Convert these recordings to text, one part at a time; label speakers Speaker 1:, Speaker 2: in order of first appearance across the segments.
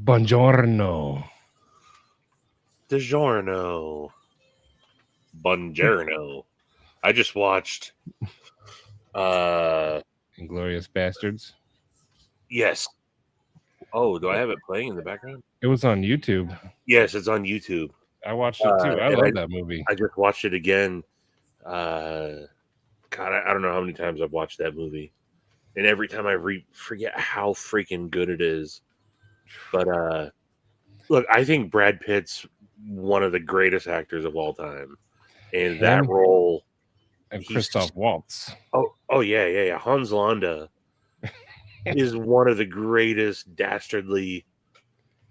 Speaker 1: Buongiorno.
Speaker 2: DiGiorno. Buongiorno. I just watched
Speaker 1: Inglorious Bastards.
Speaker 2: yes. Oh, do I have it playing in the background?
Speaker 1: It was on YouTube.
Speaker 2: Yes, it's on YouTube.
Speaker 1: I watched it too. I love that movie.
Speaker 2: I just watched it again. God, I don't know how many times I've watched that movie. And every time I forget how freaking good it is. But look, I think Brad Pitt's one of the greatest actors of all time. And that role,
Speaker 1: and Christoph Waltz.
Speaker 2: Oh yeah. Hans Landa is one of the greatest dastardly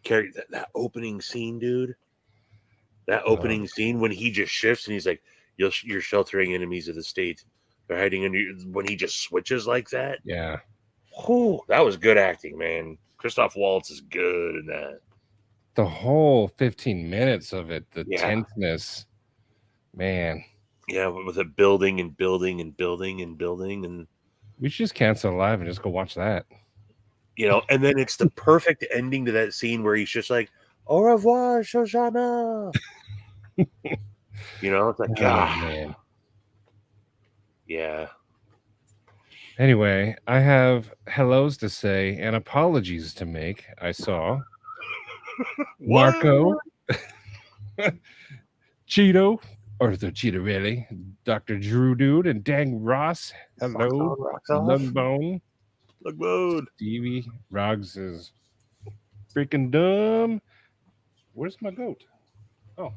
Speaker 2: characters. That opening scene, dude. That opening scene when he just shifts and he's like, "You're sheltering enemies of the state. They're hiding under." When he just switches like that,
Speaker 1: yeah.
Speaker 2: Whew, that was good acting, man. Christoph Waltz is good in that.
Speaker 1: The whole 15 minutes of it, the tenseness, man.
Speaker 2: Yeah, with it building and building and building and building, and
Speaker 1: we should just cancel live and just go watch that.
Speaker 2: You know, and then it's the perfect ending to that scene where he's just like, "Au revoir, Shoshana." You know, it's like, man. Yeah.
Speaker 1: Anyway, I have hellos to say and apologies to make. I saw Marco, Cheeto, Arthur Cheetorelli, Dr. Drew Dude, and Dang Ross. Hello, Lungbone. Stevie Roggs is freaking dumb. Where's my goat? Oh.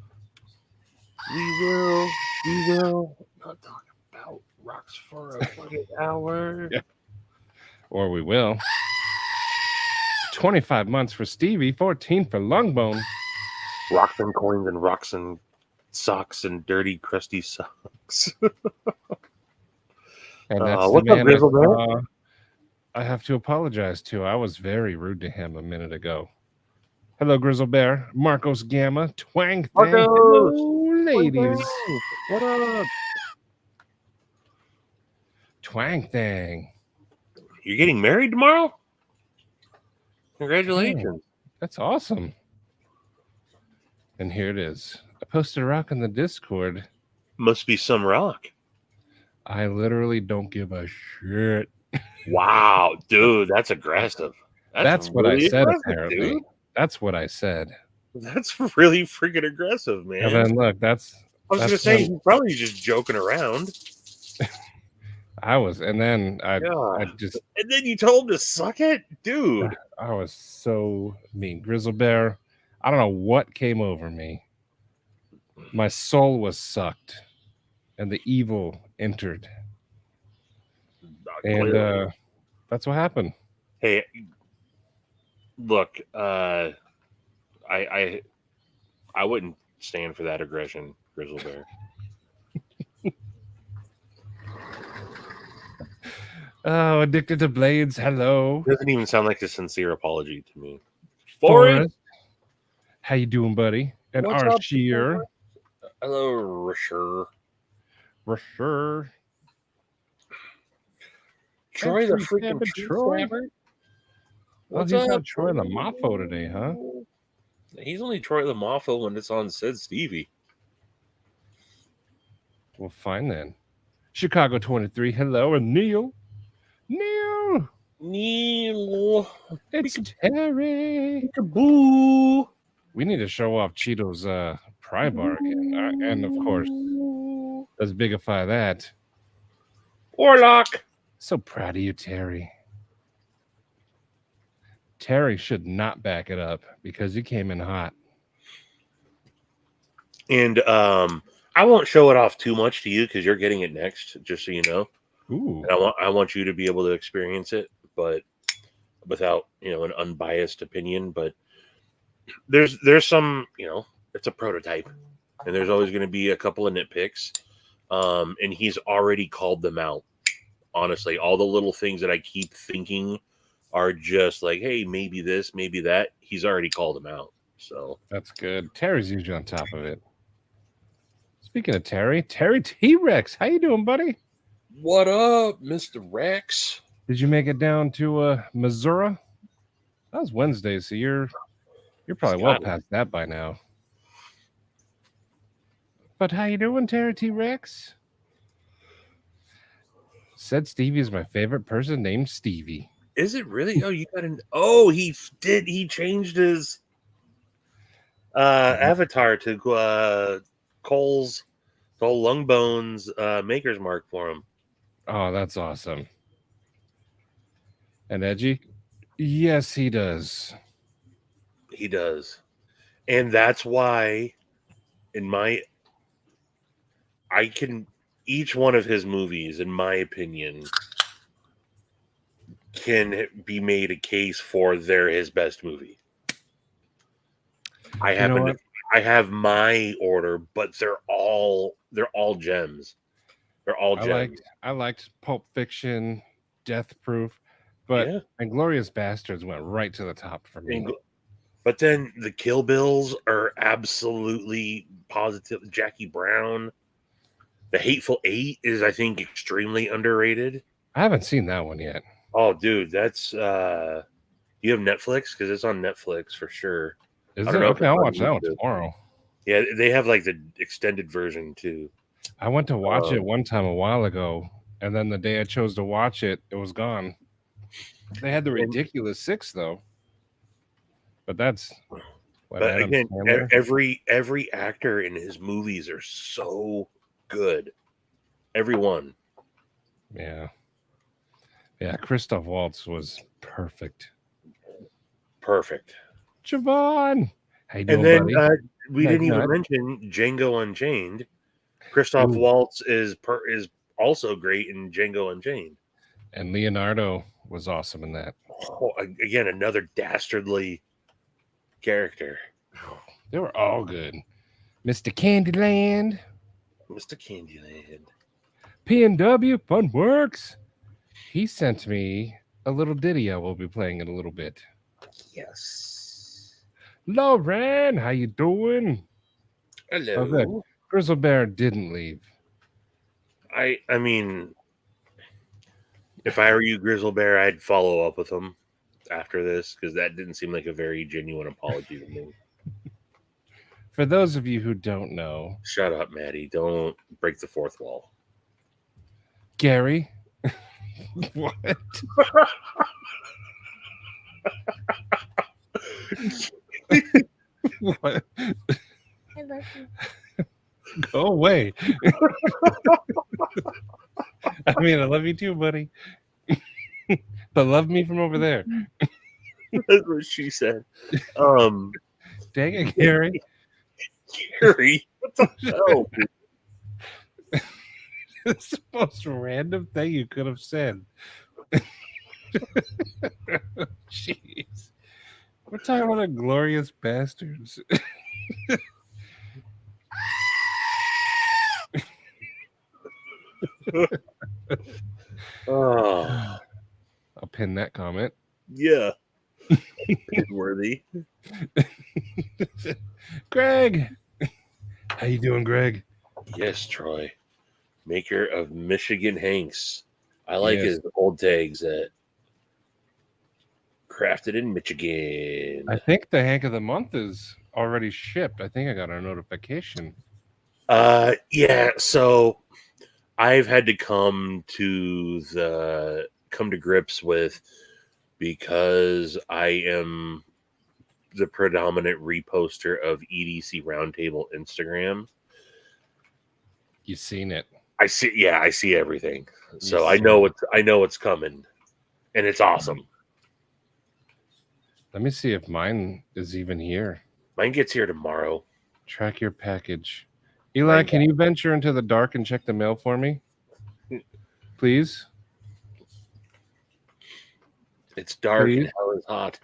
Speaker 2: We will not talk about rocks for a fucking hour.
Speaker 1: Yeah. Or we will. 25 months for Stevie, 14 for Lungbone.
Speaker 2: Rocks and coins and rocks and socks and dirty, crusty socks.
Speaker 1: And that's what's up, Grizzle? I have to apologize to. I was very rude to him a minute ago. Hello, Grizzle Bear. Marcos Gamma. Twang. Hello, ladies.
Speaker 2: What up?
Speaker 1: Twang thing.
Speaker 2: You're getting married tomorrow? Congratulations.
Speaker 1: Man, that's awesome. And here it is. I posted a rock in the Discord.
Speaker 2: Must be some rock.
Speaker 1: I literally don't give a shit.
Speaker 2: Wow, dude, that's aggressive.
Speaker 1: That's what really I said, apparently. Dude. That's what I said.
Speaker 2: That's really freaking aggressive, man.
Speaker 1: And then look, I was
Speaker 2: going to say, he's probably just joking around.
Speaker 1: I was, and then I just...
Speaker 2: And then you told him to suck it? Dude.
Speaker 1: I was so mean. Grizzle Bear, I don't know what came over me. My soul was sucked, and the evil entered. And that's what happened.
Speaker 2: Hey, look, I wouldn't stand for that aggression, Grizzle Bear.
Speaker 1: Oh, addicted to blades. Hello.
Speaker 2: Doesn't even sound like a sincere apology to me.
Speaker 1: Forrest, how you doing, buddy? And
Speaker 2: What's
Speaker 1: Arshir.
Speaker 2: Hello, Rasher. Troy the freaking Troy.
Speaker 1: Well, he's not Troy the Mofo today, huh?
Speaker 2: He's only Troy the Mofo when it's on Said Stevie.
Speaker 1: Well, fine then. Chicago 23. Hello, and Neil. It's Terry.
Speaker 2: Boo.
Speaker 1: We need to show off Cheeto's pry bar again. And of course, let's bigify that.
Speaker 2: Warlock.
Speaker 1: So proud of you, Terry. Terry should not back it up because he came in hot.
Speaker 2: And I won't show it off too much to you because you're getting it next, just so you know.
Speaker 1: Ooh.
Speaker 2: And I want you to be able to experience it, but without, an unbiased opinion. But there's some, it's a prototype, and there's always going to be a couple of nitpicks. And he's already called them out. Honestly, all the little things that I keep thinking are just like, hey, maybe this, maybe that. He's already called them out. So
Speaker 1: that's good. Terry's usually on top of it. Speaking of Terry T-Rex, how you doing, buddy?
Speaker 2: What up, Mr. Rex?
Speaker 1: Did you make it down to Missouri? That was Wednesday, so you're You're probably well past that by now. But how you doing, Terra T-Rex? Said Stevie is my favorite person named Stevie.
Speaker 2: Is it really? Oh, you got an. Oh, he did. He changed his avatar to Cole's Lungbones maker's mark for him.
Speaker 1: Oh, that's awesome. And Edgy? Yes, he does.
Speaker 2: He does. And that's why each one of his movies, in my opinion, can be made a case for they're his best movie. I have my order, but they're all gems. They're all gems.
Speaker 1: I liked Pulp Fiction, Death Proof, but Inglourious Bastards went right to the top for me.
Speaker 2: But then the Kill Bills are absolutely positive. Jackie Brown, The Hateful Eight is, I think, extremely underrated.
Speaker 1: I haven't seen that one yet.
Speaker 2: Oh, dude, that's you have Netflix? Because it's on Netflix for sure.
Speaker 1: Is it? Okay, I'll watch that one tomorrow.
Speaker 2: Yeah, they have like the extended version too.
Speaker 1: I went to watch it one time a while ago, and then the day I chose to watch it, it was gone. They had the ridiculous 6 though, but that's.
Speaker 2: But again, every actor in his movies are so good. Everyone.
Speaker 1: Yeah. Yeah, Christoph Waltz was perfect.
Speaker 2: Perfect.
Speaker 1: Javon, how you doing,
Speaker 2: and then
Speaker 1: buddy?
Speaker 2: We didn't even mention Django Unchained. Christoph Waltz is also great in Django Unchained.
Speaker 1: And Leonardo was awesome in that.
Speaker 2: Oh, again, another dastardly character.
Speaker 1: They were all good. Mr. Candyland.
Speaker 2: Mr. Candyland.
Speaker 1: P&W Funworks. He sent me a little ditty I will be playing in a little bit.
Speaker 2: Yes.
Speaker 1: Lauren, how you doing?
Speaker 2: Hello.
Speaker 1: Oh, good. Grizzle Bear didn't leave.
Speaker 2: I mean, if I were you, Grizzle Bear, I'd follow up with him after this, because that didn't seem like a very genuine apology to me.
Speaker 1: For those of you who don't know...
Speaker 2: Shut up, Maddie. Don't break the fourth wall.
Speaker 1: Gary? What? What?
Speaker 3: I love you.
Speaker 1: Go away. I mean, I love you too, buddy. But love me from over there.
Speaker 2: That's what she said.
Speaker 1: Dang it, Gary.
Speaker 2: Gary, what the hell?
Speaker 1: It's the most random thing you could have said. Jeez. We're talking about Inglourious Bastards.
Speaker 2: Oh.
Speaker 1: I'll pin that comment.
Speaker 2: Yeah. Worthy.
Speaker 1: Greg. How you doing, Greg?
Speaker 2: Yes, Troy. Maker of Michigan Hanks. I like his old tags at Crafted in Michigan.
Speaker 1: I think the Hank of the Month is already shipped. I think I got a notification.
Speaker 2: Yeah, so I've had to come to grips with, because I am the predominant reposter of EDC Roundtable Instagram.
Speaker 1: You've seen it.
Speaker 2: I see everything. So I know what's coming, and it's awesome.
Speaker 1: Let me see if mine is even here.
Speaker 2: Mine gets here tomorrow.
Speaker 1: Track your package. Eli, can you venture into the dark and check the mail for me? Please?
Speaker 2: It's dark and hell is hot.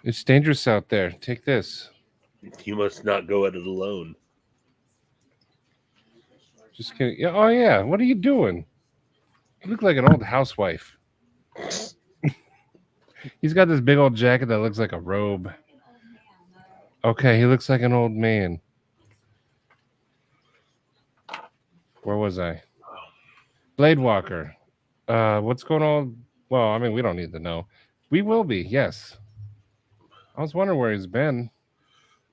Speaker 1: It's dangerous out there. Take this.
Speaker 2: You must not go at it alone.
Speaker 1: Just kidding. Yeah. Oh, yeah. What are you doing? You look like an old housewife. He's got this big old jacket that looks like a robe. Okay, he looks like an old man. Where was I? Blade Walker. What's going on? Well, I mean, we don't need to know. We will be, yes. I was wondering where he's been.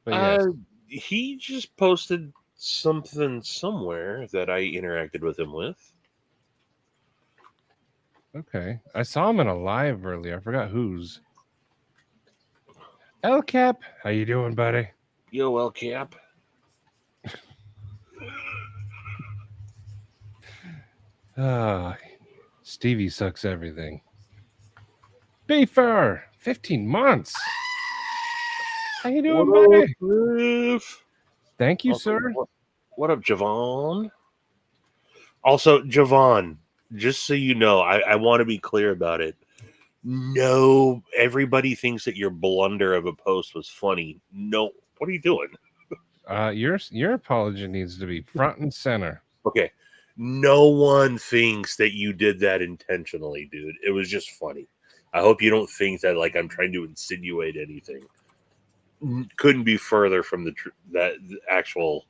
Speaker 1: But yes.
Speaker 2: He just posted something somewhere that I interacted with him with.
Speaker 1: Okay. I saw him in a live earlier. I forgot whose. El Cap, how you doing, buddy?
Speaker 2: Yo, El Cap.
Speaker 1: Stevie sucks everything. Beefer, 15 months. How you doing,
Speaker 2: What
Speaker 1: buddy?
Speaker 2: up, Griff?
Speaker 1: Thank you,
Speaker 2: Also,
Speaker 1: sir.
Speaker 2: What up, Javon? Also, Javon, just so you know, I want to be clear about it. No, everybody thinks that your blunder of a post was funny. No, what are you doing?
Speaker 1: Your apology needs to be front and center.
Speaker 2: Okay, no one thinks that you did that intentionally, dude. It was just funny. I hope you don't think that like I'm trying to insinuate anything. Couldn't be further from the actual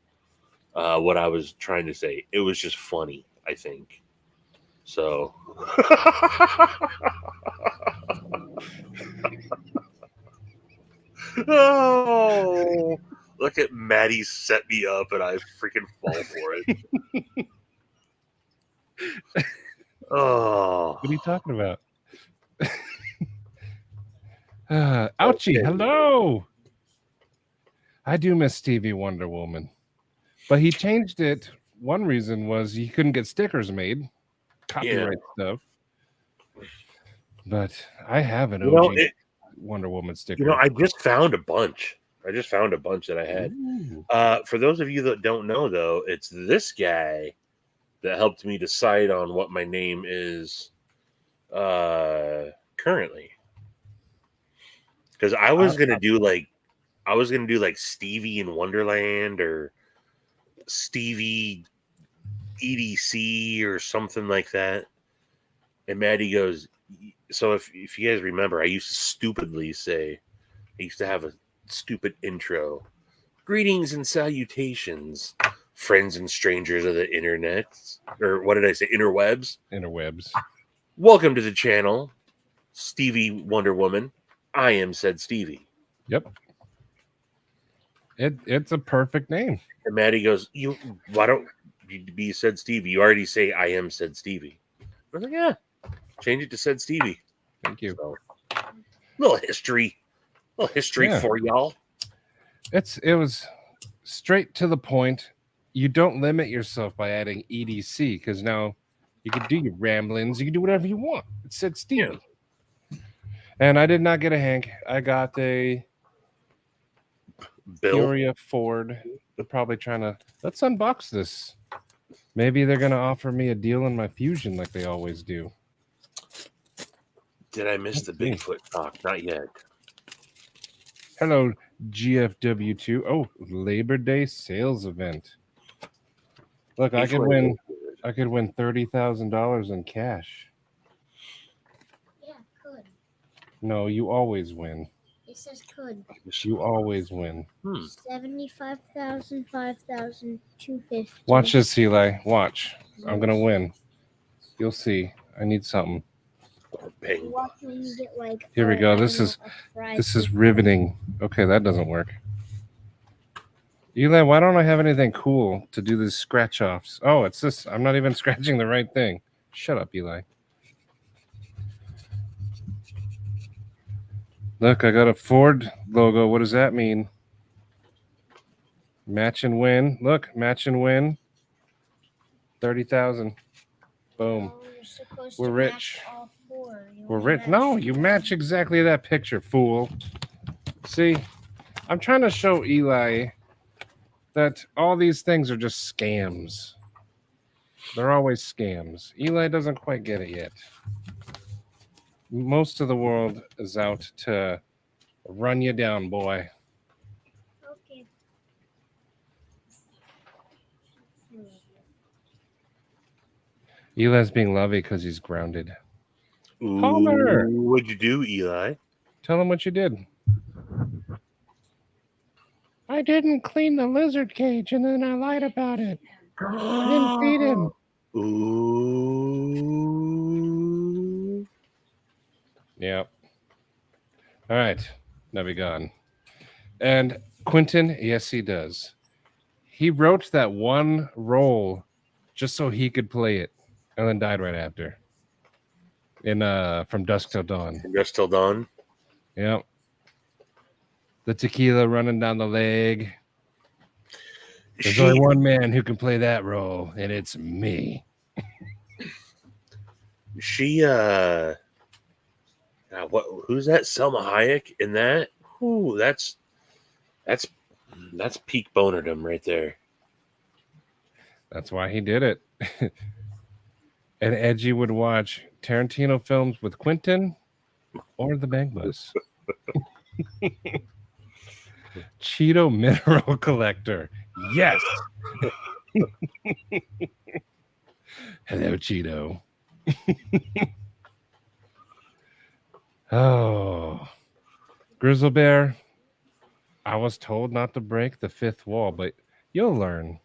Speaker 2: what I was trying to say. It was just funny, I think. So oh, look at Maddie set me up and I freaking fall for it. Oh,
Speaker 1: What are you talking about? Ouchie,
Speaker 2: Okay.
Speaker 1: hello. I do miss Stevie Wonder Woman, but he changed it. One reason was he couldn't get stickers made, copyright stuff. But I have an OG Wonder Woman sticker.
Speaker 2: You know, I just found a bunch. That I had.
Speaker 1: Ooh.
Speaker 2: For those of you that don't know, though, it's this guy that helped me decide on what my name is currently. Because I was gonna do like Stevie in Wonderland or Stevie EDC or something like that. And Maddie goes, so if you guys remember, I used to stupidly say, I used to have a stupid intro. Greetings and salutations, friends and strangers of the internet. Or what did I say? Interwebs?
Speaker 1: Interwebs.
Speaker 2: Welcome to the channel, Stevie Wonder Woman. I am Said Stevie.
Speaker 1: Yep. It's a perfect name.
Speaker 2: And Maddie goes, why don't you be Said Stevie? You already say I am Said Stevie. I was like, yeah, change it to Said Stevie.
Speaker 1: Thank you.
Speaker 2: So, little history for y'all.
Speaker 1: It was straight to the point. You don't limit yourself by adding EDC because now you can do your ramblings. You can do whatever you want. It said Stevie. Yeah. And I did not get a Hank. I got a
Speaker 2: Bill.
Speaker 1: Furia Ford. They're probably trying to... Let's unbox this. Maybe they're going to offer me a deal in my Fusion like they always do.
Speaker 2: Did I miss the Bigfoot talk? Not yet.
Speaker 1: Hello, GFW2. Oh, Labor Day sales event. Look, I could win $30,000 in cash.
Speaker 3: Yeah, could.
Speaker 1: No, you always win.
Speaker 3: It says could.
Speaker 1: You always win.
Speaker 3: 75,000, 5,000, 250.
Speaker 1: Watch this, Eli. Watch. I'm gonna win. You'll see. I need something. Here we go. This is riveting. Okay, that doesn't work. Eli, why don't I have anything cool to do these scratch offs? Oh, it's this. I'm not even scratching the right thing. Shut up, Eli. Look, I got a Ford logo. What does that mean? Match and win. Look, match and win. 30,000. Boom. We're rich. We're rich. No, you match exactly that picture, fool. See, I'm trying to show Eli that all these things are just scams. They're always scams. Eli doesn't quite get it yet. Most of the world is out to run you down, boy.
Speaker 3: Okay.
Speaker 1: Eli's being lovey because he's grounded.
Speaker 2: Ooh,
Speaker 1: Palmer!
Speaker 2: What'd you do, Eli?
Speaker 1: Tell him what you did. I didn't clean the lizard cage, and then I lied about it. I didn't feed him.
Speaker 2: Ooh.
Speaker 1: Yep. All right. Now be gone. And Quentin, yes, he does. He wrote that one role just so he could play it, and then died right after. In From Dusk Till Dawn.
Speaker 2: From Dusk Till Dawn.
Speaker 1: Yep. The tequila running down the leg. There's only one man who can play that role, and it's me.
Speaker 2: Who's that? Selma Hayek in that? Ooh, that's peak bonerdom right there.
Speaker 1: That's why he did it. And Edgy would watch Tarantino films with Quentin or the Bang Bus. Cheeto mineral collector. Yes. Hello, Cheeto. Oh, Grizzle Bear. I was told not to break the fifth wall, but you'll learn.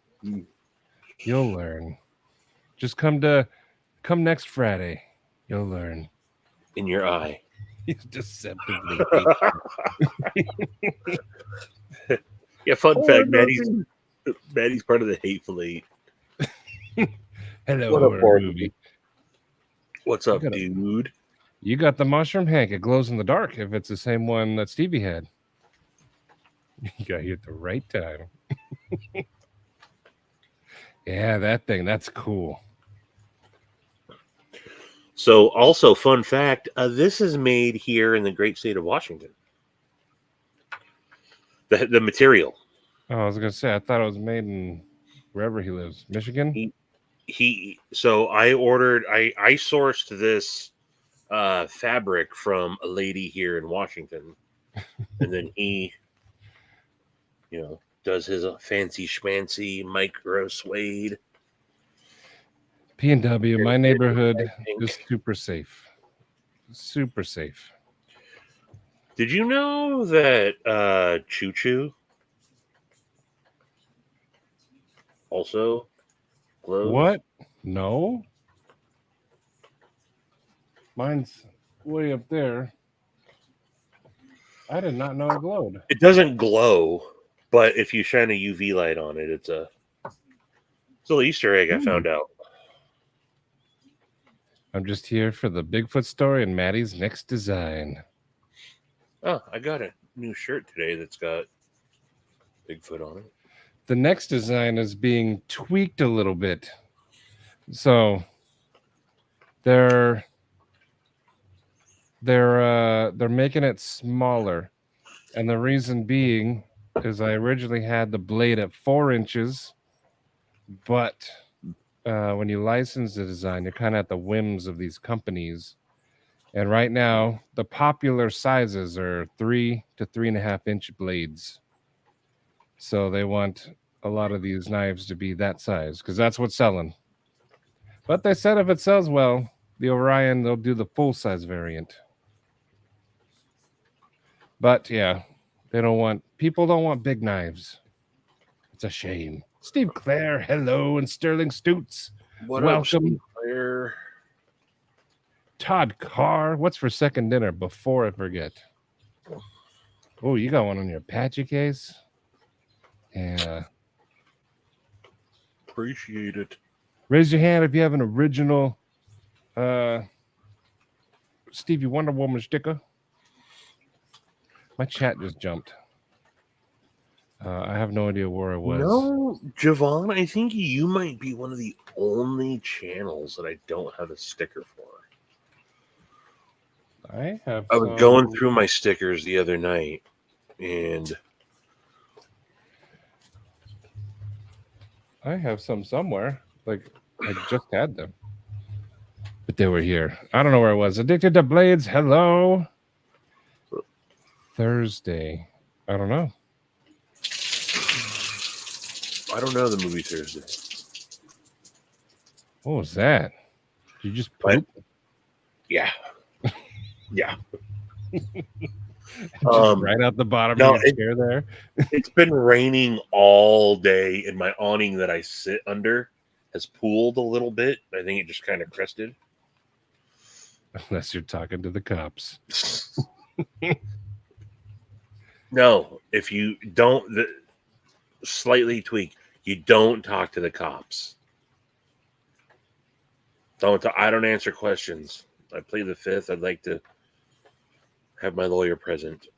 Speaker 1: You'll learn. Just come next Friday. You'll learn.
Speaker 2: In your eye.
Speaker 1: He's deceptively
Speaker 2: Yeah, fun fact, Maddie's part of the Hateful Eight.
Speaker 1: Hello,
Speaker 2: What up,
Speaker 1: horror movie.
Speaker 2: What's up, dude?
Speaker 1: You got the mushroom, Hank. It glows in the dark if it's the same one that Stevie had. You got here at the right time. Yeah, that thing. That's cool.
Speaker 2: So, also, fun fact, this is made here in the great state of Washington. The material.
Speaker 1: Oh, I was going to say, I thought it was made in wherever he lives. Michigan?
Speaker 2: So I sourced this fabric from a lady here in Washington. And then he, does his fancy schmancy micro suede.
Speaker 1: P&W, my neighborhood is super safe. Super safe.
Speaker 2: Did you know that Choo Choo also glows?
Speaker 1: What? No. Mine's way up there. I did not know it glowed.
Speaker 2: It doesn't glow, but if you shine a UV light on it, it's a little Easter egg I found out.
Speaker 1: I'm just here for the Bigfoot story and Maddie's next design.
Speaker 2: Oh, I got a new shirt today that's got Bigfoot on it.
Speaker 1: The next design is being tweaked a little bit. So they're making it smaller. And the reason being is I originally had the blade at 4 inches, but when you license the design, you're kind of at the whims of these companies. And right now, the popular sizes are 3 to 3.5 inch blades. So they want a lot of these knives to be that size because that's what's selling. But they said if it sells well, the Orion, they'll do the full size variant. But yeah, people don't want big knives. It's a shame. Steve Clare, hello, and Sterling Stutz. Welcome.
Speaker 2: Claire.
Speaker 1: Todd Carr, what's for second dinner before I forget? Oh, you got one on your Apache case? Yeah.
Speaker 2: Appreciate it.
Speaker 1: Raise your hand if you have an original Stevie Wonder Woman sticker. My chat just jumped. I have no idea where I was.
Speaker 2: No, Javon, I think you might be one of the only channels that I don't have a sticker for.
Speaker 1: I
Speaker 2: was going through my stickers the other night, and
Speaker 1: I have some somewhere. Like, I just had them. But they were here. I don't know where I was. Addicted to Blades, hello. Thursday. I don't know.
Speaker 2: I don't know the movie Thursday.
Speaker 1: What was that? Did you just poop?
Speaker 2: Yeah. Yeah.
Speaker 1: Right out the bottom of your chair there.
Speaker 2: It's been raining all day, and my awning that I sit under has pooled a little bit. I think it just kind of crested.
Speaker 1: Unless you're talking to the cops.
Speaker 2: No, if you don't slightly tweak, you don't talk to the cops. I don't answer questions. I plead the fifth. I'd like to have my lawyer present.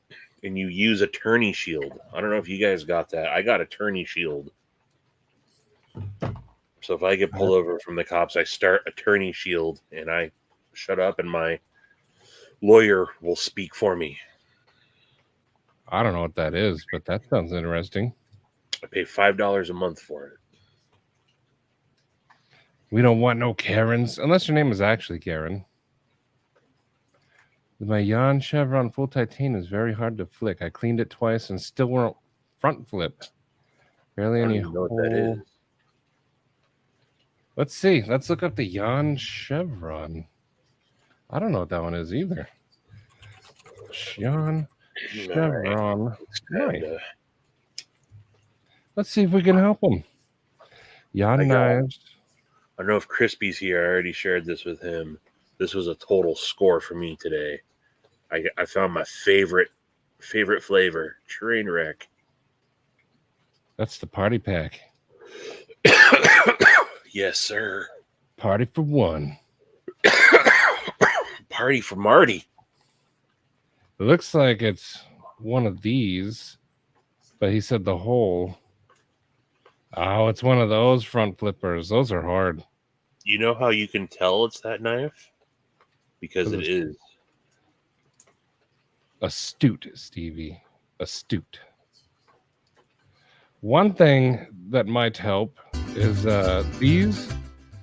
Speaker 2: And you use attorney shield. I don't know if you guys got that. I got attorney shield. So if I get pulled over from the cops, I start attorney shield and I shut up and my lawyer will speak for me.
Speaker 1: I don't know what that is, but that sounds interesting.
Speaker 2: I pay $5 a month for it.
Speaker 1: We don't want no Karens, unless your name is actually Karen. My Jan Chevron full titanium is very hard to flick. I cleaned it twice and still won't front flip. Barely
Speaker 2: I don't
Speaker 1: any
Speaker 2: even know what that
Speaker 1: hole.
Speaker 2: is.
Speaker 1: Let's see. Let's look up the Jan Chevron. I don't know what that one is either. Jan Chevron. Right. Let's see if we can help him. Jan Knives.
Speaker 2: I don't know if Crispy's here. I already shared this with him. This was a total score for me today. I found my favorite flavor, train wreck.
Speaker 1: That's the party pack.
Speaker 2: Yes, sir.
Speaker 1: Party for one.
Speaker 2: Party for Marty.
Speaker 1: It looks like it's one of these, but he said the whole. Oh, it's one of those front flippers. Those are hard.
Speaker 2: You know how you can tell it's that knife? Because it is.
Speaker 1: Astute, Stevie. Astute. One thing that might help is these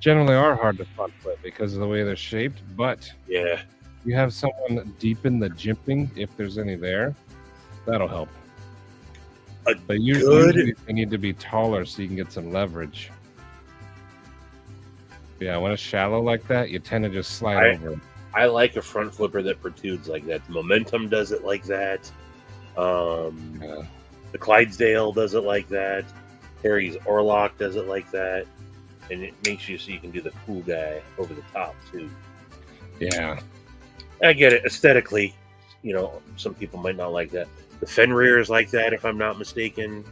Speaker 1: generally are hard to front flip because of the way they're shaped, but
Speaker 2: yeah,
Speaker 1: you have someone deep in the jimping, if there's any there, that'll help. But usually they need to be taller so you can get some leverage. Yeah, when it's shallow like that, you tend to just slide over.
Speaker 2: I like a front flipper that protrudes like that. The Momentum does it like that. The Clydesdale does it like that. Harry's Orlock does it like that. And it makes you so you can do the cool guy over the top, too.
Speaker 1: Yeah.
Speaker 2: I get it. Aesthetically, you know, some people might not like that. The Fenrir is like that, if I'm not mistaken.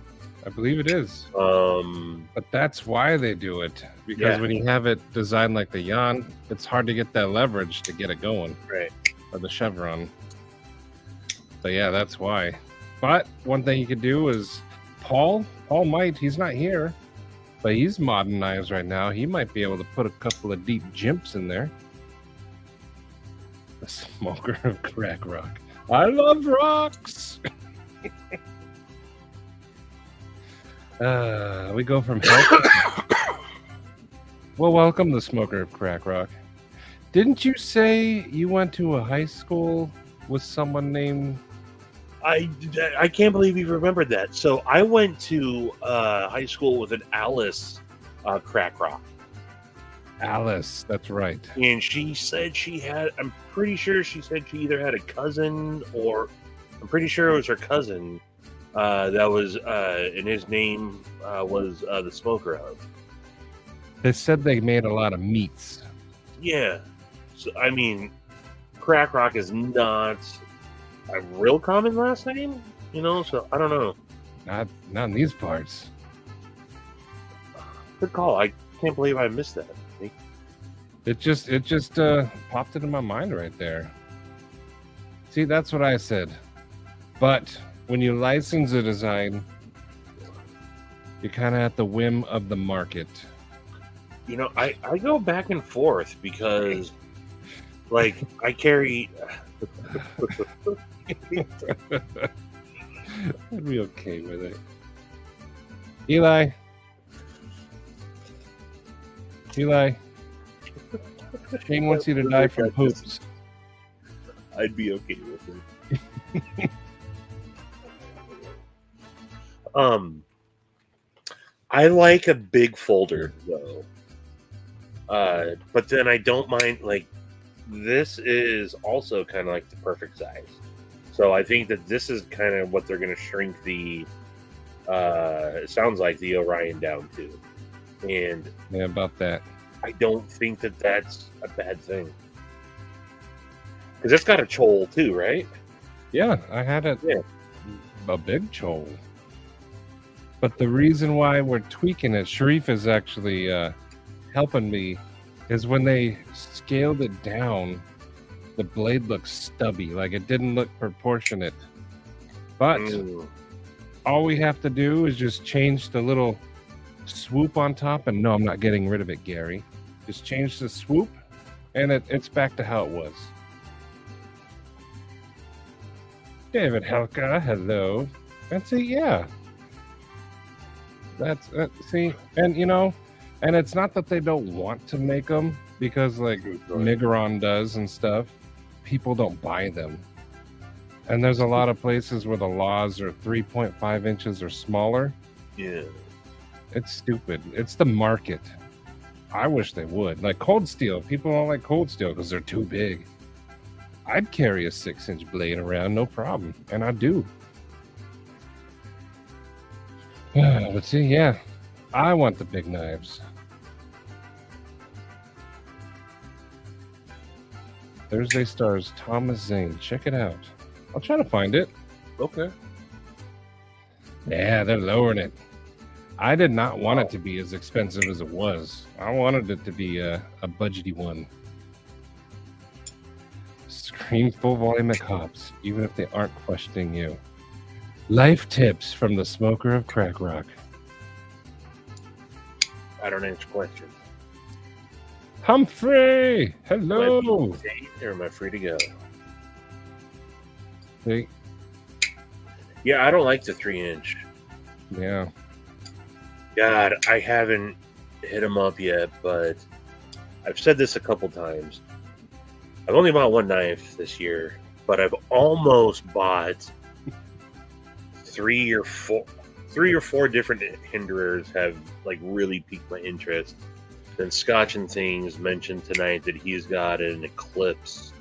Speaker 1: I believe it is.
Speaker 2: But
Speaker 1: that's why they do it. Because when you have it designed like the Jan, it's hard to get that leverage to get it going.
Speaker 2: Right.
Speaker 1: Or the Chevron. So yeah, that's why. But one thing you could do is Paul might, he's not here, but he's modding knives right now. He might be able to put a couple of deep jimps in there. The smoker of crack rock. I love rocks. We go from help. Well, welcome, the smoker of crack rock. Didn't you say you went to a high school with someone named?
Speaker 2: I can't believe you remembered that. So I went to high school with an Alice crack rock.
Speaker 1: Alice, that's right.
Speaker 2: And she said she had, I'm pretty sure she said she either had a cousin or, I'm pretty sure it was her cousin that was, and his name was the smoker of.
Speaker 1: They said they made a lot of meats.
Speaker 2: Yeah. So, I mean, crack rock is not a real common last name, you know, so I don't know.
Speaker 1: Not in these parts.
Speaker 2: Good call. I can't believe I missed that.
Speaker 1: It just popped into my mind right there. See, that's what I said. But when you license a design, you're kind of at the whim of the market.
Speaker 2: You know, I go back and forth because, like, I carry...
Speaker 1: I'd be okay with it. Eli. Shane wants you to die from hoops.
Speaker 2: I'd be okay with it. I like a big folder though. But then I don't mind, like, this is also kind of like the perfect size. So I think that this is kind of what they're going to shrink the, it sounds like the Orion down to. And
Speaker 1: yeah, about that.
Speaker 2: I don't think that that's a bad thing. Because it's got a chole too, right?
Speaker 1: Yeah, I had it a big chole. But the reason why we're tweaking it, Sharif is actually helping me, is when they scaled it down, the blade looks stubby, like it didn't look proportionate. But all we have to do is just change the little swoop on top, and no, I'm not getting rid of it, Gary. Just change the swoop, and it's back to how it was. David Helka, hello. And see, yeah. That's see, and you know, and it's not that they don't want to make them, because like Migron does and stuff. People don't buy them, and there's a lot of places where the laws are 3.5 inches or smaller.
Speaker 2: Yeah,
Speaker 1: it's stupid. It's the market. I wish they would. Like cold steel, people don't like cold steel because they're too big. I'd carry a 6-inch blade around, no problem, and I do. But see, yeah, I want the big knives. Thursday Stars, Thomas Zane. Check it out. I'll try to find it.
Speaker 2: Okay.
Speaker 1: Yeah, they're lowering it. I did not want it to be as expensive as it was. I wanted it to be a budgety one. Scream full volume at cops, even if they aren't questioning you. Life tips from the smoker of crack rock.
Speaker 2: I don't answer questions.
Speaker 1: Humphrey, hello.
Speaker 2: Or am I free to go?
Speaker 1: See?
Speaker 2: Yeah, I don't like the 3-inch.
Speaker 1: Yeah.
Speaker 2: God, I haven't hit them up yet, but I've said this a couple times. I've only bought one knife this year, but I've almost bought three or four different hinderers have like really piqued my interest. Then Scotch and Things mentioned tonight that he's got an Eclipse,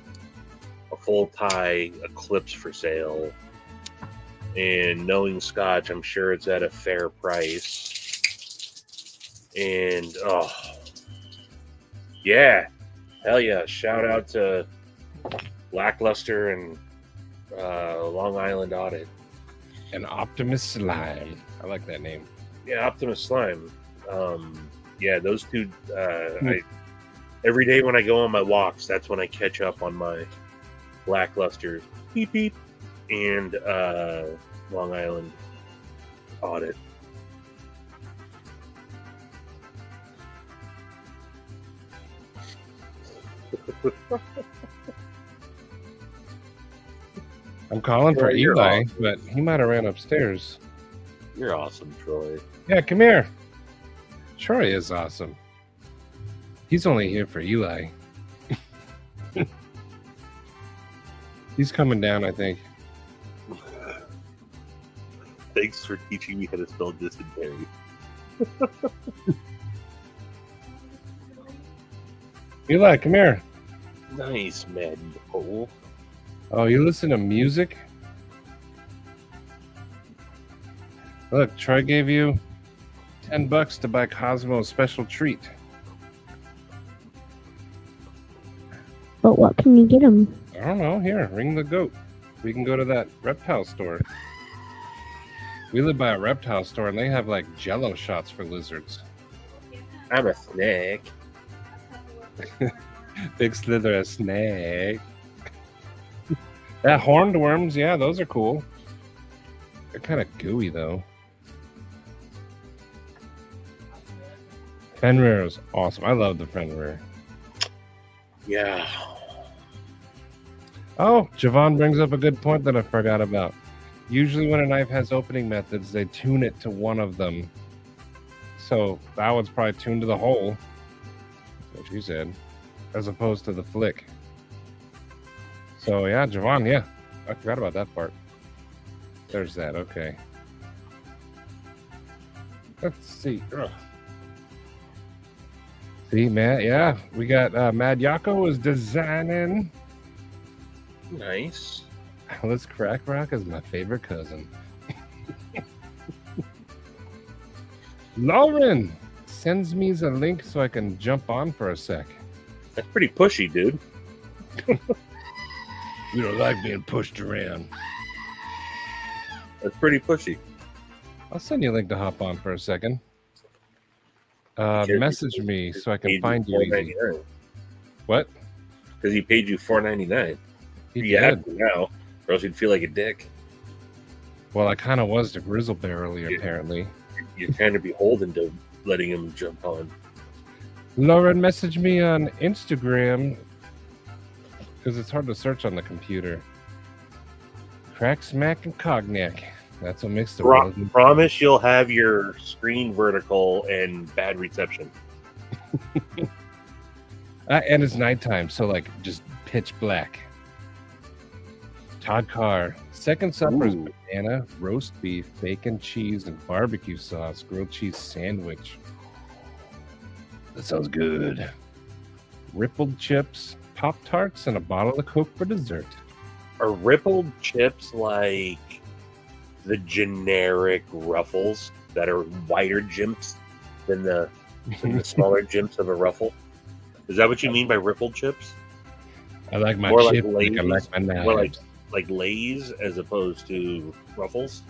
Speaker 2: a full tie Eclipse for sale. And knowing Scotch, I'm sure it's at a fair price. And yeah, hell yeah! Shout out to Lackluster and Long Island Audit.
Speaker 1: And Optimus Slime. I like that name.
Speaker 2: Yeah, Optimus Slime. Yeah, those two. Every day when I go on my walks, that's when I catch up on my Lackluster beep beep and Long Island Audit.
Speaker 1: I'm calling for Eli, awesome. But he might have ran upstairs.
Speaker 2: You're awesome, Troy.
Speaker 1: Yeah, come here. Troy is awesome. He's only here for Eli. He's coming down, I think.
Speaker 2: Thanks for teaching me how to spell dysentery.
Speaker 1: Eli, come here.
Speaker 2: Nice, Madden Hole.
Speaker 1: Oh, you listen to music? Look, Troy gave you $10 to buy Cosmo a special treat.
Speaker 3: But what can you get him?
Speaker 1: I don't know. Here, ring the goat. We can go to that reptile store. We live by a reptile store, and they have like Jello shots for lizards.
Speaker 2: I'm a snake.
Speaker 1: Big Slither, a snake. Yeah, horned worms. Yeah, those are cool. They're kind of gooey, though. Fenrir is awesome. I love the Fenrir.
Speaker 2: Yeah.
Speaker 1: Oh, Javon brings up a good point that I forgot about. Usually when a knife has opening methods, they tune it to one of them. So that one's probably tuned to the hole. That's what she said. As opposed to the flick. So yeah, Javon, yeah. I forgot about that part. There's that, okay. Let's see. Ugh. See, Matt, yeah. We got Mad Yako is designing.
Speaker 2: Nice.
Speaker 1: Alice Crack Rock is my favorite cousin. Lauren sends me a link so I can jump on for a sec.
Speaker 2: That's pretty pushy, dude.
Speaker 1: You don't like being pushed around.
Speaker 2: That's pretty pushy.
Speaker 1: I'll send you a link to hop on for a second.
Speaker 2: Cares
Speaker 1: Message
Speaker 2: because
Speaker 1: me so I can
Speaker 2: Paid
Speaker 1: find you easy.
Speaker 2: $4.99
Speaker 1: What?
Speaker 2: because he paid you $4.99.
Speaker 1: He
Speaker 2: You have
Speaker 1: did.
Speaker 2: to now, or else you'd feel like a dick.
Speaker 1: Well, I kind of was to Grizzle Bear earlier,
Speaker 2: Yeah.
Speaker 1: apparently.
Speaker 2: You're kind of beholden to letting him jump on.
Speaker 1: Lauren messaged me on Instagram because it's hard to search on the computer. Crack, smack, and cognac. That's what makes the world.
Speaker 2: Promise you'll have your screen vertical and bad reception.
Speaker 1: And it's nighttime, so like just pitch black. Todd Carr. Second supper is
Speaker 2: Ooh.
Speaker 1: banana, roast beef, bacon, cheese, and barbecue sauce, grilled cheese sandwich. That sounds good. Rippled chips, Pop-Tarts, and a bottle of Coke for dessert.
Speaker 2: Are rippled chips like the generic Ruffles that are wider jimps than the smaller jimps of a Ruffle? Is that what you mean by rippled chips?
Speaker 1: I like my
Speaker 2: More like
Speaker 1: chips like I
Speaker 2: Lay's?
Speaker 1: like my
Speaker 2: More
Speaker 1: knives.
Speaker 2: like Lay's as opposed to Ruffles?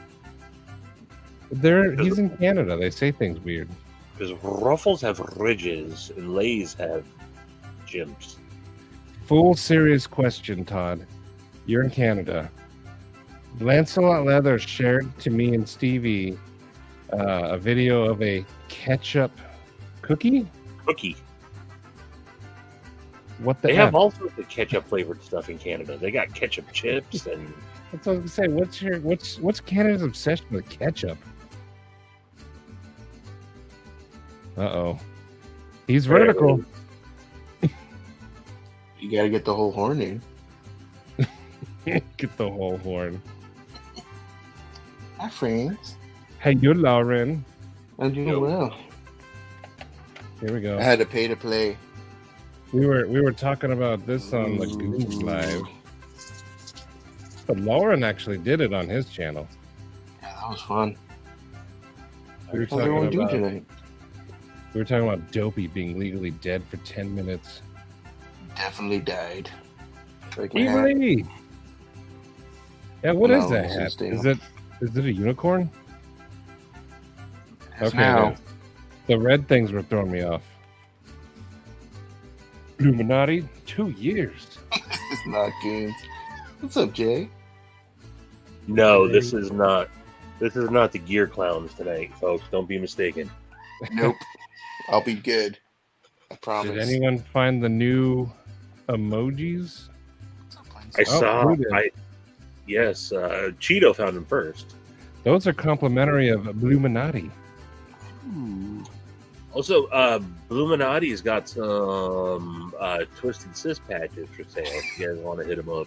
Speaker 1: He's in Canada. They say things weird.
Speaker 2: Because Ruffles have ridges and Lay's have jimps.
Speaker 1: Full serious question, Todd. You're in Canada. Lancelot Leather shared to me and Stevie a video of a ketchup cookie. What the
Speaker 2: They
Speaker 1: F?
Speaker 2: have all sorts of ketchup flavored stuff in Canada. They got ketchup chips and
Speaker 1: That's what I was gonna say. What's Canada's obsession with ketchup? Uh-oh. He's vertical.
Speaker 4: You gotta get the whole horn in.
Speaker 1: Get the whole horn.
Speaker 4: Hi, friends.
Speaker 1: Hey, you're Lauren.
Speaker 4: I'm doing
Speaker 2: Yo.
Speaker 4: well.
Speaker 1: Here we go.
Speaker 4: I had to pay to play.
Speaker 1: We were talking about this on the Goons Live. But Lauren actually did it on his channel.
Speaker 4: Yeah, that was fun.
Speaker 1: We were
Speaker 4: How's everyone
Speaker 1: talking
Speaker 4: doing
Speaker 1: about
Speaker 4: tonight?
Speaker 1: Dopey being legally dead for 10 minutes.
Speaker 4: Definitely died. Like my hat.
Speaker 1: Evely! Yeah, what is
Speaker 4: No,
Speaker 1: that
Speaker 4: it's
Speaker 1: hat?
Speaker 4: just a-
Speaker 1: Is it a unicorn?
Speaker 4: Yes,
Speaker 1: Okay,
Speaker 4: now.
Speaker 1: the red things were throwing me off. Illuminati, 2 years.
Speaker 4: It's not good. What's up, Jay?
Speaker 2: no, this is not the gear clowns tonight, folks. Don't be mistaken.
Speaker 4: Nope. I'll be good. I promise.
Speaker 1: Did anyone find the new emojis?
Speaker 2: I saw.
Speaker 1: who did?
Speaker 2: Yes, Cheeto found him first.
Speaker 1: Those are complimentary of Illuminati.
Speaker 4: Ooh.
Speaker 2: Also, Bluminati's got some Twisted Sis patches for sale. If you guys want to hit them up.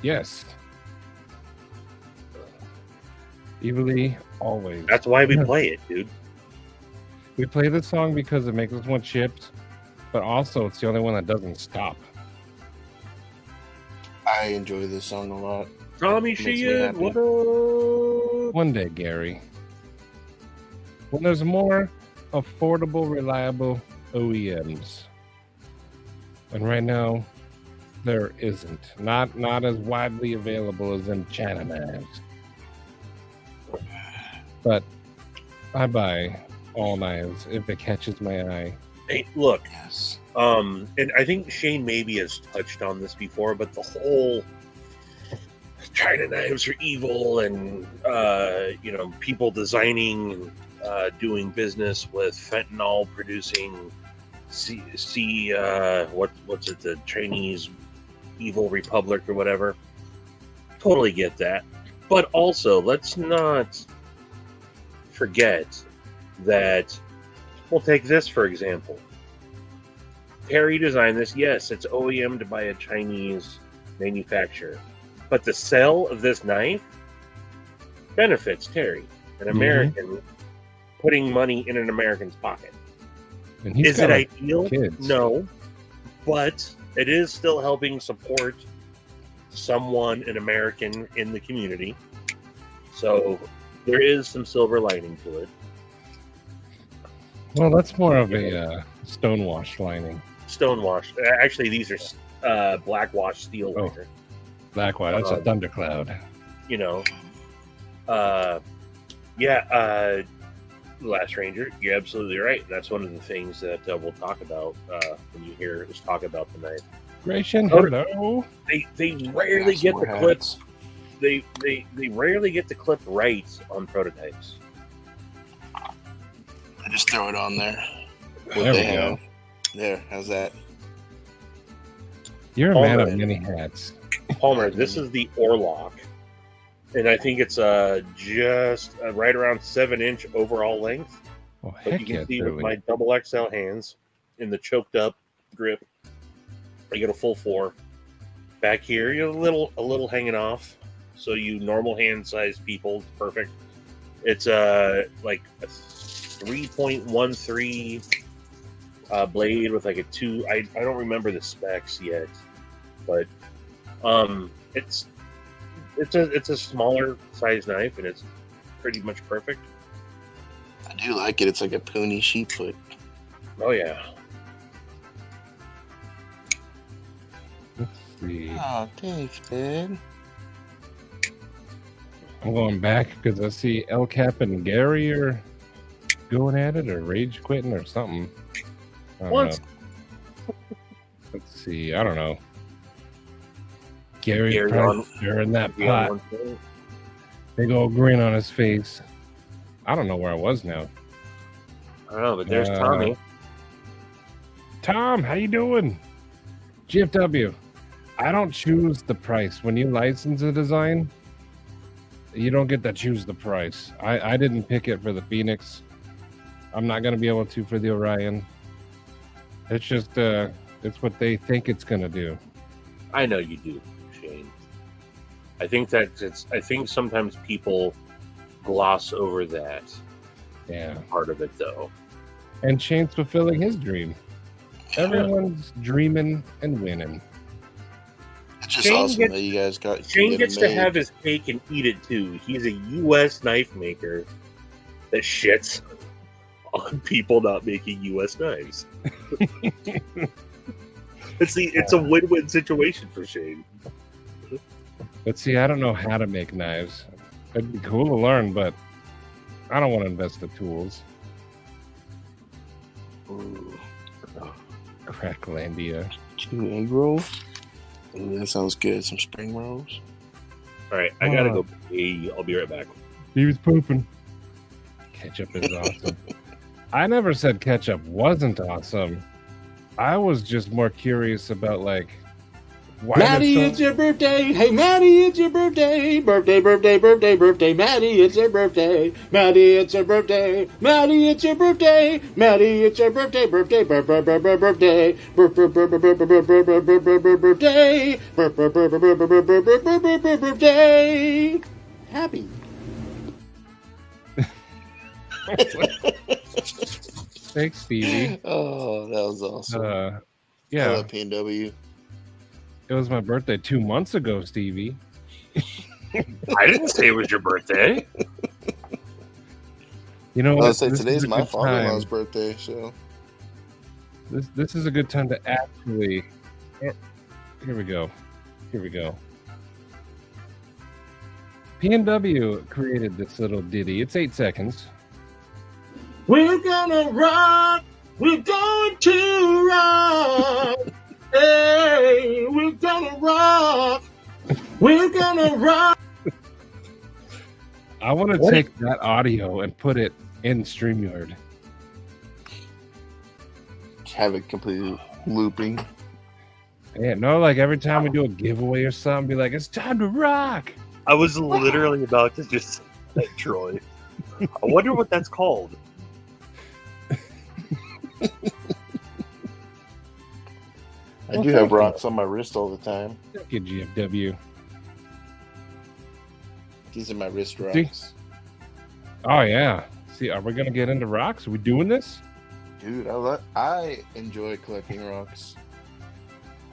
Speaker 1: Yes. Evilly, always.
Speaker 2: That's why we play it, dude.
Speaker 1: We play this song because it makes us want chips, but also it's the only one that doesn't stop.
Speaker 4: I enjoy this song a lot.
Speaker 2: Tommy
Speaker 4: Makes me
Speaker 2: Sheehan,
Speaker 4: happy.
Speaker 2: what up?
Speaker 1: One day, Gary. When there's more affordable, reliable OEMs. And right now, there isn't. Not as widely available as in China knives. But I buy all knives if it catches my eye.
Speaker 2: Hey, look,
Speaker 4: Yes.
Speaker 2: and I think Shane maybe has touched on this before, but the whole China knives are evil, and people designing, doing business with fentanyl producing, what's it, the Chinese evil republic or whatever. Totally get that, but also let's not forget that. We'll take this for example. Terry designed this. Yes, it's OEM'd by a Chinese manufacturer, but the sale of this knife benefits Terry, an American, putting money in an American's pocket.
Speaker 1: And he's
Speaker 2: Is
Speaker 1: got,
Speaker 2: it
Speaker 1: like,
Speaker 2: ideal?
Speaker 1: kids.
Speaker 2: No, but it is still helping support someone, an American in the community. So there is some silver lining to it.
Speaker 1: Well, that's more of a stonewash lining.
Speaker 2: Stonewashed. Actually, these are black wash steel.
Speaker 1: Oh.
Speaker 2: Liner.
Speaker 1: Black white. That's a thundercloud.
Speaker 2: You know, Last Ranger, you're absolutely right. That's one of the things that we'll talk about when you hear us talk about the knife.
Speaker 1: Gratian, hello.
Speaker 2: They rarely get the clips. They rarely get the clip right on prototypes.
Speaker 4: I just throw it on there.
Speaker 1: There we go.
Speaker 4: There, how's that?
Speaker 1: You're a man of many hats.
Speaker 2: Palmer, this is the Orlock. And I think it's just right around 7-inch overall length.
Speaker 1: Oh,
Speaker 2: but
Speaker 1: heck
Speaker 2: you can
Speaker 1: yeah,
Speaker 2: see with my double XL hands in the choked up grip, I get a full 4. Back here, you're a little hanging off. So you normal hand size people, perfect. It's like a 3.13 blade with like a 2. I don't remember the specs yet, but it's a smaller size knife, and it's pretty much perfect.
Speaker 4: I do like it. It's like a pony sheepfoot.
Speaker 2: Oh yeah.
Speaker 1: Let's see.
Speaker 4: Oh, thanks, man.
Speaker 1: I'm going back because I see El Cap and Gary are going at it, or rage quitting, or something. I don't know. Let's see. I don't know. Gary's probably stirring that pot. Big old grin on his face. I don't know where I was now.
Speaker 2: I don't know, but there's Tommy.
Speaker 1: Tom, how you doing? GFW. I don't choose the price. When you license a design, you don't get to choose the price. I didn't pick it for the Phoenix. I'm not going to be able to for the Orion. It's just, it's what they think it's going to do.
Speaker 2: I know you do, Shane. I think sometimes people gloss over that.
Speaker 1: Yeah.
Speaker 2: Part of it, though.
Speaker 1: And Shane's fulfilling his dream. Everyone's dreaming and winning.
Speaker 4: It's just awesome that you guys got.
Speaker 2: Shane gets to have his cake and eat it too. He's a U.S. knife maker that shits on people not making U.S. knives. It's a win-win situation for Shane.
Speaker 1: But see, I don't know how to make knives. It'd be cool to learn, but I don't want to invest the tools.
Speaker 4: Ooh.
Speaker 1: Cracklandia.
Speaker 4: 2 egg rolls. Ooh, that sounds good. Some spring rolls.
Speaker 2: All right, I gotta go. I'll be right back.
Speaker 1: He was pooping. Ketchup is awesome. I never said ketchup wasn't awesome. I was just more curious about, like, why
Speaker 5: Maddie, it's your birthday. Hey, Maddie, it's your birthday. Birthday, Maddie, it's your birthday. Maddie, it's your birthday. Maddie, it's your birthday. Maddie, it's your birthday. Birthday. Happy.
Speaker 1: Thanks, Stevie.
Speaker 4: Oh, that was awesome.
Speaker 1: Yeah.
Speaker 4: I love P&W.
Speaker 1: It was my birthday 2 months ago, Stevie.
Speaker 2: I didn't say it was your birthday.
Speaker 1: You know,
Speaker 4: I'll say today's my father-in-law's birthday, so
Speaker 1: this is a good time to actually. Here we go. P&W created this little ditty. It's 8 seconds.
Speaker 5: We're gonna rock. We're going to rock. Hey, we're gonna rock. We're gonna rock.
Speaker 1: I want to take that audio and put it in StreamYard.
Speaker 4: have it completely looping.
Speaker 1: Yeah, no, like every time we do a giveaway or something, be like, it's time to rock.
Speaker 2: I was literally about to just say that, Troy. I wonder what that's called.
Speaker 4: I do have rocks on my wrist all the time.
Speaker 1: Good GFW.
Speaker 4: These are my wrist rocks.
Speaker 1: See? Oh, yeah. See, are we going to get into rocks? Are we doing this?
Speaker 4: Dude, I enjoy collecting rocks.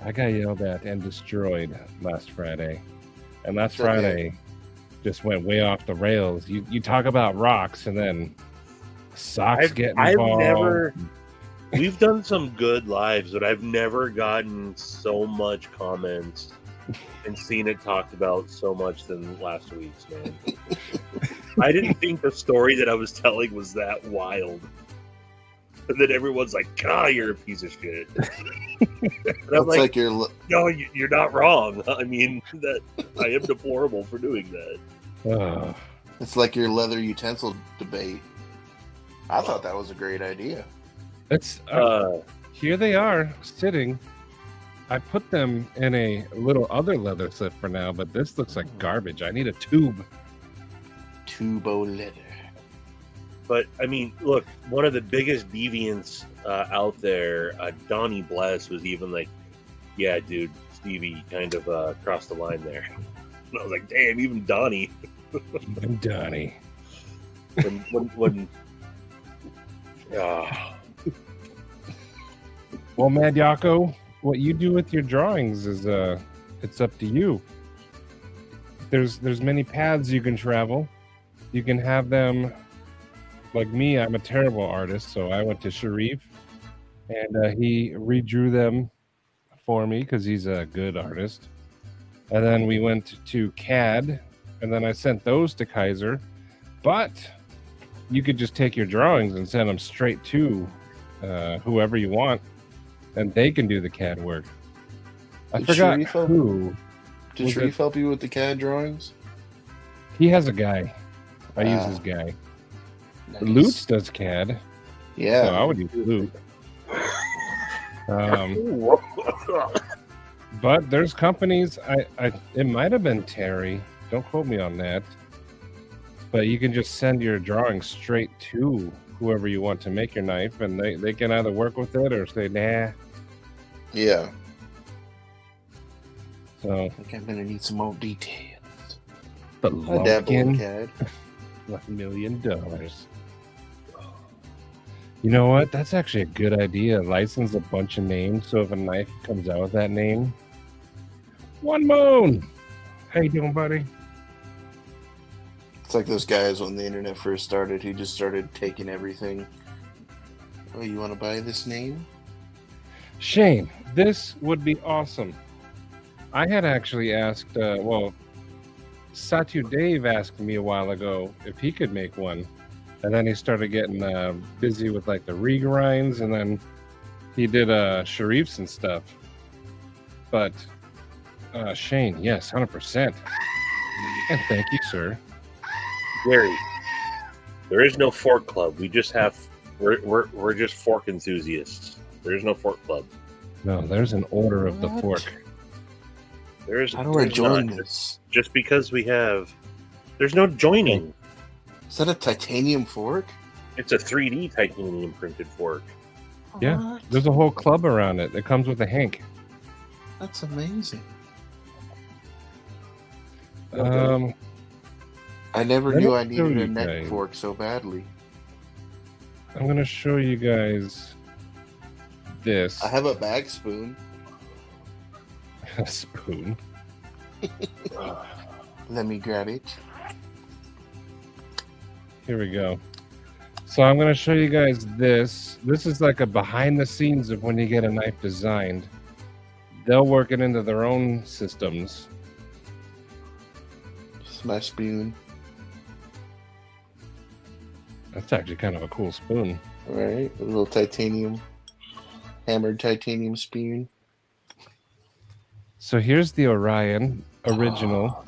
Speaker 1: I got yelled at and destroyed last Friday. And last Friday just went way off the rails. You talk about rocks and then socks get involved.
Speaker 2: We've done some good lives, but I've never gotten so much comments and seen it talked about so much than last week's, man. I didn't think the story that I was telling was that wild. And then everyone's like, God, you're a piece of shit. And I'm
Speaker 4: It's like
Speaker 2: no, you're not wrong. I mean, that I am deplorable for doing that.
Speaker 4: it's like your leather utensil debate. I thought that was a great idea.
Speaker 1: It's here they are sitting. I put them in a little other leather set for now, but this looks like garbage. I need a tube.
Speaker 4: Tubo leather.
Speaker 2: But I mean, look, one of the biggest deviants out there, Donnie Bless, was even like, "Yeah, dude, Stevie kind of crossed the line there." And I was like, "Damn, even Donnie."
Speaker 1: Even Donnie.
Speaker 2: When
Speaker 1: Well, Mad Yako, what you do with your drawings is it's up to you. There's many paths you can travel. You can have them like me. I'm a terrible artist, so I went to Sharif, and he redrew them for me because he's a good artist. And then we went to CAD, and then I sent those to Kaiser. But you could just take your drawings and send them straight to whoever you want, and they can do the CAD work. I forgot who.
Speaker 4: Did Sharif help you with the CAD drawings?
Speaker 1: He has a guy. I use his guy.
Speaker 4: Nice.
Speaker 1: Lutz does CAD.
Speaker 4: Yeah.
Speaker 1: So I would use Lutz. But there's companies. It might have been Terry. Don't quote me on that. But you can just send your drawings straight to whoever you want to make your knife, and they can either work with it or say, nah.
Speaker 4: Yeah.
Speaker 1: So
Speaker 4: I think I'm gonna need some more details.
Speaker 1: the
Speaker 4: I dabble in
Speaker 1: Lumpkin,
Speaker 4: CAD.
Speaker 1: $1 million. You know what? That's actually a good idea. License a bunch of names, so if a knife comes out with that name, One Moon. How you doing, buddy?
Speaker 4: It's like those guys when the internet first started who just started taking everything. Oh, you want to buy this name?
Speaker 1: Shane, this would be awesome. I had actually asked, Satu Dave asked me a while ago if he could make one. And then he started getting busy with like the regrinds, and then he did Sharifs and stuff. But Shane, yes, 100%. And thank you, sir.
Speaker 2: Gary, there is no fork club. We just have we're just fork enthusiasts. There is no fork club.
Speaker 1: No, there's an order of the fork.
Speaker 4: How do I join this?
Speaker 2: Just because we have, there's no joining.
Speaker 4: Is that a titanium fork?
Speaker 2: It's a 3D titanium printed fork.
Speaker 1: Yeah,
Speaker 4: What?
Speaker 1: there's a whole club around it. It comes with a hank.
Speaker 4: That's amazing. I never
Speaker 1: Let
Speaker 4: knew
Speaker 1: me
Speaker 4: I
Speaker 1: show
Speaker 4: needed
Speaker 1: you
Speaker 4: a neck
Speaker 1: guys.
Speaker 4: fork so badly.
Speaker 1: I'm gonna show you guys this.
Speaker 4: I have a bag spoon.
Speaker 1: A spoon.
Speaker 4: Let me grab it.
Speaker 1: Here we go. So I'm going to show you guys this. This is like a behind the scenes of when you get a knife designed. They'll work it into their own systems.
Speaker 4: It's my spoon.
Speaker 1: That's actually kind of a cool spoon.
Speaker 4: All right, a little titanium, hammered titanium spoon.
Speaker 1: So here's the Orion original.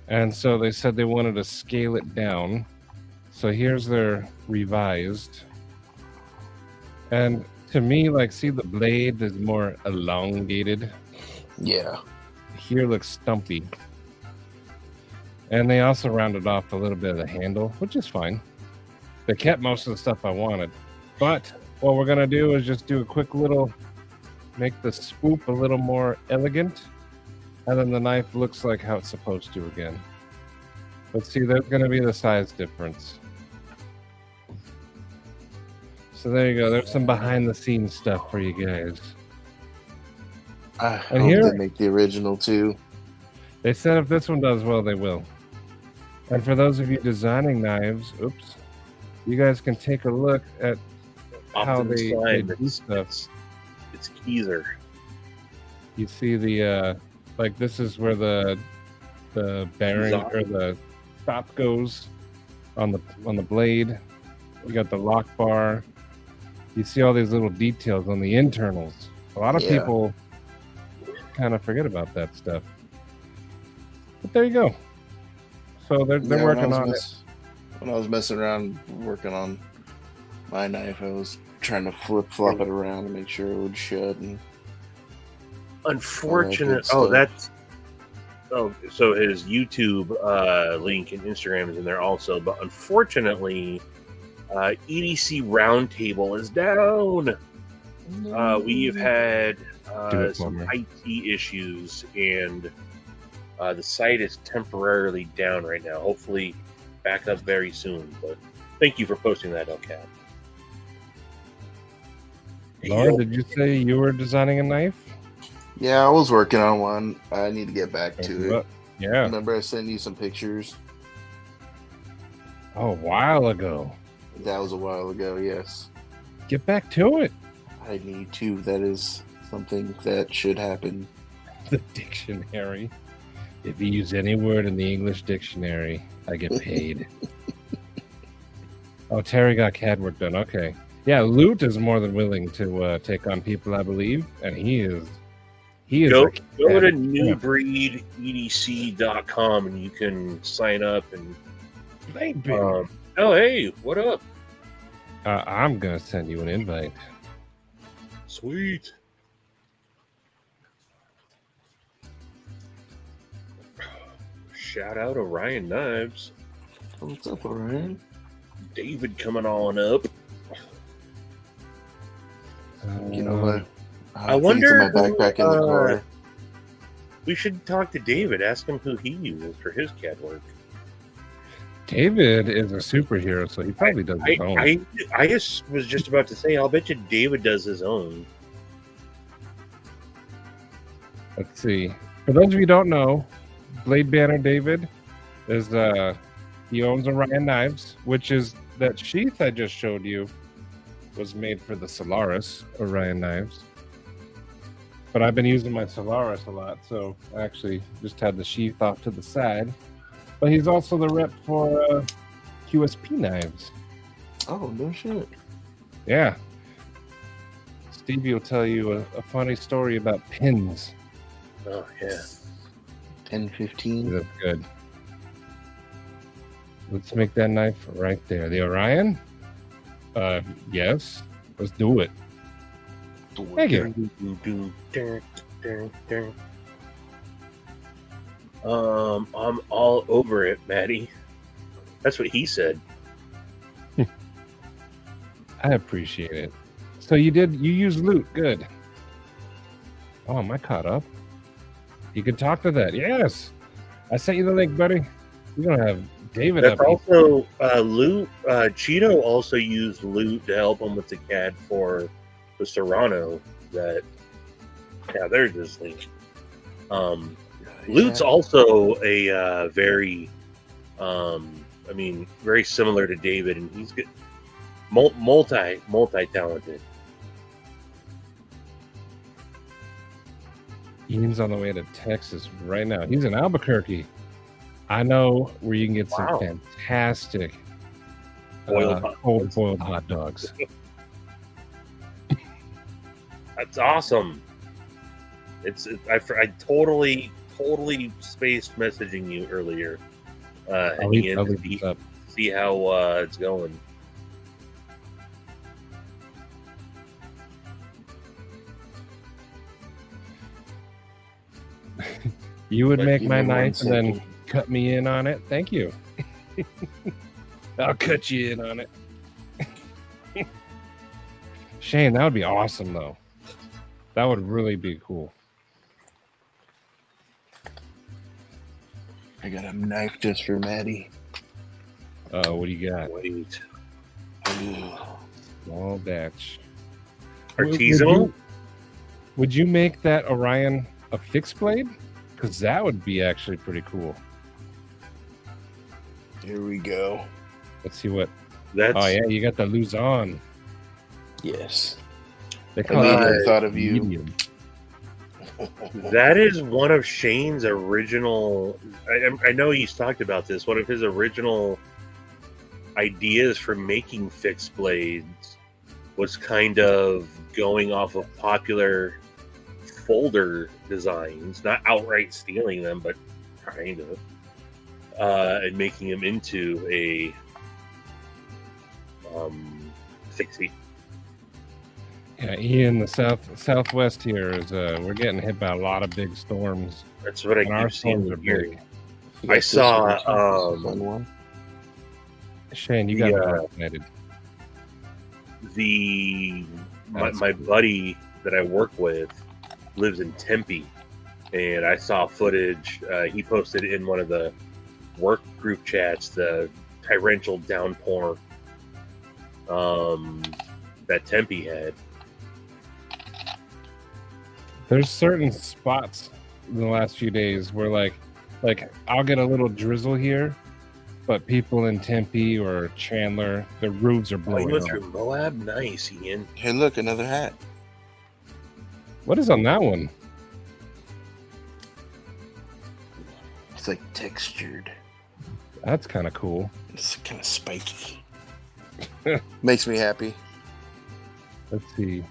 Speaker 1: And so they said they wanted to scale it down. So here's their revised. And to me, like, see the blade is more elongated.
Speaker 4: Yeah.
Speaker 1: Here looks stumpy. And they also rounded off a little bit of the handle, which is fine. They kept most of the stuff I wanted. But what we're going to do is just do a quick little, make the swoop a little more elegant. And then the knife looks like how it's supposed to again. But see, there's going to be the size difference. So there you go. There's some behind the scenes stuff for you guys.
Speaker 4: I
Speaker 1: And
Speaker 4: hope
Speaker 1: here-
Speaker 4: they make the original too.
Speaker 1: They said if this one does well, they will. And for those of you designing knives, oops, you guys can take a look at how
Speaker 2: Off to the
Speaker 1: they
Speaker 2: side,
Speaker 1: do stuff.
Speaker 2: It's Keezer.
Speaker 1: You see the like this is where the bearing
Speaker 2: Zod.
Speaker 1: or the stop goes on the blade. You got the lock bar. You see all these little details on the internals. A lot of people kind of forget about that stuff. But there you go. So they're working on it.
Speaker 4: When I was messing around working on my knife, I was trying to flip-flop it around to make sure it would shut. And
Speaker 2: unfortunate. So his YouTube link and Instagram is in there also. But unfortunately, EDC Roundtable is down. We've had some IT issues, and the site is temporarily down right now. Hopefully back up very soon. But thank you for posting that, Elcat.
Speaker 1: Laura, did you say you were designing a knife?
Speaker 4: Yeah, I was working on one. I need to get back to it.
Speaker 1: Yeah.
Speaker 4: Remember I sent you some pictures?
Speaker 1: Oh, a while ago.
Speaker 4: That was a while ago, yes.
Speaker 1: Get back to it.
Speaker 4: I need to. That is something that should happen.
Speaker 1: The dictionary. If you use any word in the English dictionary, I get paid. Oh, Terry got CAD work done. Okay. Yeah, Loot is more than willing to take on people, I believe, and he is.
Speaker 2: Go to newbreededc.com and you can sign up and. Oh, hey, what up?
Speaker 1: I'm gonna send you an invite.
Speaker 2: Sweet. Shout out Orion Knives.
Speaker 4: What's up, Orion?
Speaker 2: David coming on up.
Speaker 4: You know what?
Speaker 2: I wonder.
Speaker 4: My backpack in the car.
Speaker 2: We should talk to David. Ask him who he uses for his CAD work.
Speaker 1: David is a superhero, so he probably does his own.
Speaker 2: I just was just about to say, I'll bet you David does his own.
Speaker 1: Let's see. For those of you who don't know, Blade Banner David is he owns Orion Knives, which is that sheath I just showed you was made for the Solaris Orion Knives. But I've been using my Solaris a lot, so I actually just had the sheath off to the side. But he's also the rep for QSP Knives.
Speaker 4: Oh, no shit.
Speaker 1: Yeah. Stevie will tell you a funny story about pins.
Speaker 2: Oh, yeah.
Speaker 4: 10-15.
Speaker 1: That's good. Let's make that knife right there. The Orion? Yes. Let's do it. Thank you.
Speaker 2: I'm all over it, Maddie. That's what he said.
Speaker 1: I appreciate it. So you use Loot. Good. Oh, am I caught up? You can talk to that. Yes. I sent you the link, buddy. We're going to have David
Speaker 2: That's
Speaker 1: up.
Speaker 2: Also, Loot, Cheeto also used Loot to help him with the CAD for the Serrano. There's this link. Loot's also a very similar to David, and he's good, multi-talented.
Speaker 1: Ian's on the way to Texas right now. He's in Albuquerque. I know where you can get some fantastic boiled hot dogs.
Speaker 2: That's awesome. I totally spaced messaging you earlier. See how it's going.
Speaker 1: You would make my knife and then cut me in on it. Thank you. I'll cut you in on it. Shane, that would be awesome, though. That would really be cool.
Speaker 4: I got a knife just for Maddie.
Speaker 1: What do you got?
Speaker 2: Wait.
Speaker 1: Small batch.
Speaker 2: Artisanal?
Speaker 1: Would you make that Orion a fixed blade? Because that would be actually pretty cool.
Speaker 4: Here we go.
Speaker 1: Let's see what.
Speaker 2: That's...
Speaker 1: Oh, yeah, you got the Luzon.
Speaker 4: Yes.
Speaker 1: They call
Speaker 4: it thought of you.
Speaker 1: Medium.
Speaker 2: That is one of Shane's original. I know he's talked about this. One of his original ideas for making fixed blades was kind of going off of popular folder designs, not outright stealing them, but kind of, and making them into a fixie.
Speaker 1: Yeah, Ian, the southwest here is we're getting hit by a lot of big storms.
Speaker 2: That's what I
Speaker 1: And our
Speaker 2: keep seeing
Speaker 1: storms are
Speaker 2: here.
Speaker 1: big.
Speaker 2: I saw
Speaker 4: fun one.
Speaker 1: Shane, you
Speaker 2: Yeah.
Speaker 1: got vaccinated.
Speaker 2: My buddy that I work with lives in Tempe, and I saw footage. He posted in one of the work group chats the torrential downpour that Tempe had.
Speaker 1: There's certain spots in the last few days where like I'll get a little drizzle here, but people in Tempe or Chandler, the roofs are
Speaker 2: Oh, you
Speaker 1: blowing
Speaker 2: went
Speaker 1: up.
Speaker 2: through Moab? Nice, Ian.
Speaker 4: Hey, look, another hat.
Speaker 1: What is on that one?
Speaker 4: It's like textured.
Speaker 1: That's kind of cool.
Speaker 4: It's kind of spiky. Makes me happy.
Speaker 1: Let's see.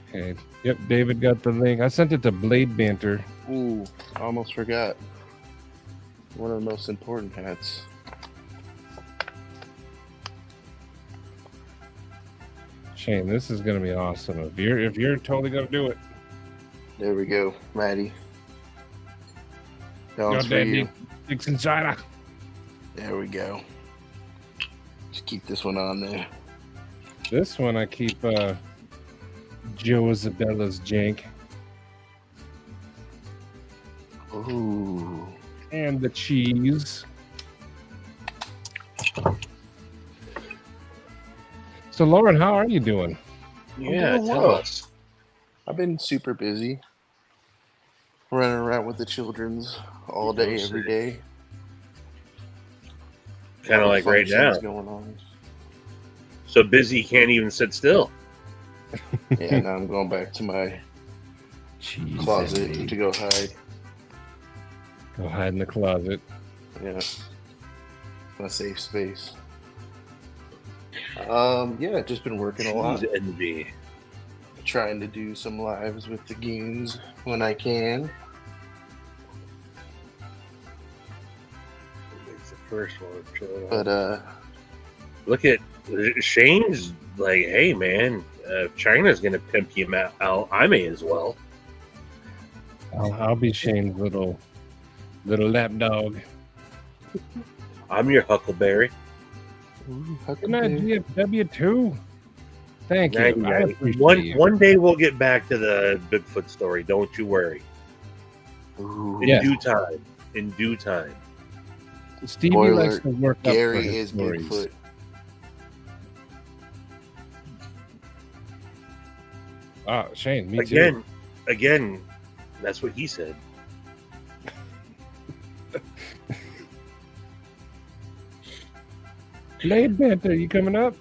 Speaker 1: Okay. Yep, David got the link. I sent it to Blade Banter.
Speaker 4: Ooh, I almost forgot. One of the most important hats.
Speaker 1: Shane, this is gonna be awesome. If you're totally gonna do it.
Speaker 4: There we go, Maddie. That one's for
Speaker 1: Goddamn
Speaker 4: you.
Speaker 1: Dixon China.
Speaker 4: There we go. Just keep this one on there.
Speaker 1: This one I keep Joe Isabella's Jank
Speaker 4: Ooh.
Speaker 1: and the cheese. So Lauren, how are you doing?
Speaker 2: Yeah,
Speaker 4: doing
Speaker 2: tell
Speaker 4: well.
Speaker 2: us.
Speaker 4: I've been super busy. Running around with the children's all day, every day.
Speaker 2: Kind of
Speaker 4: Lot
Speaker 2: like right now.
Speaker 4: functions going on.
Speaker 2: So busy, you can't even sit still.
Speaker 4: Yeah, now I'm going back to my
Speaker 1: Cheese
Speaker 4: closet to go hide.
Speaker 1: Go hide in the closet.
Speaker 4: Yeah. My safe space. Yeah, just been working a lot.
Speaker 2: Cheese envy.
Speaker 4: Trying to do some lives with the goons when I can.
Speaker 2: It's the first one.
Speaker 4: But
Speaker 2: Look at Shane's like, hey man, if China's gonna pimp you out, I may as well.
Speaker 1: I'll be Shane's little lapdog.
Speaker 2: I'm your Huckleberry.
Speaker 1: Good night, GFW too. Thank you.
Speaker 2: Night,
Speaker 1: I
Speaker 2: night.
Speaker 1: appreciate you.
Speaker 2: One day we'll get back to the Bigfoot story. Don't you worry.
Speaker 4: Ooh,
Speaker 2: In
Speaker 1: Yeah.
Speaker 2: due time. In due time.
Speaker 1: Stevie
Speaker 4: Spoiler,
Speaker 1: likes to work up for
Speaker 4: Gary
Speaker 1: his
Speaker 4: is
Speaker 1: stories.
Speaker 4: Bigfoot.
Speaker 1: Ah, Shane, me too.
Speaker 2: Again, that's what he said.
Speaker 1: Blade Banter, you coming up?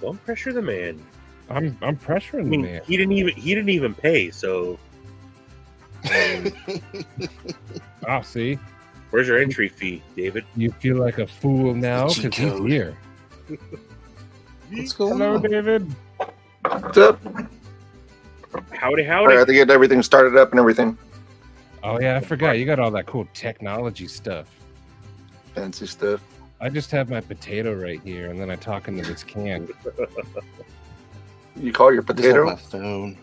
Speaker 2: Don't pressure the man.
Speaker 1: I'm pressuring
Speaker 2: I
Speaker 1: the
Speaker 2: mean,
Speaker 1: man.
Speaker 2: he didn't even pay. So,
Speaker 1: Ah, see,
Speaker 2: where's your entry fee, David?
Speaker 1: you feel like a fool now
Speaker 4: cheat
Speaker 1: because he's
Speaker 4: code.
Speaker 1: here.
Speaker 4: What's going
Speaker 1: Hello,
Speaker 4: on?
Speaker 1: David.
Speaker 6: What's up?
Speaker 2: Howdy,
Speaker 6: All right, I have to get everything started up and everything.
Speaker 1: Oh yeah, I forgot. You got all that cool technology stuff.
Speaker 6: Fancy stuff.
Speaker 1: I just have my potato right here, and then I talk into this can.
Speaker 6: You call your
Speaker 4: I just have my
Speaker 6: potato?
Speaker 4: phone.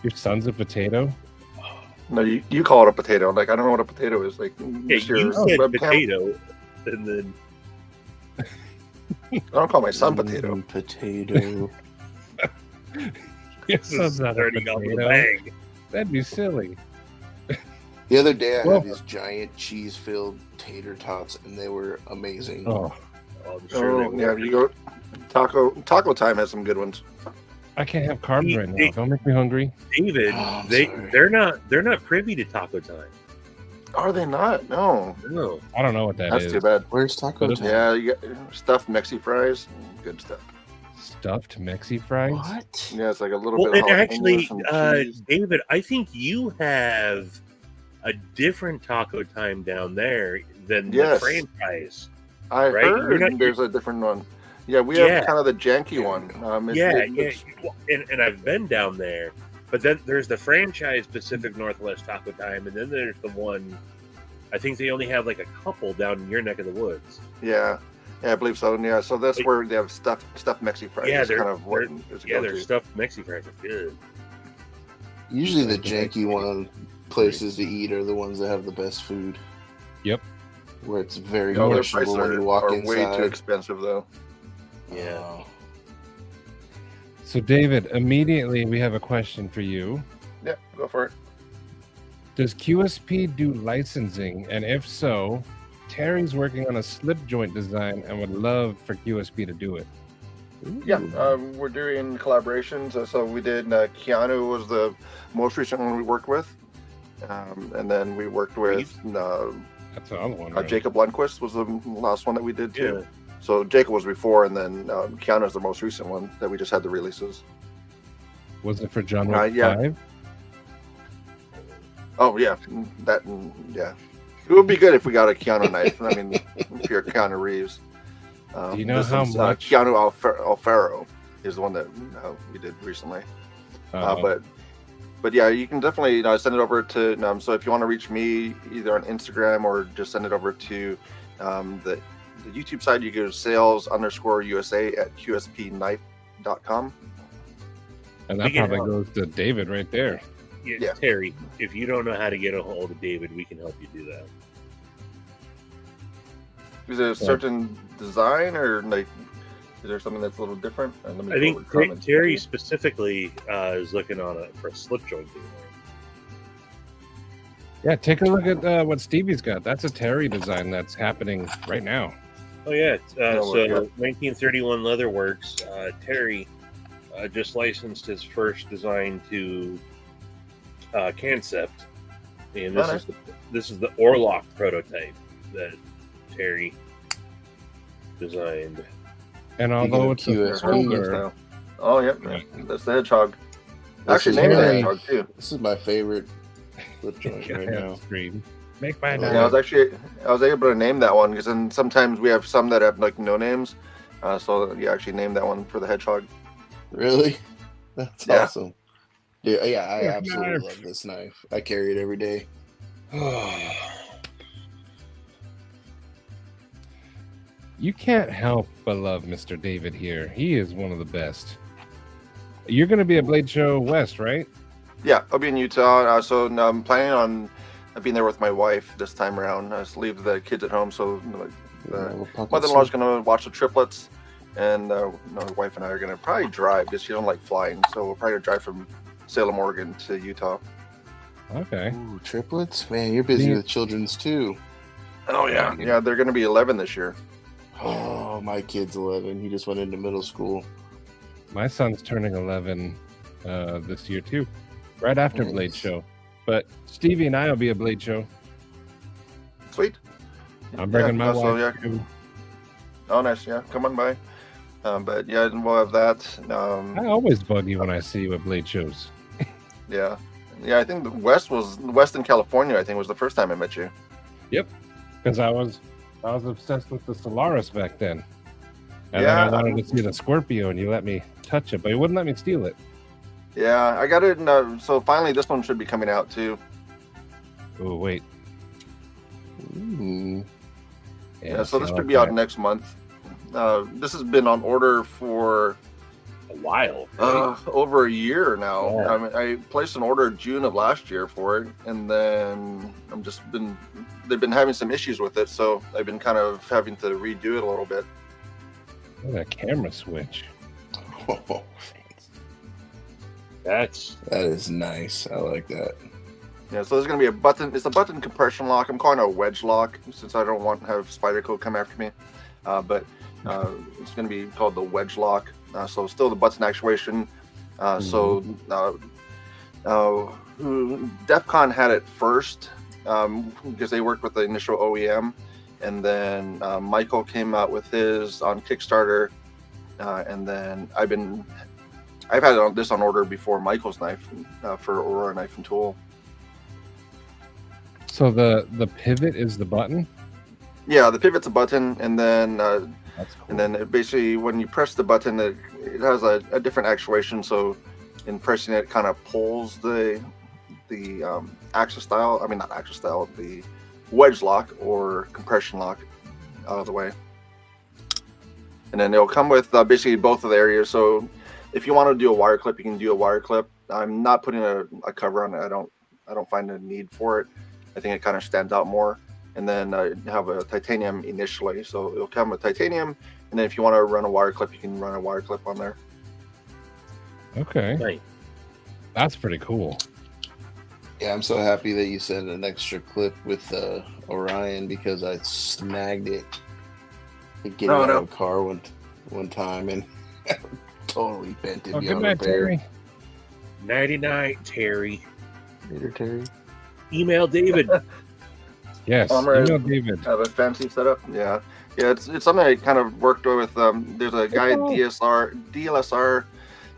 Speaker 1: Your son's a potato.
Speaker 6: No, you call it a potato. Like, I don't know what a potato is. Like,
Speaker 2: Yeah,
Speaker 6: just your
Speaker 2: you said
Speaker 6: webcam.
Speaker 2: potato, and then
Speaker 6: I don't call my son potato.
Speaker 4: Potato.
Speaker 1: Your son's not a
Speaker 2: starting out with a
Speaker 1: potato.
Speaker 2: bang.
Speaker 1: That'd be silly.
Speaker 4: The other day, I
Speaker 1: Well-
Speaker 4: had these giant cheese-filled tater tots, and they were amazing.
Speaker 1: Oh,
Speaker 2: Oh, I'm sure
Speaker 6: Oh,
Speaker 2: they
Speaker 6: yeah,
Speaker 2: will.
Speaker 6: you go. Taco Time has some good ones.
Speaker 1: I can't have carbs
Speaker 2: He-
Speaker 1: right now.
Speaker 2: he-
Speaker 1: Don't make me hungry.
Speaker 2: David,
Speaker 4: Oh, I'm
Speaker 2: they
Speaker 4: sorry.
Speaker 2: they're not privy to Taco Time.
Speaker 6: Are they not? No.
Speaker 2: No.
Speaker 1: I don't know what that
Speaker 6: That's
Speaker 1: is.
Speaker 6: too bad.
Speaker 4: Where's Taco
Speaker 1: But-
Speaker 4: Time?
Speaker 6: Yeah, you got stuffed Mexi fries. Good stuff.
Speaker 1: Stuffed Mexi fries.
Speaker 4: What?
Speaker 6: Yeah, it's like a little
Speaker 2: Well,
Speaker 6: bit of
Speaker 2: and
Speaker 6: jalapenos
Speaker 2: actually,
Speaker 6: and cheese.
Speaker 2: David, I think you have a different Taco Time down there than the
Speaker 6: Yes.
Speaker 2: franchise.
Speaker 6: I
Speaker 2: right? You're
Speaker 6: heard
Speaker 2: not-
Speaker 6: there's a different one. Yeah, we
Speaker 2: Yeah.
Speaker 6: have kind of the janky one. It's-
Speaker 2: Well, and I've been down there, but then there's the franchise Pacific Northwest Taco Time, and then there's the one. I think they only have like a couple down in your neck of the woods.
Speaker 6: Yeah, I believe so. Yeah, so that's
Speaker 2: It-
Speaker 6: where they have stuffed Mexi fries.
Speaker 2: Yeah,
Speaker 6: It's
Speaker 2: they're-
Speaker 6: kind of what
Speaker 2: they're-
Speaker 6: is a
Speaker 2: Yeah,
Speaker 6: go-to.
Speaker 2: their stuffed Mexi fries are good.
Speaker 4: Usually the janky one places to eat are the ones that have the best food.
Speaker 1: Yep.
Speaker 4: Where it's very
Speaker 6: No, their
Speaker 4: questionable
Speaker 6: prices
Speaker 4: when you walk
Speaker 6: are
Speaker 4: inside.
Speaker 6: way too expensive though.
Speaker 2: Yeah.
Speaker 4: Oh.
Speaker 1: So, David, immediately we have a question for you.
Speaker 6: Yeah, go for it.
Speaker 1: Does QSP do licensing? And if so, Terry's working on a slip joint design and would love for QSP to do it.
Speaker 6: Yeah, we're doing collaborations. So we did Keanu was the most recent one we worked with, and then we worked with
Speaker 1: That's what I was wondering.
Speaker 6: Jacob Lundquist was the last one that we did too.
Speaker 2: Yeah.
Speaker 6: So Jacob was before, and then Keanu is the most recent one that we just had the releases.
Speaker 1: Was it for John Wick
Speaker 6: yeah.
Speaker 1: 5?
Speaker 6: Oh yeah, yeah. It would be good if we got a Keanu knife. I mean, if you're Keanu Reeves.
Speaker 1: Do you know
Speaker 6: this
Speaker 1: how
Speaker 6: one's,
Speaker 1: much?
Speaker 6: Keanu Alfaro is the one that we did recently. But yeah, you can definitely send it over to. So if you want to reach me either on Instagram or just send it over to the YouTube side, you go to sales_USA at qspknife.com.
Speaker 1: And that
Speaker 2: We can
Speaker 1: probably
Speaker 2: help.
Speaker 1: goes to David right there.
Speaker 6: Yeah.
Speaker 2: Terry, if you don't know how to get a hold of David, we can help you do that.
Speaker 6: Is there a certain design or like? Is there something that's a little different? Let me
Speaker 2: I
Speaker 6: go
Speaker 2: think
Speaker 6: over comments.
Speaker 2: Terry specifically is looking on for a slip joint design.
Speaker 1: Yeah, take a look at what Stevie's got. That's a Terry design that's happening right now.
Speaker 2: Oh yeah,
Speaker 6: Oh,
Speaker 2: so
Speaker 6: yeah.
Speaker 2: 1931 Leatherworks. Terry just licensed his first design to Concept, and this is the Orlock prototype that Terry designed.
Speaker 1: And although it's a
Speaker 4: QSP
Speaker 1: folder,
Speaker 6: Oh yep, that's the hedgehog.
Speaker 4: This
Speaker 6: Actually,
Speaker 4: is
Speaker 6: named the
Speaker 4: very-
Speaker 6: hedgehog too.
Speaker 4: This is my favorite flip joint right now.
Speaker 1: screen. Make my
Speaker 4: Yeah,
Speaker 6: Yeah, I was able to name that one because then sometimes we have some that have like no names. So you actually named that one for the hedgehog.
Speaker 4: Really? That's
Speaker 6: Yeah.
Speaker 4: awesome. Dude, yeah, I
Speaker 1: Yeah,
Speaker 4: absolutely
Speaker 1: knife.
Speaker 4: love this knife. I carry it every day.
Speaker 1: You can't help but love Mr. David here. He is one of the best. You're going to be at Blade Show West, right?
Speaker 6: Yeah, I'll be in Utah. So I'm planning on being there with my wife this time around. I just leave the kids at home, so the mother-in-law's going to watch the triplets, and my wife and I are going to probably drive because she don't like flying. So we'll probably drive from Salem, Oregon to Utah.
Speaker 1: Okay.
Speaker 4: Ooh, triplets? Man, you're busy
Speaker 1: Yeah.
Speaker 4: with children's too.
Speaker 6: Oh yeah, yeah, they're going to be 11 this year.
Speaker 4: Oh, my kid's 11. He just went into middle school.
Speaker 1: My son's turning 11 this year, too. Right after
Speaker 4: Nice.
Speaker 1: Blade Show. But Stevie and I will be at Blade Show.
Speaker 6: Sweet.
Speaker 1: I'm bringing my
Speaker 6: so,
Speaker 1: wife.
Speaker 6: yeah.
Speaker 1: too.
Speaker 6: Oh, nice. Yeah, come on by. But yeah, we'll have that.
Speaker 1: I always bug you when I see you at Blade Shows.
Speaker 6: Yeah, I think the West in California. I think was the first time I met you.
Speaker 1: Because I was obsessed with the Solaris back then. And
Speaker 6: Yeah.
Speaker 1: then I wanted to see the Scorpio, and you let me touch it, but you wouldn't let me steal it.
Speaker 6: Yeah, I got it. So finally, this one should be coming out too.
Speaker 1: Oh, wait.
Speaker 4: Ooh.
Speaker 6: Yeah, so this should be out next month. This has been on order for
Speaker 2: A while. right?
Speaker 6: over a year now.
Speaker 2: Yeah.
Speaker 6: I mean, I placed an order June of last year for it, and then they've been having some issues with it, so I've been kind of having to redo it a little bit.
Speaker 1: Look at that camera switch.
Speaker 4: Oh,
Speaker 2: That's
Speaker 4: that is nice. I like that.
Speaker 6: Yeah, so there's gonna be a button. It's a button compression lock. I'm calling it a wedge lock since I don't want to have Spyderco come after me. But it's gonna be called the wedge lock. So still the button actuation. So DEF CON had it first because they worked with the initial OEM, and then Michael came out with his on Kickstarter, and then I've had this on order before Michael's knife for Aurora Knife and Tool.
Speaker 1: So the pivot is the button?
Speaker 6: Yeah, the pivot's a button, and then
Speaker 1: That's cool.
Speaker 6: and then basically when you press the button, it has a different actuation. So in pressing it, kind of pulls the axis style. I mean, not axis style, the wedge lock or compression lock out of the way. And then it'll come with basically both of the areas. So if you want to do a wire clip, you can do a wire clip. I'm not putting a cover on it. I don't find a need for it. I think it kind of stands out more. And then have a titanium initially. So it'll come with titanium. And then if you want to run a wire clip, you can run a wire clip on there.
Speaker 1: Okay.
Speaker 2: Right.
Speaker 1: That's pretty cool.
Speaker 4: Yeah, I'm so happy that you sent an extra clip with Orion because I snagged it getting out of the car one time and totally bent it.
Speaker 1: Oh, good night, Terry.
Speaker 2: Nighty night, Terry.
Speaker 4: Later, Terry.
Speaker 2: Email David.
Speaker 1: Yes, email David.
Speaker 6: Have a fancy setup. Yeah, it's something I kind of worked with. There's a guy, DLSR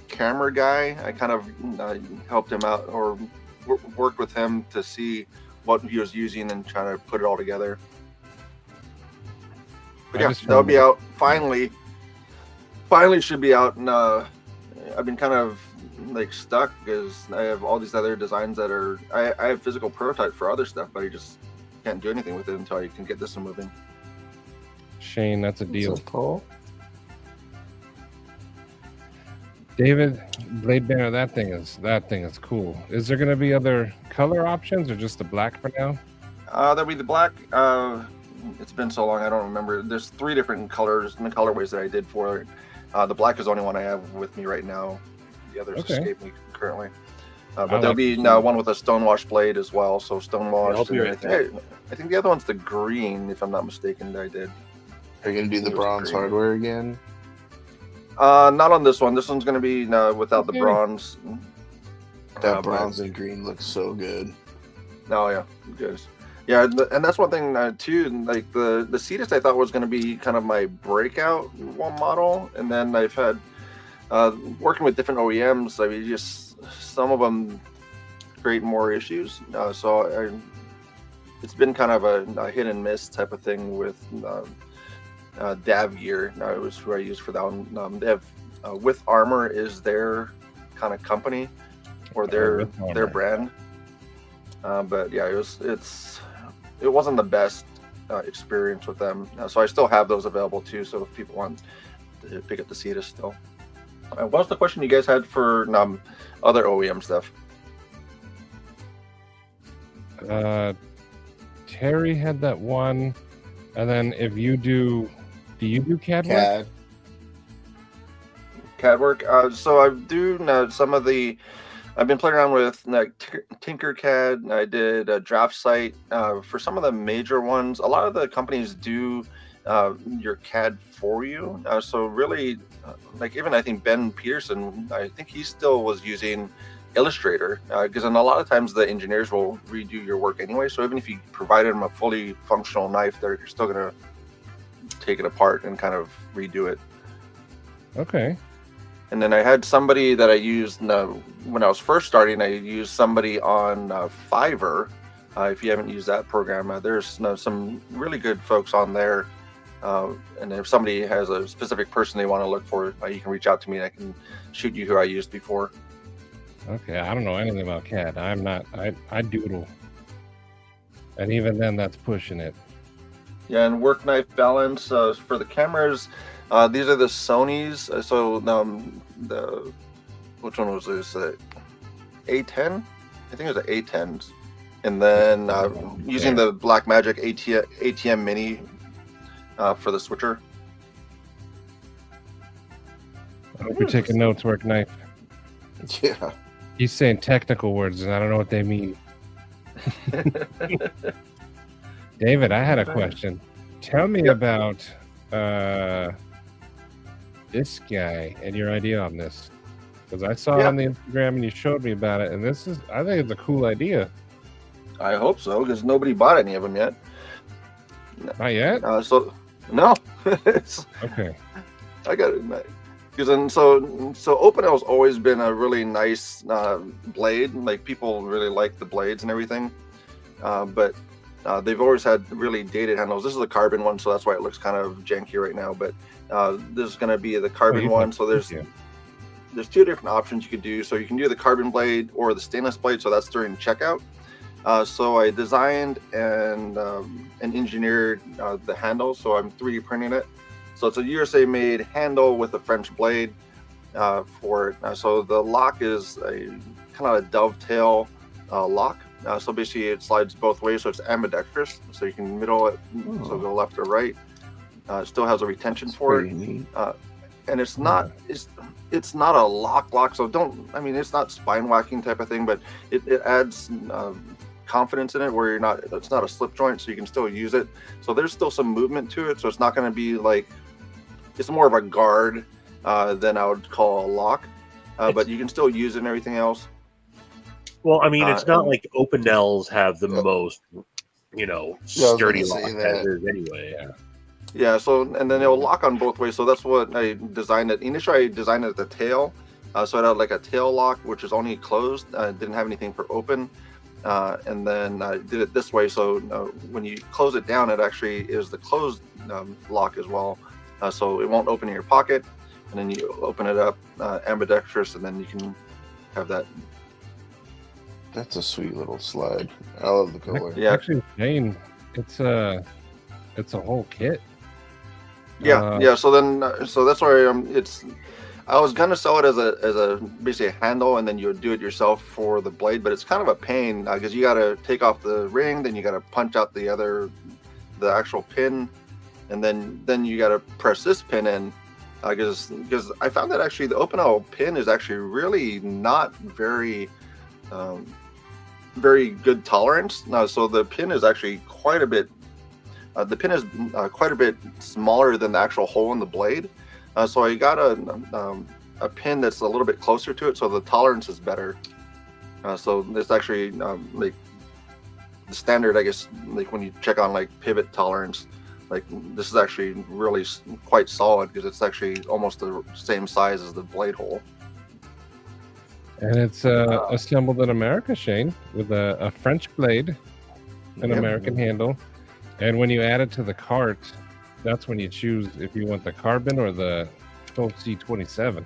Speaker 6: camera guy. I kind of helped him out or worked with him to see what he was using and trying to put it all together. But yeah, that'll be out finally. Finally should be out. And I've been kind of like stuck because I have all these other designs that are I have physical prototype for other stuff, but I just can't do anything with it until I can get this one moving.
Speaker 1: Shane, that's a deal.
Speaker 4: What's up, Paul?
Speaker 1: David, Blade Banner, that thing is cool. Is there going to be other color options or just the black for now?
Speaker 6: There'll be the black. It's been so long, I don't remember. There's 3 different colors and the colorways that I did for it. The black is the only one I have with me right now. The others escape me currently. But there'll be one with a stonewash blade as well. So stonewash. I think the other one's the green, if I'm not mistaken. That I did.
Speaker 4: Are you gonna do the bronze hardware again?
Speaker 6: Not on this one. This one's gonna be without the bronze.
Speaker 4: That bronze and green looks so good.
Speaker 6: Oh yeah, good. Yeah, and that's one thing too. Like the Cetus, I thought was going to be kind of my breakout one model, and then I've had working with different OEMs. I mean, just some of them create more issues. It's been kind of a hit and miss type of thing with Dav Gear. It was who I used for that one. They have With Armor is their kind of company or their brand. But yeah, it wasn't the best experience with them. So I still have those available too. So if people want to pick up the Cetus still. What was the question you guys had for other OEM stuff?
Speaker 1: Terry had that one, and then if you do you do CAD work?
Speaker 6: CAD work. So I do some of the. I've been playing around with Tinkercad. I did a draft site for some of the major ones. A lot of the companies do your CAD for you. So really, like even I think Ben Peterson, I think he still was using Illustrator because then a lot of times the engineers will redo your work anyway. So even if you provided them a fully functional knife, they're still going to take it apart and kind of redo it.
Speaker 1: Okay.
Speaker 6: And then I had somebody that I used when I was first starting. I used somebody on Fiverr. If you haven't used that program, there's some really good folks on there. And if somebody has a specific person they want to look for, you can reach out to me and I can shoot you who I used before.
Speaker 1: Okay, I don't know anything about CAD. I doodle. And even then, that's pushing it.
Speaker 6: Yeah, and work knife balance for the cameras. These are the Sonys. Which one was this? A10? I think it was an A10. And then using the Blackmagic ATM Mini for the switcher.
Speaker 1: I hope you're taking notes, work knife.
Speaker 4: Yeah.
Speaker 1: He's saying technical words, and I don't know what they mean. David, I had a question. Tell me about this guy and your idea on this, because I saw it on the Instagram and you showed me about it, and I think it's a cool idea.
Speaker 6: I hope so, because nobody bought any of them yet.
Speaker 1: Not yet?
Speaker 6: No.
Speaker 1: Okay.
Speaker 6: I got it. Because then, so Opinel's always been a really nice blade. Like people really like the blades and everything, but they've always had really dated handles. This is the carbon one, so that's why it looks kind of janky right now. But this is going to be the carbon one. So there's two different options you could do. So you can do the carbon blade or the stainless blade. So that's during checkout. So I designed and engineered the handle. So I'm 3D printing it. So it's a USA-made handle with a French blade for it. So the lock is a kind of a dovetail lock. So basically it slides both ways, so it's ambidextrous. So you can middle it, so go left or right. It still has a retention for it. And it's not it's not a lock. So it's not spine whacking type of thing, but it adds confidence in it where it's not a slip joint, so you can still use it. So there's still some movement to it, so it's not going to be like, it's more of a guard than I would call a lock, but you can still use it and everything else.
Speaker 2: Well, I mean, it's not like Opinels have the most, sturdy lock as is anyway.
Speaker 6: Yeah. So, and then it'll lock on both ways. So that's what I designed it. Initially, I designed it at the tail. So it had like a tail lock, which is only closed. Didn't have anything for open. And then I did it this way. So when you close it down, it actually is the closed lock as well. So it won't open in your pocket. And then you open it up ambidextrous, and then you can have that.
Speaker 4: That's a sweet little slide. I love the color.
Speaker 1: Yeah, actually, Shane, it's a whole kit.
Speaker 6: Yeah. So that's why I was gonna sell it as a basically a handle, and then you would do it yourself for the blade. But it's kind of a pain because you got to take off the ring, then you got to punch out the actual pin, and then you got to press this pin in. Because I found that actually the Opinel pin is actually really not very very good tolerance. So the pin is actually quite a bit. The pin is quite a bit smaller than the actual hole in the blade. So I got a pin that's a little bit closer to it, so the tolerance is better. So it's actually like the standard, I guess, like when you check on like pivot tolerance, like this is actually really quite solid because it's actually almost the same size as the blade hole.
Speaker 1: And it's assembled in America, Shane, with a French blade, an American handle. And when you add it to the cart, that's when you choose if you want the carbon or the 12C27.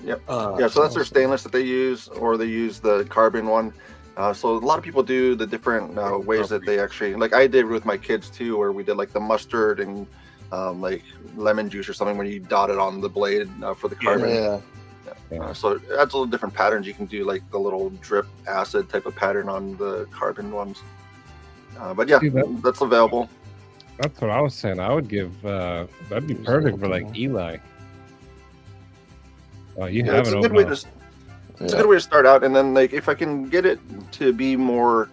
Speaker 6: Yep. So that's their stainless that they use, or they use the carbon one. So a lot of people do the different ways that they actually, like I did with my kids too, where we did like the mustard and like lemon juice or something when you dot it on the blade for the carbon. So it adds a little different patterns. You can do like the little drip acid type of pattern on the carbon ones. But yeah, that's available.
Speaker 1: That's what I was saying. I would give that'd be perfect for like Eli. Oh, you have
Speaker 6: it's a good way to. It's a good way to start out, and then like if I can get it to be more,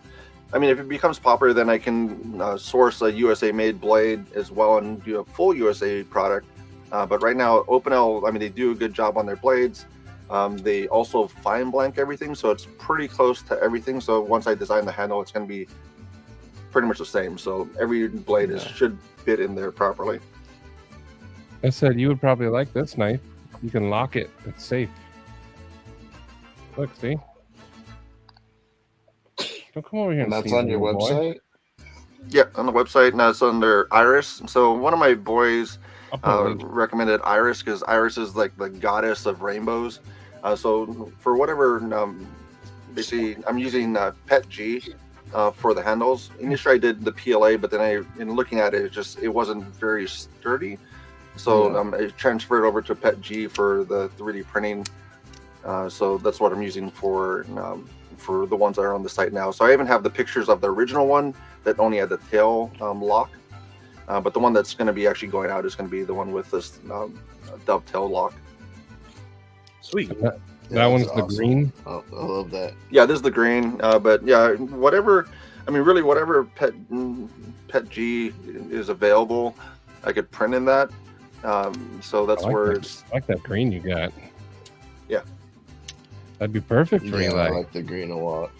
Speaker 6: I mean, if it becomes popular, then I can source a USA-made blade as well and do a full USA product. But right now, Opinel, I mean, they do a good job on their blades. They also fine blank everything, so it's pretty close to everything. So once I design the handle, it's going to be pretty much the same. So every blade should fit in there properly.
Speaker 1: I said you would probably like this knife. You can lock it. It's safe. Look, see? Don't come over here and
Speaker 4: that's on your website?
Speaker 6: Yeah, on the website. Now it's under Iris. So one of my boys recommended Iris because Iris is like the goddess of rainbows. So for whatever, basically, I'm using Pet G for the handles. Initially, I did the PLA, but then in looking at it, it wasn't very sturdy. So I transferred over to Pet G for the 3D printing. So that's what I'm using for the ones that are on the site now. So I even have the pictures of the original one that only had the tail lock. But the one that's going to be actually going out is going to be the one with this dovetail lock.
Speaker 2: Sweet.
Speaker 1: That one's awesome. The green.
Speaker 4: Oh, I love that.
Speaker 6: Yeah, this is the green. But yeah, whatever Pet G is available, I could print in that. So that's it's.
Speaker 1: I like that green you got.
Speaker 6: Yeah.
Speaker 1: That'd be perfect for Eli.
Speaker 4: I like the green a lot.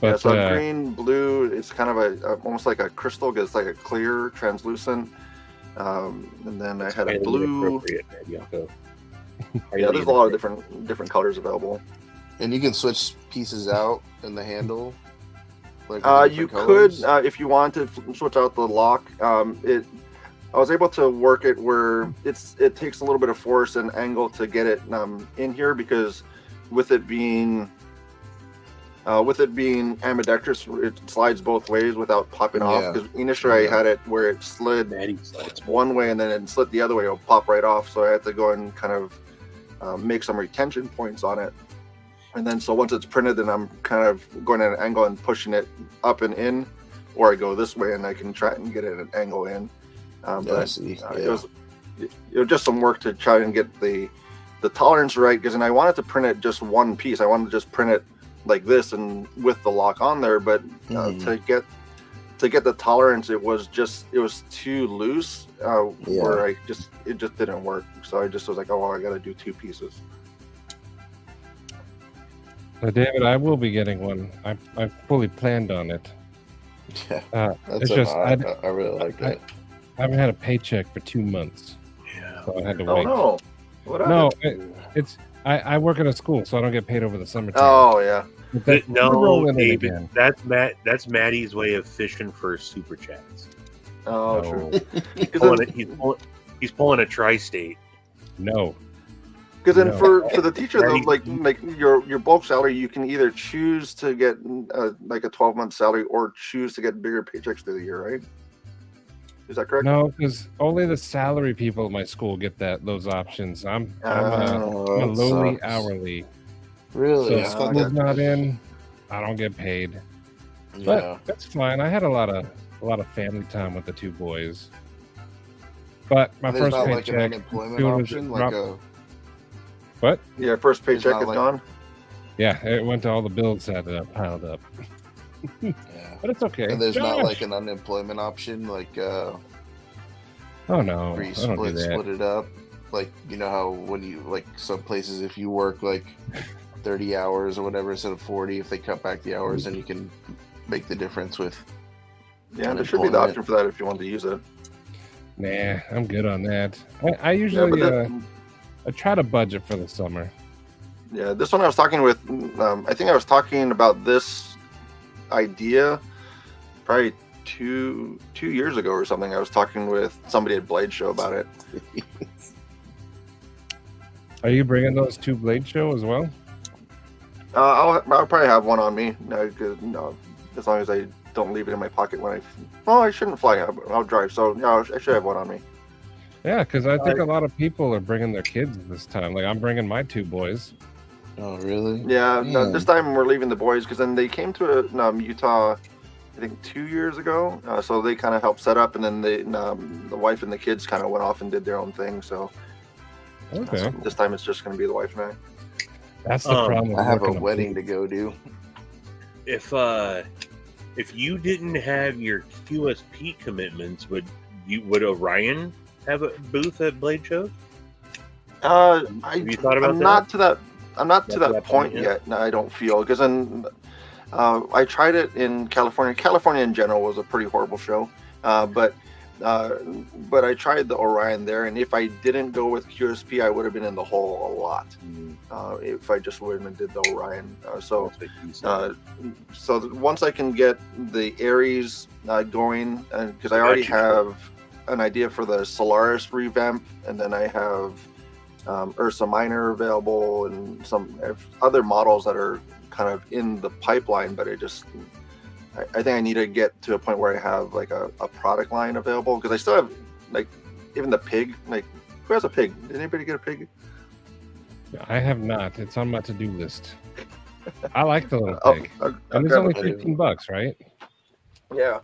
Speaker 6: But, so green, blue, it's kind of almost like a crystal, because it's like a clear, translucent. And then I had a
Speaker 2: Highly
Speaker 6: blue.
Speaker 2: inappropriate, Yako.
Speaker 6: Yeah, there's a lot of different colors available.
Speaker 4: And you can switch pieces out in the handle. Like
Speaker 6: You could, if you wanted to switch out the lock. I was able to work it where it takes a little bit of force and angle to get it in here, because with it being ambidextrous, it slides both ways without popping off. Because initially I had it where it slid one way and then it slid the other way, it'll pop right off. So I had to go and kind of make some retention points on it. And then so once it's printed, then I'm kind of going at an angle and pushing it up and in, or I go this way and I can try and get it at an angle in. It was just some work to try and get the tolerance right, because I wanted to print it just one piece. I wanted to just print it like this and with the lock on there, but to get the tolerance, it was too loose, where it just didn't work. So I just was like, oh well, I got to do two pieces.
Speaker 1: David, I will be getting one. I fully planned on it.
Speaker 4: Yeah,
Speaker 1: it's just
Speaker 4: I really like that.
Speaker 1: I haven't had a paycheck for 2 months, so I had to wait.
Speaker 6: Oh no!
Speaker 1: I work at a school, so I don't get paid over the summertime.
Speaker 6: Oh yeah.
Speaker 2: No, David, that's Maddie's way of fishing for super chats.
Speaker 6: Oh, true.
Speaker 2: He's pulling a tri-state.
Speaker 1: No.
Speaker 6: Because then for the teacher though, like your bulk salary, you can either choose to get like a 12-month salary or choose to get bigger paychecks through the year, right? Is that correct?
Speaker 1: No, because only the salary people at my school get those options. I'm a lowly hourly.
Speaker 4: Really?
Speaker 1: So school's not in, I don't get paid. But that's fine. I had a lot of family time with the two boys. But my first paycheck,
Speaker 4: like an unemployment option,
Speaker 1: what?
Speaker 6: Yeah, first paycheck is gone.
Speaker 1: Yeah, it went to all the bills that piled up.
Speaker 4: Yeah.
Speaker 1: But it's okay.
Speaker 4: And there's not like an unemployment option, like
Speaker 1: oh no,
Speaker 4: where you
Speaker 1: I don't do that.
Speaker 4: split it up. Like, you know how when you, like, some places, if you work like 30 hours or whatever instead of 40, if they cut back the hours, then you can make the difference with.
Speaker 6: Yeah, there should be the option for that if you want to use it.
Speaker 1: Nah, I'm good on that. I usually I try to budget for the summer.
Speaker 6: Yeah, this one I was talking with. I think I was talking about this idea probably two years ago or something. I was talking with somebody at Blade Show about it.
Speaker 1: Are you bringing those to Blade Show as well?
Speaker 6: I'll probably have one on me. As long as I don't leave it in my pocket when I shouldn't fly. I'll drive, so I should have one on me.
Speaker 1: Yeah, because I think a lot of people are bringing their kids this time. Like I'm bringing my two boys.
Speaker 4: Oh, really?
Speaker 6: Yeah. No, this time we're leaving the boys because then they came to Utah, I think 2 years ago. So they kind of helped set up, and then the wife and the kids kind of went off and did their own thing. So
Speaker 1: okay,
Speaker 6: this time it's just going to be the wife and I.
Speaker 1: That's the problem.
Speaker 4: I have a wedding to go to.
Speaker 2: If you didn't have your QSP commitments, would Orion have a booth at Blade Show?
Speaker 6: Have you thought about that? I'm not to that point yet. No, I don't feel, because then I tried it in California. California in general was a pretty horrible show, but I tried the Orion there, and if I didn't go with QSP, I would have been in the hole a lot. If I just went and did the Orion. So once I can get the Aries going, because I already have an idea for the Solaris revamp, and then I have Ursa Minor available and some other models that are kind of in the pipeline, but I think I need to get to a point where I have like a product line available, because I still have like even the pig. Like, who has a pig? Did anybody get a pig?
Speaker 1: I have not. It's on my to-do list. I like the little pig. And it's only $15, right?
Speaker 6: Yeah.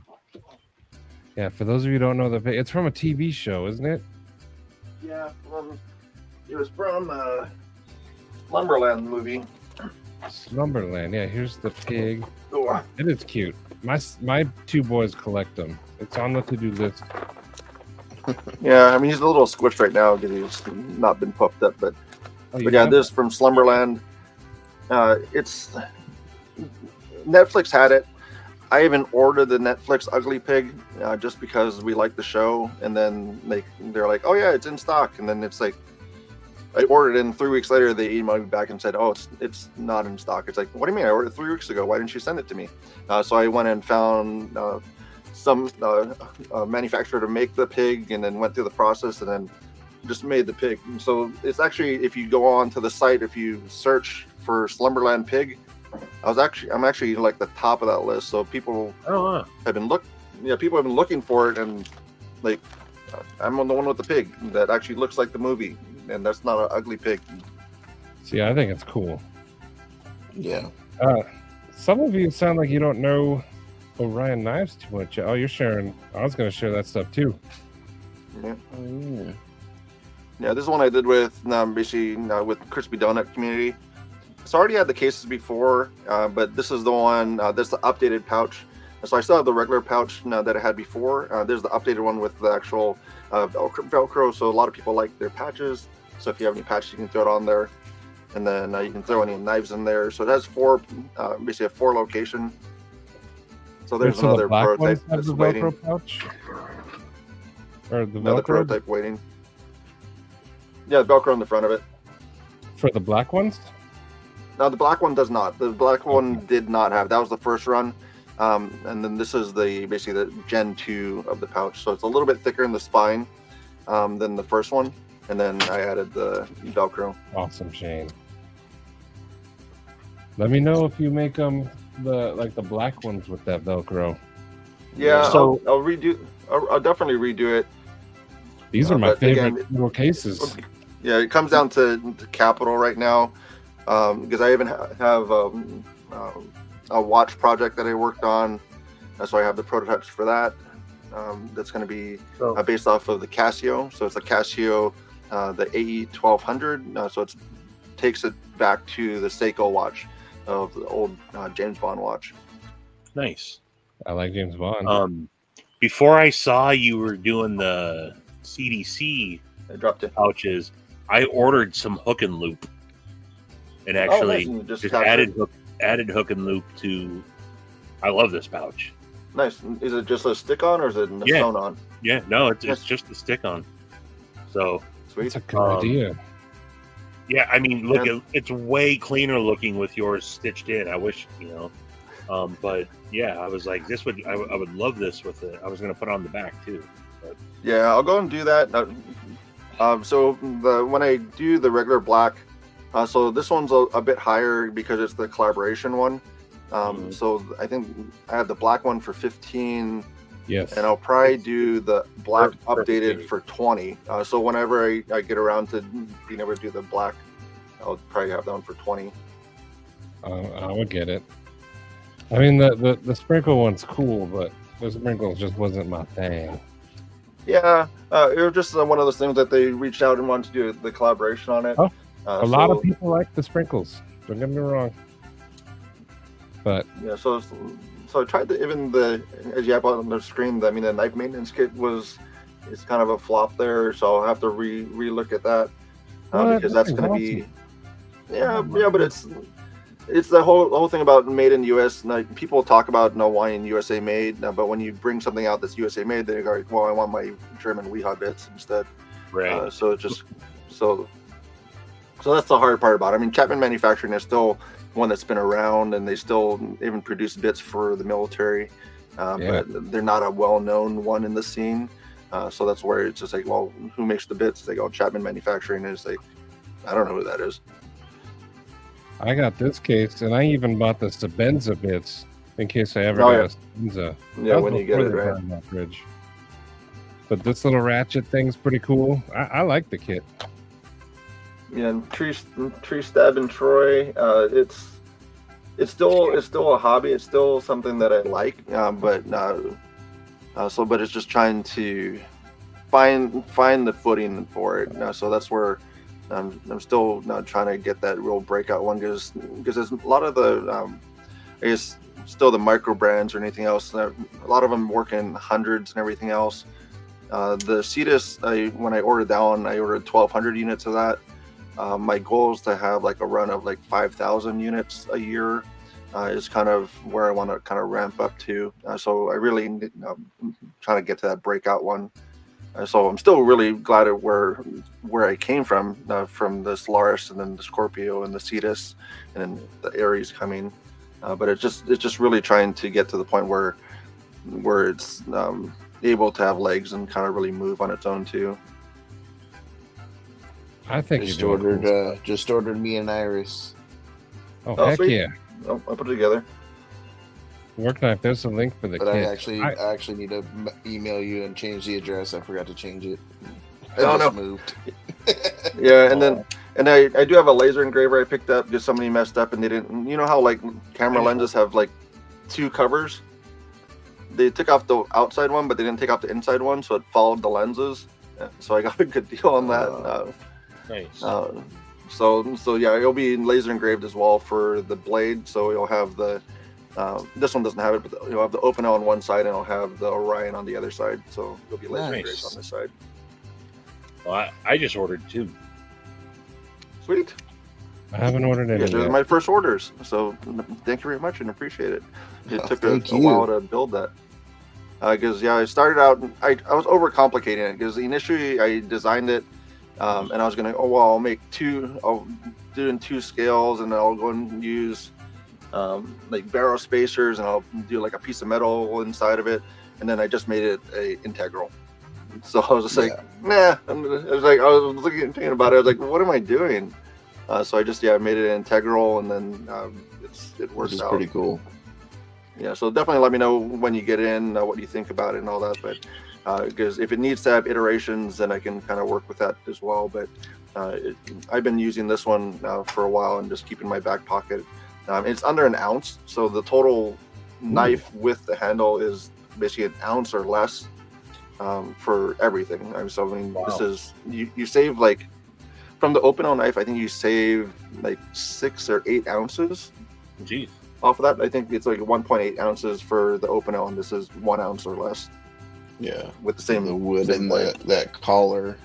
Speaker 1: Yeah, for those of you who don't know the pig, it's from a TV show, isn't it?
Speaker 6: Yeah, it was from Lumberland movie.
Speaker 1: Slumberland. Yeah, here's the pig.
Speaker 6: Oh.
Speaker 1: It is cute. My two boys collect them. It's on the to-do list.
Speaker 6: Yeah, I mean, he's a little squished right now because he's not been puffed up, but yeah, this from Slumberland. It's Netflix had it. I even ordered the Netflix Ugly Pig just because we like the show, and then they're like, "Oh yeah, it's in stock," and then it's like I ordered it, and 3 weeks later they emailed me back and said, "Oh, it's not in stock." It's like, what do you mean? I ordered it 3 weeks ago. Why didn't you send it to me? So I went and found some manufacturer to make the pig, and then went through the process, and then just made the pig. So it's actually, if you go on to the site, if you search for Slumberland Pig, I'm actually like the top of that list. So people have been looking for it, and like I'm the one with the pig that actually looks like the movie, and that's not an ugly pig.
Speaker 1: See, I think it's cool.
Speaker 4: Yeah.
Speaker 1: Some of you sound like you don't know Orion knives too much. Oh, you're sharing. I was going to share that stuff too.
Speaker 6: Yeah.
Speaker 4: Oh, yeah.
Speaker 6: Yeah, this is one I did with basically with Crispy Donut Community. So I already had the cases before, but this is the one. This is the updated pouch. So I still have the regular pouch that I had before. There's the updated one with the actual Velcro. So a lot of people like their patches. So if you have any patches, you can throw it on there, and then you can throw any knives in there. So it has basically a 4 location. So there's another
Speaker 1: the black
Speaker 6: prototype
Speaker 1: ones have
Speaker 6: that's
Speaker 1: the
Speaker 6: waiting.
Speaker 1: Velcro pouch, or the
Speaker 6: Another
Speaker 1: Velcro
Speaker 6: prototype waiting. Yeah, the Velcro on the front of it.
Speaker 1: for the black ones.
Speaker 6: No, the black one does not. The black one did not have. That was the first run, and then this is basically the Gen 2 of the pouch. So it's a little bit thicker in the spine than the first one, and then I added the Velcro.
Speaker 1: Awesome, Shane. Let me know if you make them the black ones with that Velcro.
Speaker 6: Yeah,
Speaker 5: So-
Speaker 6: I'll redo. I'll definitely redo it.
Speaker 1: These are my
Speaker 6: but again,
Speaker 1: favorite little cases.
Speaker 6: Yeah, it comes down to capital right now, because I even have a watch project that I worked on, so I have the prototypes for that. That's going to be based off of the Casio. So it's a Casio, the AE 1200. So it takes it back to the Seiko watch of the old James Bond watch.
Speaker 2: Nice.
Speaker 1: I like James Bond.
Speaker 2: Before I saw you were doing the CDC
Speaker 6: I dropped it.
Speaker 2: pouches, I ordered some hook and loop, and actually
Speaker 6: nice. And
Speaker 2: just
Speaker 6: attach
Speaker 2: added hook and loop to. I love this pouch.
Speaker 6: Nice. Is it just a stick-on, or is it a sewn-on?
Speaker 2: Yeah, no, it's just the stick on. So
Speaker 6: Sweet.
Speaker 1: That's a good idea.
Speaker 2: yeah, I mean, look,
Speaker 6: Yeah.
Speaker 2: it's way cleaner looking with yours stitched in. I wish, but yeah, I was like, I would love this with it. I was gonna put it on the back too. But
Speaker 6: Yeah, I'll go and do that. So when I do the regular black, so this one's a bit higher because it's the collaboration one. So I think I have the black one for 15,
Speaker 1: Yes.
Speaker 6: and I'll probably do the black
Speaker 2: Perfect.
Speaker 6: updated for 20. So whenever I get around to being able to do the black, I'll probably have that one for 20.
Speaker 1: I would get it. I mean, the sprinkle one's cool, but the sprinkles just wasn't my thing.
Speaker 6: Yeah, it was just one of those things that they reached out and wanted to do the collaboration on it.
Speaker 1: Oh, a lot of people like the sprinkles. Don't get me wrong. But
Speaker 6: yeah, so I tried as you have on the screen. I mean, the knife maintenance kit it's kind of a flop there, so I'll have to re-look at that because that's going to be but it's the whole thing about made in the U.S. Like, people talk about wine USA made, but when you bring something out that's USA made, they go, well, I want my German Weha bits instead.
Speaker 2: right.
Speaker 6: So that's the hard part about it. I mean, Chapman Manufacturing is still one that's been around, and they still even produce bits for the military, but they're not a well-known one in the scene. So that's where it's just like, well, who makes the bits? They go, Chapman Manufacturing, and it's like, I don't know who that is.
Speaker 1: I got this case, and I even bought the Sabenza bits in case I ever
Speaker 6: Oh,
Speaker 1: got
Speaker 6: yeah.
Speaker 1: a Sabenza.
Speaker 6: Yeah,
Speaker 1: That was
Speaker 6: when you get
Speaker 1: before
Speaker 6: it,
Speaker 1: they
Speaker 6: right?
Speaker 1: burned my fridge. But this little ratchet thing's pretty cool. I like the kit.
Speaker 6: Yeah, and tree stab in Troy. It's still a hobby. It's still something that I like, but it's just trying to find the footing for it. So that's where I'm still trying to get that real breakout one, because there's a lot of the I guess still the micro brands or anything else. A lot of them work in hundreds and everything else. The Cetus, when I ordered that one, I ordered 1,200 units of that. My goal is to have like a run of like 5,000 units a year. is kind of where I want to kind of ramp up to. So I really trying to get to that breakout one. So I'm still really glad at where I came from the Solaris and then the Scorpio and the Cetus and then the Aries coming. But it's just really trying to get to the point where it's able to have legs and kind of really move on its own too.
Speaker 1: I think
Speaker 4: just ordered me an Iris.
Speaker 1: Oh, heck
Speaker 6: sweet.
Speaker 1: yeah!
Speaker 6: I'll put it together.
Speaker 1: Work knife. There's a link for the
Speaker 4: But
Speaker 1: kit.
Speaker 4: I actually need to email you and change the address. I forgot to change it. Moved.
Speaker 6: Yeah, and I do have a laser engraver I picked up because somebody messed up and they didn't. You know how like camera lenses have like 2 covers? They took off the outside one, but they didn't take off the inside one, so it followed the lenses. So I got a good deal on that.
Speaker 2: Nice.
Speaker 6: So yeah, it'll be laser engraved as well for the blade. So you'll have the this one doesn't have it, but you'll have the Open L on one side, and I'll have the Orion on the other side. So it'll be laser engraved on this side.
Speaker 2: Well, I just ordered 2.
Speaker 6: Sweet.
Speaker 1: I haven't ordered any.
Speaker 6: Yeah, those are my first orders. So thank you very much and appreciate it. It took a while to build that. Because I started out, I was overcomplicating it because initially I designed it and I was going to, I'll make 2, I'll do in 2 scales and I'll go and use like barrel spacers and I'll do like a piece of metal inside of it. And then I just made it a integral. So I was just like, nah. I was thinking about it. I was like, what am I doing? So I just, I made it an integral and then it works out.
Speaker 4: Pretty cool.
Speaker 6: Yeah, so definitely let me know when you get in, what you think about it and all that. But because if it needs to have iterations, then I can kind of work with that as well. But I've been using this one for a while and just keep in my back pocket. It's under an ounce, so the total knife with the handle is basically an ounce or less for everything. This is you save like from the Open L knife. I think you save like 6 or 8 ounces.
Speaker 2: Jeez.
Speaker 6: Off of that, I think it's like 1.8 ounces for the Open L, and this is 1 ounce or less.
Speaker 4: Yeah,
Speaker 6: with the same
Speaker 4: wood and that collar.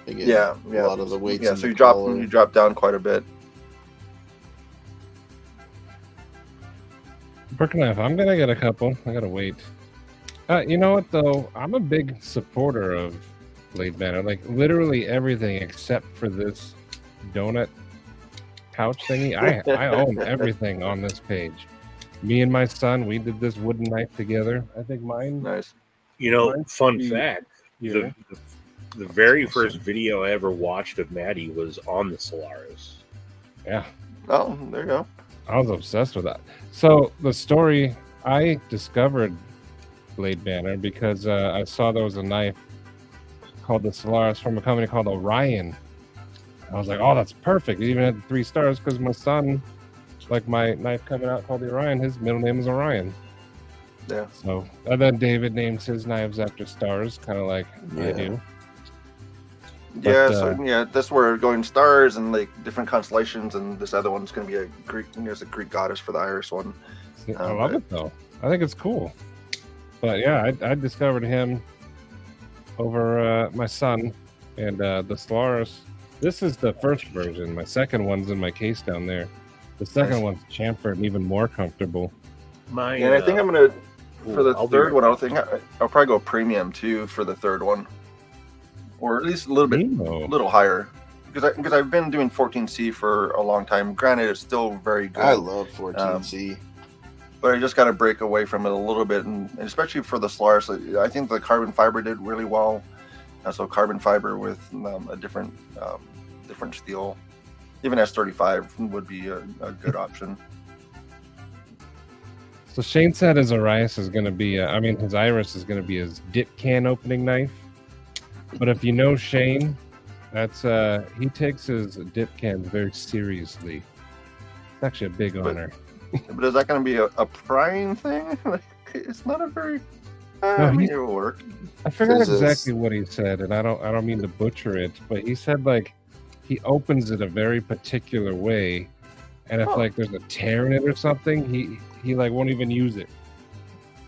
Speaker 4: Again,
Speaker 6: a
Speaker 4: lot of the weights.
Speaker 6: Yeah, so you drop down quite a bit.
Speaker 1: Brick knife. I'm gonna get a couple. I gotta wait. You know what though? I'm a big supporter of Blade Banner. Like literally everything except for this donut pouch thingy. I own everything on this page. Me and my son, we did this wooden knife together. I think mine.
Speaker 6: Nice.
Speaker 2: Fun fact: the very first video I ever watched of Matty was on the Solaris.
Speaker 1: Yeah.
Speaker 6: Oh, there you go.
Speaker 1: I was obsessed with that. So the story, I discovered Blade Banner because I saw there was a knife called the Solaris from a company called Orion. I was like, oh, that's perfect. It even had 3 stars because my son, like my knife coming out called the Orion, his middle name is Orion.
Speaker 6: Yeah.
Speaker 1: So, and then David names his knives after stars, kind of like I do.
Speaker 6: But, that's where we're going stars and like different constellations, and this other one's going to be a Greek. There's a Greek goddess for the Iris one.
Speaker 1: I love it though. I think it's cool. But yeah, I discovered him over my son and the Solaris. This is the first version. My second one's in my case down there. The second one's chamfered and even more comfortable.
Speaker 6: And I think I'm gonna for the third one. I'll probably go premium too for the third one, or at least a little bit, a little higher, because I've been doing 14C for a long time. Granted, it's still very good.
Speaker 4: I love 14C,
Speaker 6: but I just got to break away from it a little bit, and especially for the Solaris, I think the carbon fiber did really well. So carbon fiber with a different steel, even S35 would be a good option.
Speaker 1: So Shane said his Arias is going to be, his Iris is going to be his dip can opening knife. But if you know Shane, that's he takes his dip cans very seriously. It's actually a big honor.
Speaker 6: But is that going to be a prying thing? It's not a very. It will work.
Speaker 1: I forgot exactly what he said, and I don't mean to butcher it, but he said like he opens it a very particular way, and if like there's a tear in it or something, he like won't even use it.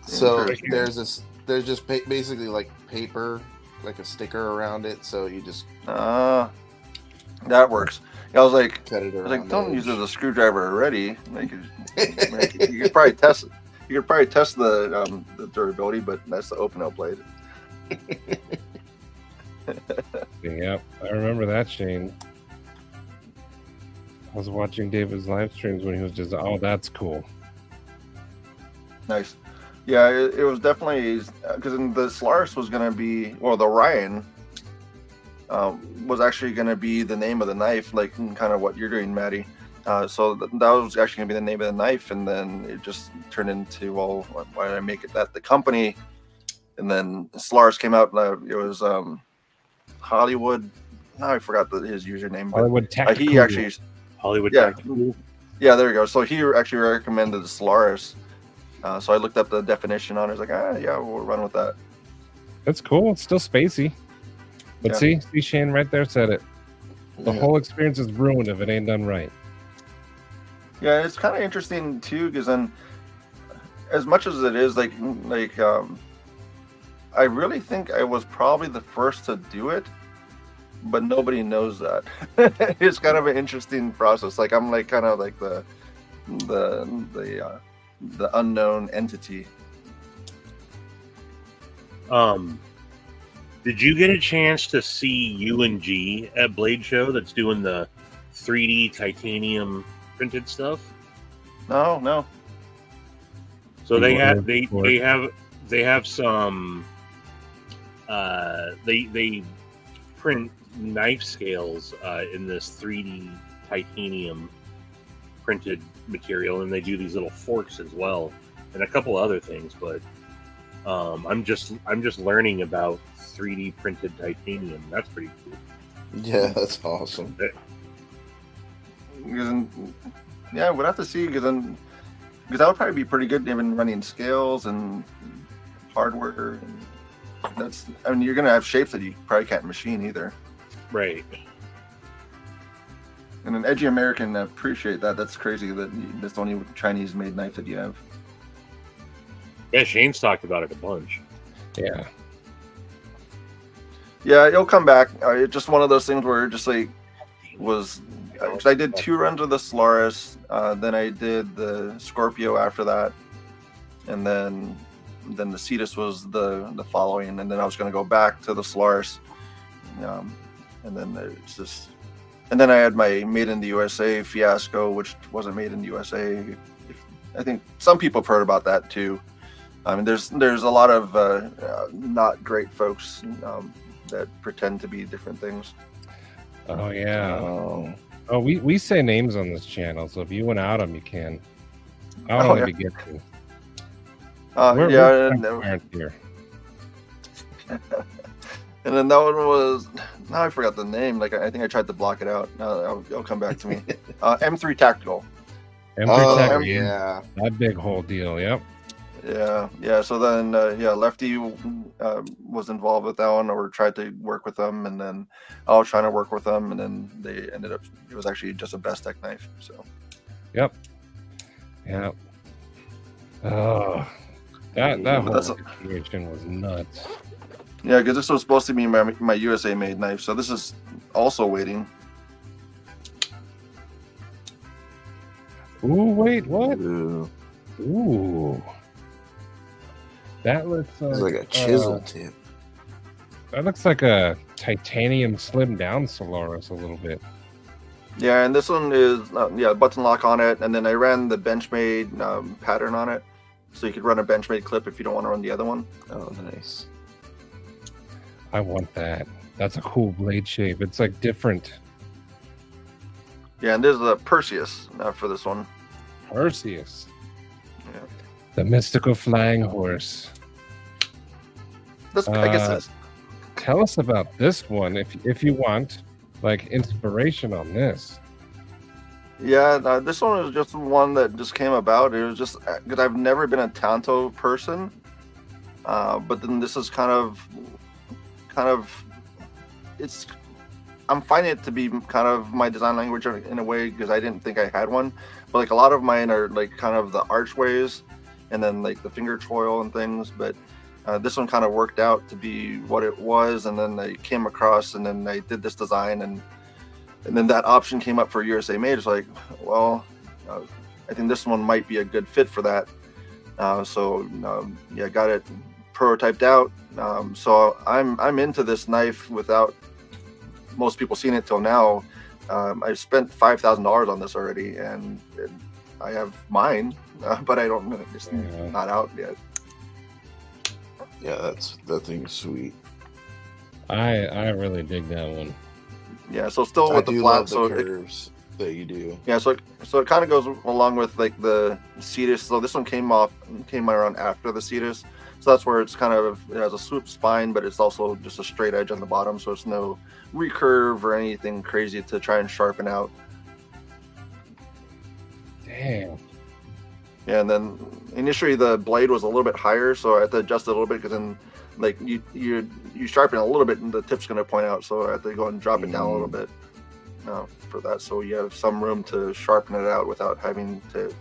Speaker 4: So there's just basically like paper, like a sticker around it, so you just
Speaker 6: that works. I was like,
Speaker 4: Cut it around
Speaker 6: don't
Speaker 4: the
Speaker 6: use it as
Speaker 4: edge.
Speaker 6: a screwdriver already. Like, you could probably test it. You could probably test the durability, but that's the open out blade.
Speaker 1: Yep, I remember that, Shane. I was watching David's live streams when he was just, oh, that's cool.
Speaker 6: Nice. Yeah, it was definitely because the Solaris was going to be, well, the Orion was actually going to be the name of the knife, like kind of what you're doing, Maddie. So that was actually going to be the name of the knife, and then it just turned into, well, why did I make it that the company? And then Solaris came out. It was Hollywood. Now I forgot his username. But
Speaker 1: Hollywood Tech.
Speaker 6: he actually
Speaker 2: Hollywood.
Speaker 6: Yeah.
Speaker 2: Tech.
Speaker 6: Yeah, there you go. So he actually recommended the Solaris. So I looked up the definition on it. I was like, yeah, we'll run with that.
Speaker 1: That's cool. It's still spacey. But see, Shane right there said it. The whole experience is ruined if it ain't done right.
Speaker 6: Yeah, it's kind of interesting too, because then, as much as it is like I really think I was probably the first to do it, but nobody knows that. It's kind of an interesting process. Like I'm like kind of like the unknown entity.
Speaker 2: Did you get a chance to see UNG at Blade Show that's doing the 3D titanium printed stuff?
Speaker 6: No.
Speaker 2: So they have some they print knife scales in this 3D titanium printed material, and they do these little forks as well, and a couple other things. But I'm just learning about 3D printed titanium. That's pretty cool.
Speaker 4: Yeah, that's awesome.
Speaker 6: Yeah, we'd have to see, because that would probably be pretty good even running scales and hardware. And you're gonna have shapes that you probably can't machine either.
Speaker 2: Right.
Speaker 6: And an edgy American appreciate that. That's crazy that that's the only Chinese made knife that you have.
Speaker 2: Yeah, Shane's talked about it a bunch.
Speaker 1: Yeah.
Speaker 6: Yeah, it'll come back. It's just one of those things where it just like was. Because I did 2 runs of the Solaris, then I did the Scorpio after that, and then the Cetus was the following, and then I was going to go back to the Solaris, and then it's just, and then I had my Made in the USA fiasco, which wasn't made in the USA. I think some people have heard about that too. I mean, there's a lot of not great folks that pretend to be different things.
Speaker 1: Oh yeah. Oh, we say names on this channel, so if you want out them, you can. I don't want to get to. We're here.
Speaker 6: And then that one was, now I forgot the name. Like I think I tried to block it out. Now it'll come back to me. M3 Tactical.
Speaker 1: M3 Tactical.
Speaker 4: Yeah.
Speaker 1: That big whole deal. Yep.
Speaker 6: Yeah. So then, Lefty was involved with that one, or tried to work with them, and then I was trying to work with them, and then they ended up. It was actually just a Best Tech knife. So.
Speaker 1: Yep. Oh, that whole situation was nuts.
Speaker 6: Yeah, because this was supposed to be my USA made knife, so this is also waiting.
Speaker 1: Ooh, wait, what?
Speaker 4: Ooh.
Speaker 1: That looks
Speaker 4: like a chisel tip.
Speaker 1: That looks like a titanium slimmed down Solaris a little bit.
Speaker 6: Yeah, and this one is button lock on it, and then I ran the Benchmade pattern on it, so you could run a Benchmade clip if you don't want to run the other one.
Speaker 4: Oh, nice.
Speaker 1: I want that. That's a cool blade shape. It's like different.
Speaker 6: Yeah, and there's a Perseus for this one.
Speaker 1: Perseus.
Speaker 6: Yeah.
Speaker 1: The mystical flying horse.
Speaker 6: I guess that's.
Speaker 1: Tell us about this one if you want, like inspiration on this.
Speaker 6: Yeah, this one was just one that just came about. It was just because I've never been a Tanto person, but then this is kind of it's. I'm finding it to be kind of my design language in a way, because I didn't think I had one, but like a lot of mine are like kind of the archways, and then like the finger choil and things. But this one kind of worked out to be what it was, and then I came across, and then I did this design, and And then that option came up for USA Made. It's like, well, I think this one might be a good fit for that. So got it prototyped out. So I'm into this knife without most people seeing it till now. I spent $5,000 on this already, and I have mine, but I don't know. It's not out yet.
Speaker 4: Yeah, that thing's sweet.
Speaker 1: I really dig that one.
Speaker 6: Yeah, so still with the flat,
Speaker 4: so curves that you do.
Speaker 6: Yeah, so it kind of goes along with like the Cetus. So this one came around after the Cetus. So that's where it's kind of, it has a swoop spine, but it's also just a straight edge on the bottom. So it's no recurve or anything crazy to try and sharpen out.
Speaker 1: Damn.
Speaker 6: Yeah, and then initially the blade was a little bit higher, so I had to adjust it a little bit, because then like you sharpen it a little bit and the tip's going to point out, so I had to go and drop it down a little bit for that, so you have some room to sharpen it out without having to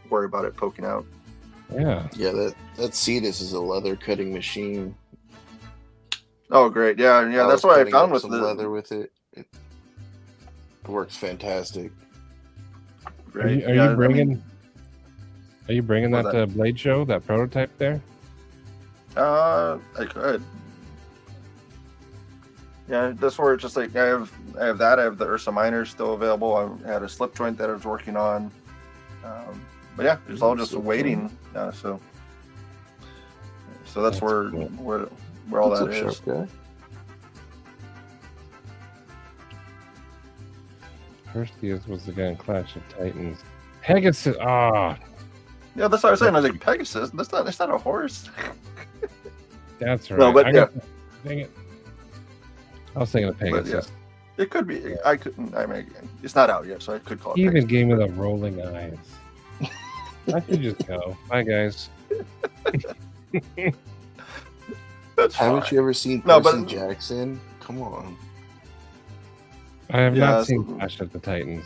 Speaker 6: worry about it poking out.
Speaker 1: Yeah.
Speaker 4: That Cetus is a leather cutting machine.
Speaker 6: Oh, great! Yeah. That's what I found with
Speaker 4: some leather with it. It works fantastic.
Speaker 6: Right.
Speaker 1: Are you bringing that blade show, that prototype there?
Speaker 6: I could. Yeah, that's where it's just like I have that. I have the Ursa Minor still available. I had a slip joint that I was working on. But yeah, it's all just waiting. So that's where all that is.
Speaker 1: Perseus was the guy in Clash of Titans. Pegasus. Ah.
Speaker 6: Yeah, that's what I was saying. I was like, Pegasus. That's not a horse.
Speaker 1: That's right.
Speaker 6: No, but
Speaker 1: dang it. I was thinking of Pegasus.
Speaker 6: Yeah, it could be. I mean, it's not out yet, so I could call it.
Speaker 1: He even
Speaker 6: Pegasus.
Speaker 1: gave me the rolling eyes. I should just go. Bye, guys.
Speaker 4: Haven't you ever seen Percy Jackson? Come on.
Speaker 1: I have not seen Clash of the Titans.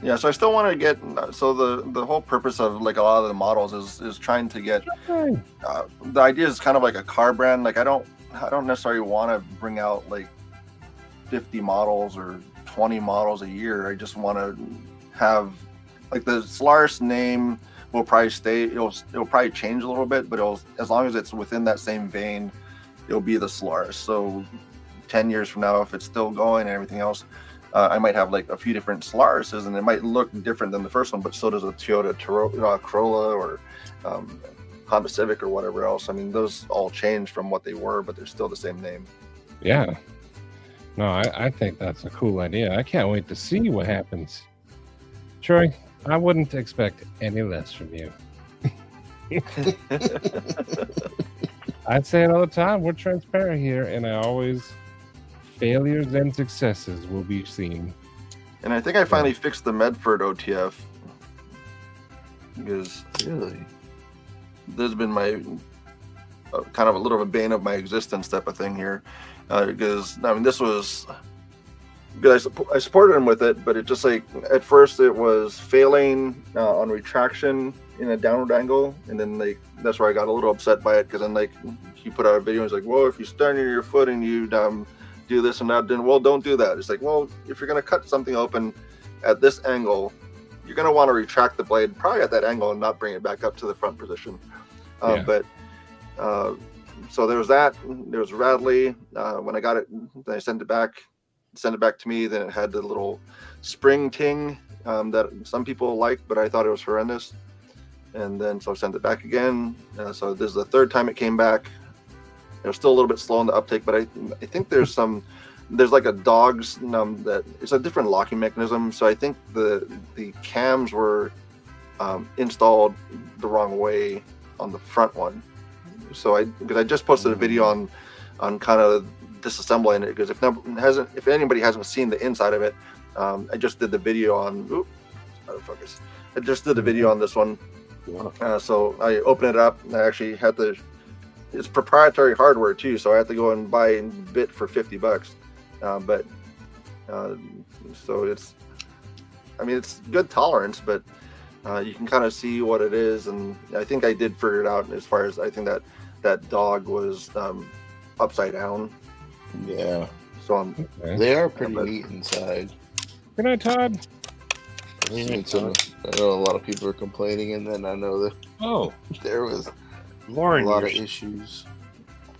Speaker 6: Yeah, so I still want to get. So the whole purpose of like a lot of the models is trying to get. The idea is kind of like a car brand. Like I don't necessarily want to bring out like 50 models or 20 models a year. I just want to have like the Solaris name will probably stay. It'll probably change a little bit, but as long as it's within that same vein, it'll be the Solaris. So 10 years from now, if it's still going and everything else, I might have like a few different Solarises, and it might look different than the first one, but so does a Toyota Corolla or Honda Civic or whatever else. I mean, those all change from what they were, but they're still the same name.
Speaker 1: Yeah. No, I think that's a cool idea. I can't wait to see what happens. Troy, I wouldn't expect any less from you. I say it all the time. We're transparent here, and I always... failures and successes will be seen.
Speaker 6: And I think I finally fixed the Medford OTF, because
Speaker 4: really,
Speaker 6: this has been my kind of a little of a bane of my existence type of thing here. Because I mean, this was because I supported him with it, but it just like at first it was failing on retraction in a downward angle, and then like that's where I got a little upset by it, because then like he put out a video and he's like, well, if you stand near your foot and you do this and that, then well, don't do that. It's like, well, if you're going to cut something open at this angle, you're going to want to retract the blade probably at that angle and not bring it back up to the front position. But so there was that. There was Radley. When I got it, then I sent it back to me. Then it had the little spring ting that some people liked, but I thought it was horrendous. And then so I sent it back again. So this is the third time it came back. It was still a little bit slow in the uptake, but I think there's like a dog's that it's a different locking mechanism. So I think the cams were installed the wrong way on the front one. So because I just posted a video on kind of disassembling it, because if anybody hasn't seen the inside of it, I just did the video on. I just did the video on this one. So I opened it up. I actually had to. It's proprietary hardware too, so I had to go and buy a bit for $50. So it's good tolerance, but you can kind of see what it is, and I think I did figure it out as far as I think that dog was upside down.
Speaker 4: Yeah.
Speaker 6: So
Speaker 4: they are pretty neat inside.
Speaker 1: Good night, Todd.
Speaker 4: I know a lot of people are complaining, and then I know that there was
Speaker 2: Lauren,
Speaker 4: a lot of issues.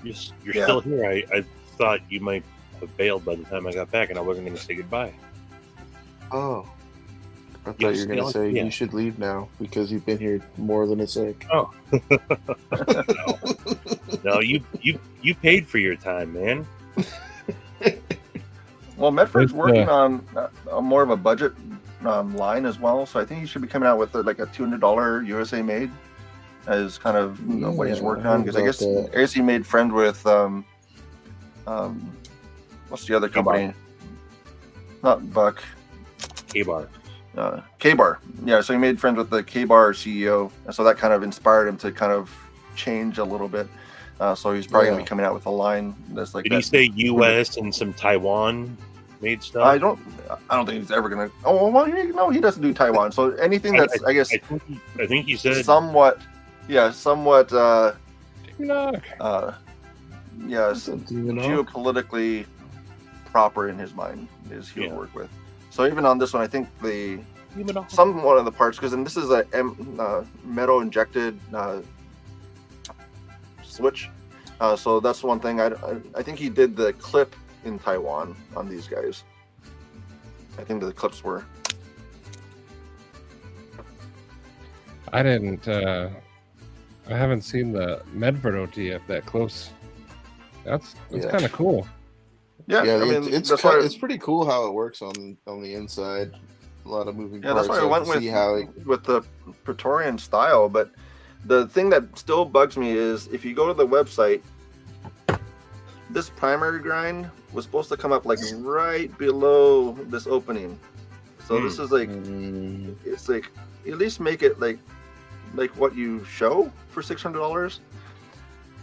Speaker 2: You're still here. I thought you might have bailed by the time I got back, and I wasn't going to say goodbye.
Speaker 4: Oh. I thought you were going to say you should leave now because you've been here more than a sec.
Speaker 2: Oh. No, you paid for your time, man.
Speaker 6: Well, Medford's working on more of a budget line as well, so I think he should be coming out with like a $200 USA made as kind of what he's working on. Because I guess he made friend with what's the other company? Not Buck.
Speaker 2: K-Bar.
Speaker 6: K-Bar. Yeah, so he made friends with the K-Bar CEO, and so that kind of inspired him to kind of change a little bit. So he's probably going to be coming out with a line that's like.
Speaker 2: Did he say U.S. and some Taiwan made stuff?
Speaker 6: I don't think he's ever going to. Oh well, no, he doesn't do Taiwan. So anything that's, I guess.
Speaker 2: I think he said
Speaker 6: somewhat. Yeah, somewhat. Geopolitically proper in his mind is he'll work with. So even on this one, I think one of the parts, because this is a metal injected switch. So that's one thing. I think he did the clip in Taiwan on these guys. I think the clips were.
Speaker 1: I didn't. I haven't seen the Medford OTF that close. That's kind of cool.
Speaker 6: Yeah,
Speaker 4: I mean, it's pretty cool how it works on the inside. A lot of moving parts.
Speaker 6: That's why I went with the Praetorian style. But the thing that still bugs me is if you go to the website, this primary grind was supposed to come up like right below this opening. So this is like, it's like at least make it like what you show for $600.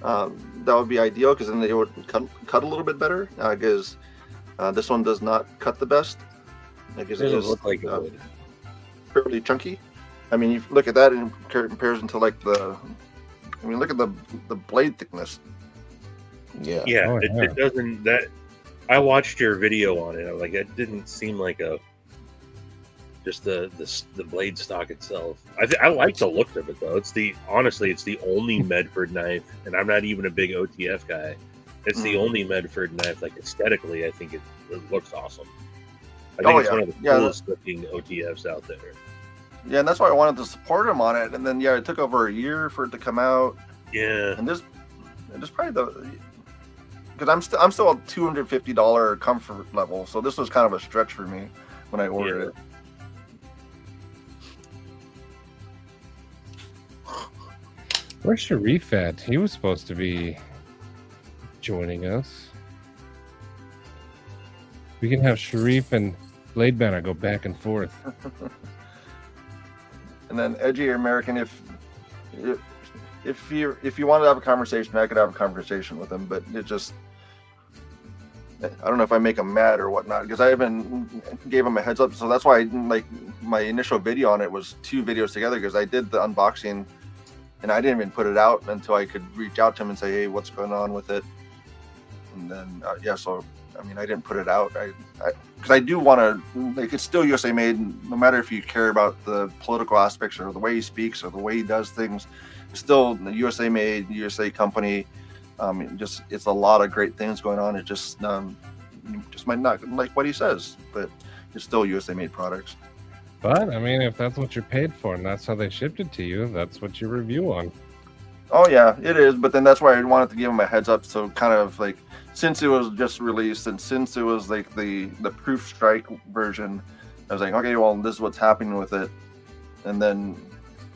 Speaker 6: That would be ideal because then they would cut a little bit better. Because this one does not cut the best. Because it doesn't look like it would. Fairly chunky. I mean, you look at that in comparison to like look at the blade thickness.
Speaker 2: Yeah. It doesn't. That I watched your video on it. Like it didn't seem like just the blade stock itself. I like the look of it though. It's the only Medford knife, and I'm not even a big OTF guy. It's the only Medford knife. Like aesthetically, I think it looks awesome. I think it's one of the coolest looking OTFs out there.
Speaker 6: Yeah, and that's why I wanted to support him on it. And then it took over a year for it to come out.
Speaker 2: Yeah,
Speaker 6: and this probably because I'm still a $250 comfort level, so this was kind of a stretch for me when I ordered it.
Speaker 1: Where's Sharif at? He was supposed to be joining us. We can have Sharif and Blade Banner go back and forth.
Speaker 6: And then Edgy American, if you wanted to have a conversation, I could have a conversation with him, but it just, I don't know if I make him mad or whatnot, because I haven't gave him a heads up. So that's why my initial video on it was 2 videos together, because I did the unboxing and I didn't even put it out until I could reach out to him and say, hey, what's going on with it? And then, so, I mean, I didn't put it out. Because I do want to, it's still USA made, no matter if you care about the political aspects or the way he speaks or the way he does things. It's still the USA made, USA company. It's a lot of great things going on. It just might not like what he says, but it's still USA made products.
Speaker 1: But I mean, if that's what you're paid for and that's how they shipped it to you, that's what you review on.
Speaker 6: Oh yeah, it is. But then that's why I wanted to give him a heads up. So kind of like, since it was just released and since it was like the proof strike version, I was like, okay, well, this is what's happening with it. And then,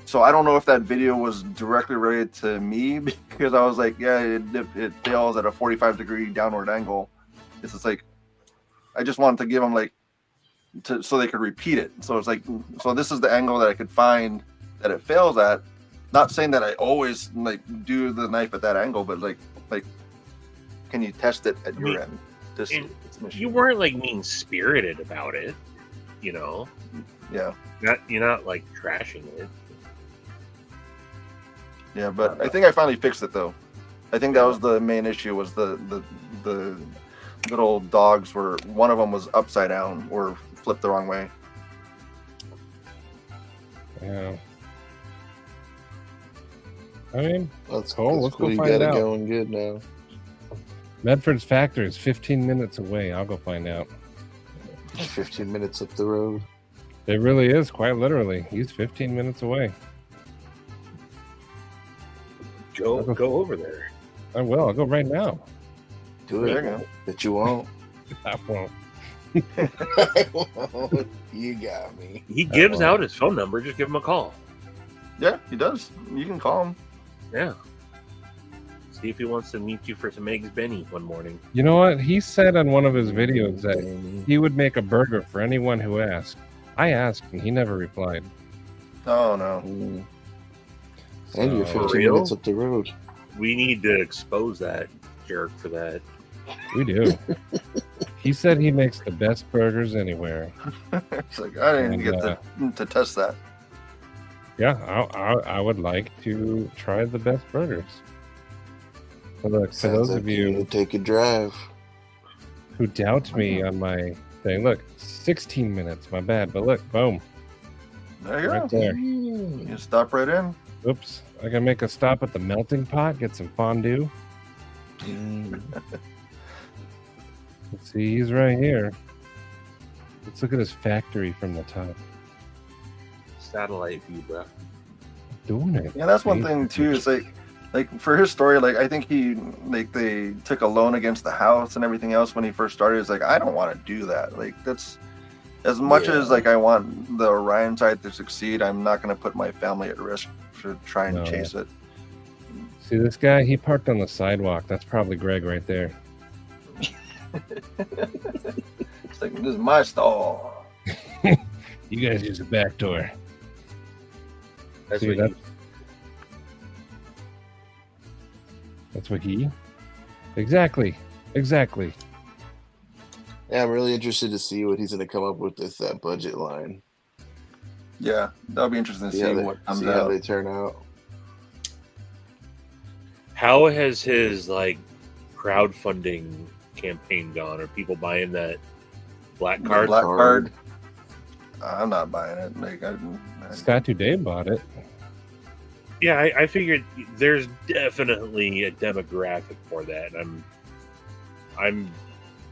Speaker 6: so I don't know if that video was directly related to me, because I was like, yeah, it fails at a 45-degree downward angle. It's just like, I just wanted to give them so they could repeat it. So it's like, so this is the angle that I could find that it fails at. Not saying that I always do the knife at that angle, but like, can you test it at your end?
Speaker 2: You weren't mean spirited about it, you know?
Speaker 6: Yeah.
Speaker 2: You're not trashing it.
Speaker 6: Yeah, but I think I finally fixed it though. I think that was the main issue, was the little dogs one of them was upside down or flipped the wrong way.
Speaker 1: Yeah. I mean,
Speaker 4: That's
Speaker 1: cool. Let's go
Speaker 4: you
Speaker 1: find
Speaker 4: got
Speaker 1: out.
Speaker 4: it going good now.
Speaker 1: Medford's factory is 15 minutes away. I'll go find out.
Speaker 4: 15 minutes up the road.
Speaker 1: It really is, quite literally. He's 15 minutes away.
Speaker 2: Go over there.
Speaker 1: I will. I'll go right now.
Speaker 4: Do
Speaker 6: There
Speaker 4: it.
Speaker 6: you go.
Speaker 4: But you won't.
Speaker 1: I won't.
Speaker 4: You got me.
Speaker 2: He gives out his phone number. Just give him a call.
Speaker 6: Yeah, he does. You can call him.
Speaker 2: Yeah. See if he wants to meet you for some eggs Benny one morning.
Speaker 1: You know what? He said on one of his videos that he would make a burger for anyone who asked. I asked, and he never replied.
Speaker 6: Oh no.
Speaker 4: And you're
Speaker 1: So-
Speaker 4: 15 minutes up the road.
Speaker 2: We need to expose that jerk for that.
Speaker 1: We do. He said he makes the best burgers anywhere.
Speaker 6: It's like I didn't
Speaker 1: And,
Speaker 6: get to test that.
Speaker 1: Yeah, I would like to try the best burgers. So look, for
Speaker 4: Sounds
Speaker 1: those
Speaker 4: like
Speaker 1: of you
Speaker 4: take a drive.
Speaker 1: who doubt me on my thing, look, 16 minutes, my bad, but look, boom,
Speaker 6: There you
Speaker 1: right
Speaker 6: go.
Speaker 1: there.
Speaker 6: You stop right in.
Speaker 1: Oops, I can make a stop at the melting pot, get some fondue. Let's see, he's right here. Let's look at his factory from the top.
Speaker 2: Satellite view, bro.
Speaker 1: Doing it.
Speaker 6: Yeah, that's one thing too. Is like for his story, like I think they took a loan against the house and everything else when he first started. It's like I don't want to do that. Like that's as much as like I want the Orion side to succeed. I'm not going to put my family at risk for trying
Speaker 1: No.
Speaker 6: to chase it.
Speaker 1: See this guy? He parked on the sidewalk. That's probably Greg right there.
Speaker 6: It's like this is my stall.
Speaker 1: You guys use the back door.
Speaker 2: That's
Speaker 1: See,
Speaker 2: what
Speaker 1: that's- That's what he. Exactly.
Speaker 4: Yeah, I'm really interested to see what he's going to come up with that budget line.
Speaker 6: Yeah, that'll be interesting to see what comes
Speaker 4: how
Speaker 6: out.
Speaker 4: they turn out.
Speaker 2: How has his like crowdfunding campaign gone? Are people buying that black
Speaker 6: The
Speaker 2: card?
Speaker 6: black card. I'm not buying it. Like
Speaker 1: Scott Today bought it.
Speaker 2: Yeah, I figured there's definitely a demographic for that. I'm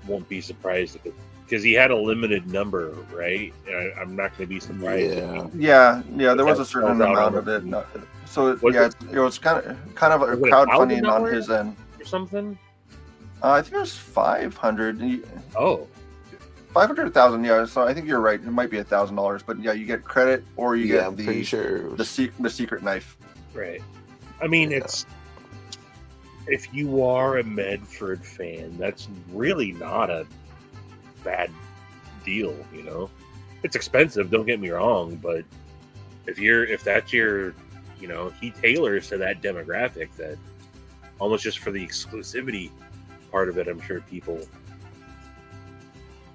Speaker 2: won't be surprised if it because he had a limited number, right? I'm not going to be surprised.
Speaker 4: Yeah.
Speaker 6: Yeah. There was a certain amount of it. So it was kind of a crowdfunding on his end
Speaker 2: or something.
Speaker 6: I think it was 500.
Speaker 2: Oh,
Speaker 6: 500,000. Yeah. So I think you're right. It might be $1,000, but yeah, you get credit or you get
Speaker 4: I'm pretty sure
Speaker 6: the secret knife.
Speaker 2: right. I mean, it's if you are a Medford fan, that's really not a bad deal. You know, it's expensive. Don't get me wrong, but if that's your, you know, he tailors to that demographic that almost just for the exclusivity part of it. I'm sure people.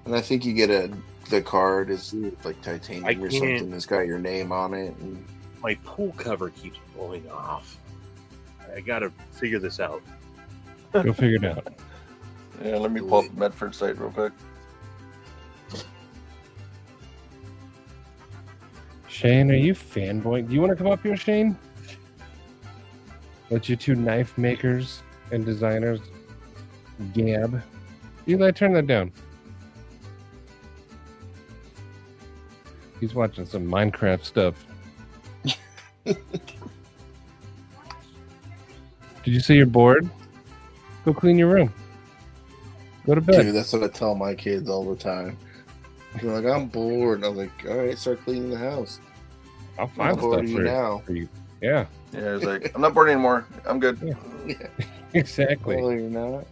Speaker 4: And I think you get the card is like titanium or something that's got your name on it. And
Speaker 2: my pool cover keeps blowing off. I gotta figure this out.
Speaker 1: Go figure it out.
Speaker 6: Yeah, let me pull up the Medford site real quick.
Speaker 1: Shane, are you fanboy? Do you want to come up here, Shane? Let you two knife makers and designers gab. Eli, turn that down. He's watching some Minecraft stuff. Did you say you're bored? Go clean your room. Go to bed.
Speaker 4: Dude, that's what I tell my kids all the time. They're like, I'm bored. And I'm like, all right, start cleaning the house.
Speaker 1: I'll find stuff for you. Yeah.
Speaker 6: Yeah, it's like, I'm not bored anymore. I'm good.
Speaker 1: Yeah. Exactly.
Speaker 4: Well, you're not.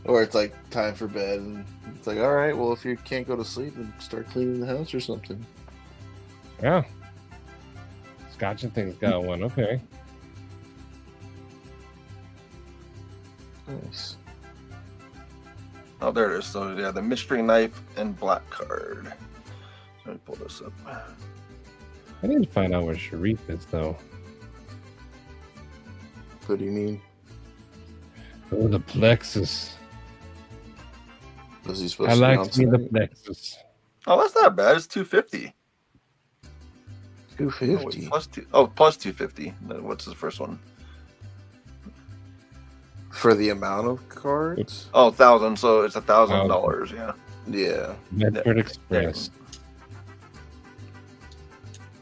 Speaker 4: Or it's like time for bed. And it's like, all right, well, if you can't go to sleep, then start cleaning the house or something.
Speaker 1: Yeah. Scotch and things got one. Okay.
Speaker 4: Nice.
Speaker 6: Oh, there it is. So, yeah, the mystery knife and black card. Let me pull this up.
Speaker 1: I need to find out where Sharif is, though.
Speaker 4: What do you mean?
Speaker 1: Oh, the plexus.
Speaker 4: Was he supposed
Speaker 1: I
Speaker 4: to
Speaker 1: like to
Speaker 4: be
Speaker 1: be
Speaker 4: on
Speaker 1: the plexus.
Speaker 6: Oh, that's not bad. It's 250.
Speaker 4: 250.
Speaker 6: Plus 250. What's the first one?
Speaker 4: For the amount of cards?
Speaker 6: Oh, 1,000. So it's $1,000. Yeah.
Speaker 4: Yeah.
Speaker 1: Medford Express.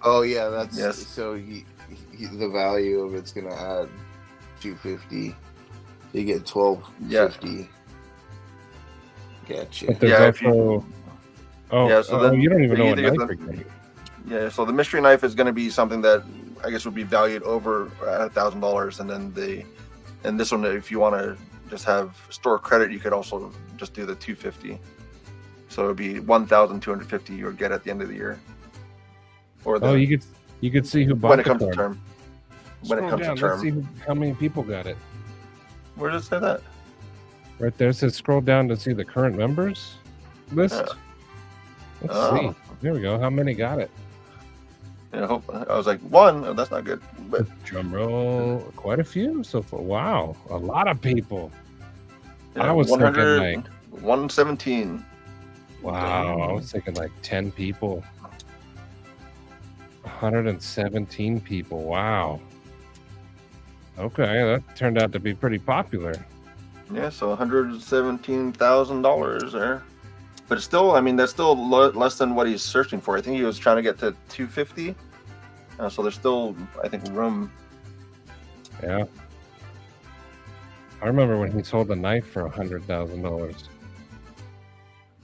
Speaker 4: Oh yeah, that's
Speaker 6: Yes.
Speaker 4: so the value of it's gonna add 250. You get 1250. Gotcha.
Speaker 1: But there's
Speaker 6: Yeah, if
Speaker 1: also.
Speaker 6: so then
Speaker 1: you don't even
Speaker 6: you
Speaker 1: know what
Speaker 6: either
Speaker 1: knife
Speaker 6: get
Speaker 1: you're getting.
Speaker 6: Yeah, so the mystery knife is going to be something that I guess would be valued over $1,000, and then this one, if you want to just have store credit, you could also just do the 250. So it would be 1,250 you would get at the end of the year. Or
Speaker 1: you could see who bought
Speaker 6: when it
Speaker 1: the
Speaker 6: comes to
Speaker 1: card.
Speaker 6: term. When it
Speaker 1: Scroll
Speaker 6: comes
Speaker 1: down,
Speaker 6: to
Speaker 1: let's see
Speaker 6: term.
Speaker 1: how many people got it.
Speaker 6: Where does it say that?
Speaker 1: Right there, it says scroll down to see the current members list. Let's see. There we go. How many got it?
Speaker 6: Yeah, I was like, one. Oh, that's not good. But
Speaker 1: Drum roll. Quite a few so far. Wow. A lot of people.
Speaker 6: yeah,
Speaker 1: I was thinking
Speaker 6: 100,
Speaker 1: like
Speaker 6: 117.
Speaker 1: wow. I was thinking like 10 people. 117 people. Wow. Okay, that turned out to be pretty popular.
Speaker 6: Yeah, so $117,000 there. But it's still, I mean, that's still less than what he's searching for. I think he was trying to get to 250. So there's still, I think, room.
Speaker 1: Yeah. I remember when he sold a knife for $100,000.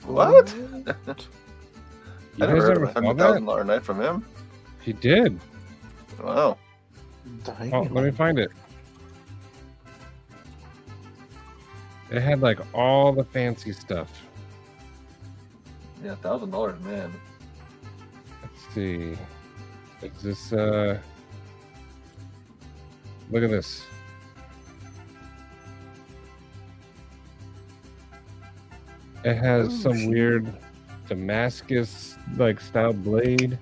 Speaker 6: What?
Speaker 1: You
Speaker 6: I
Speaker 1: guys
Speaker 6: never heard
Speaker 1: ever
Speaker 6: of a
Speaker 1: saw
Speaker 6: $100,000 knife from him.
Speaker 1: He did.
Speaker 6: Wow.
Speaker 1: Oh, let me find it. It had like all the fancy stuff.
Speaker 6: Yeah, $1,000, man.
Speaker 1: Let's see. Is this look at this. It has some weird Damascus like style blade.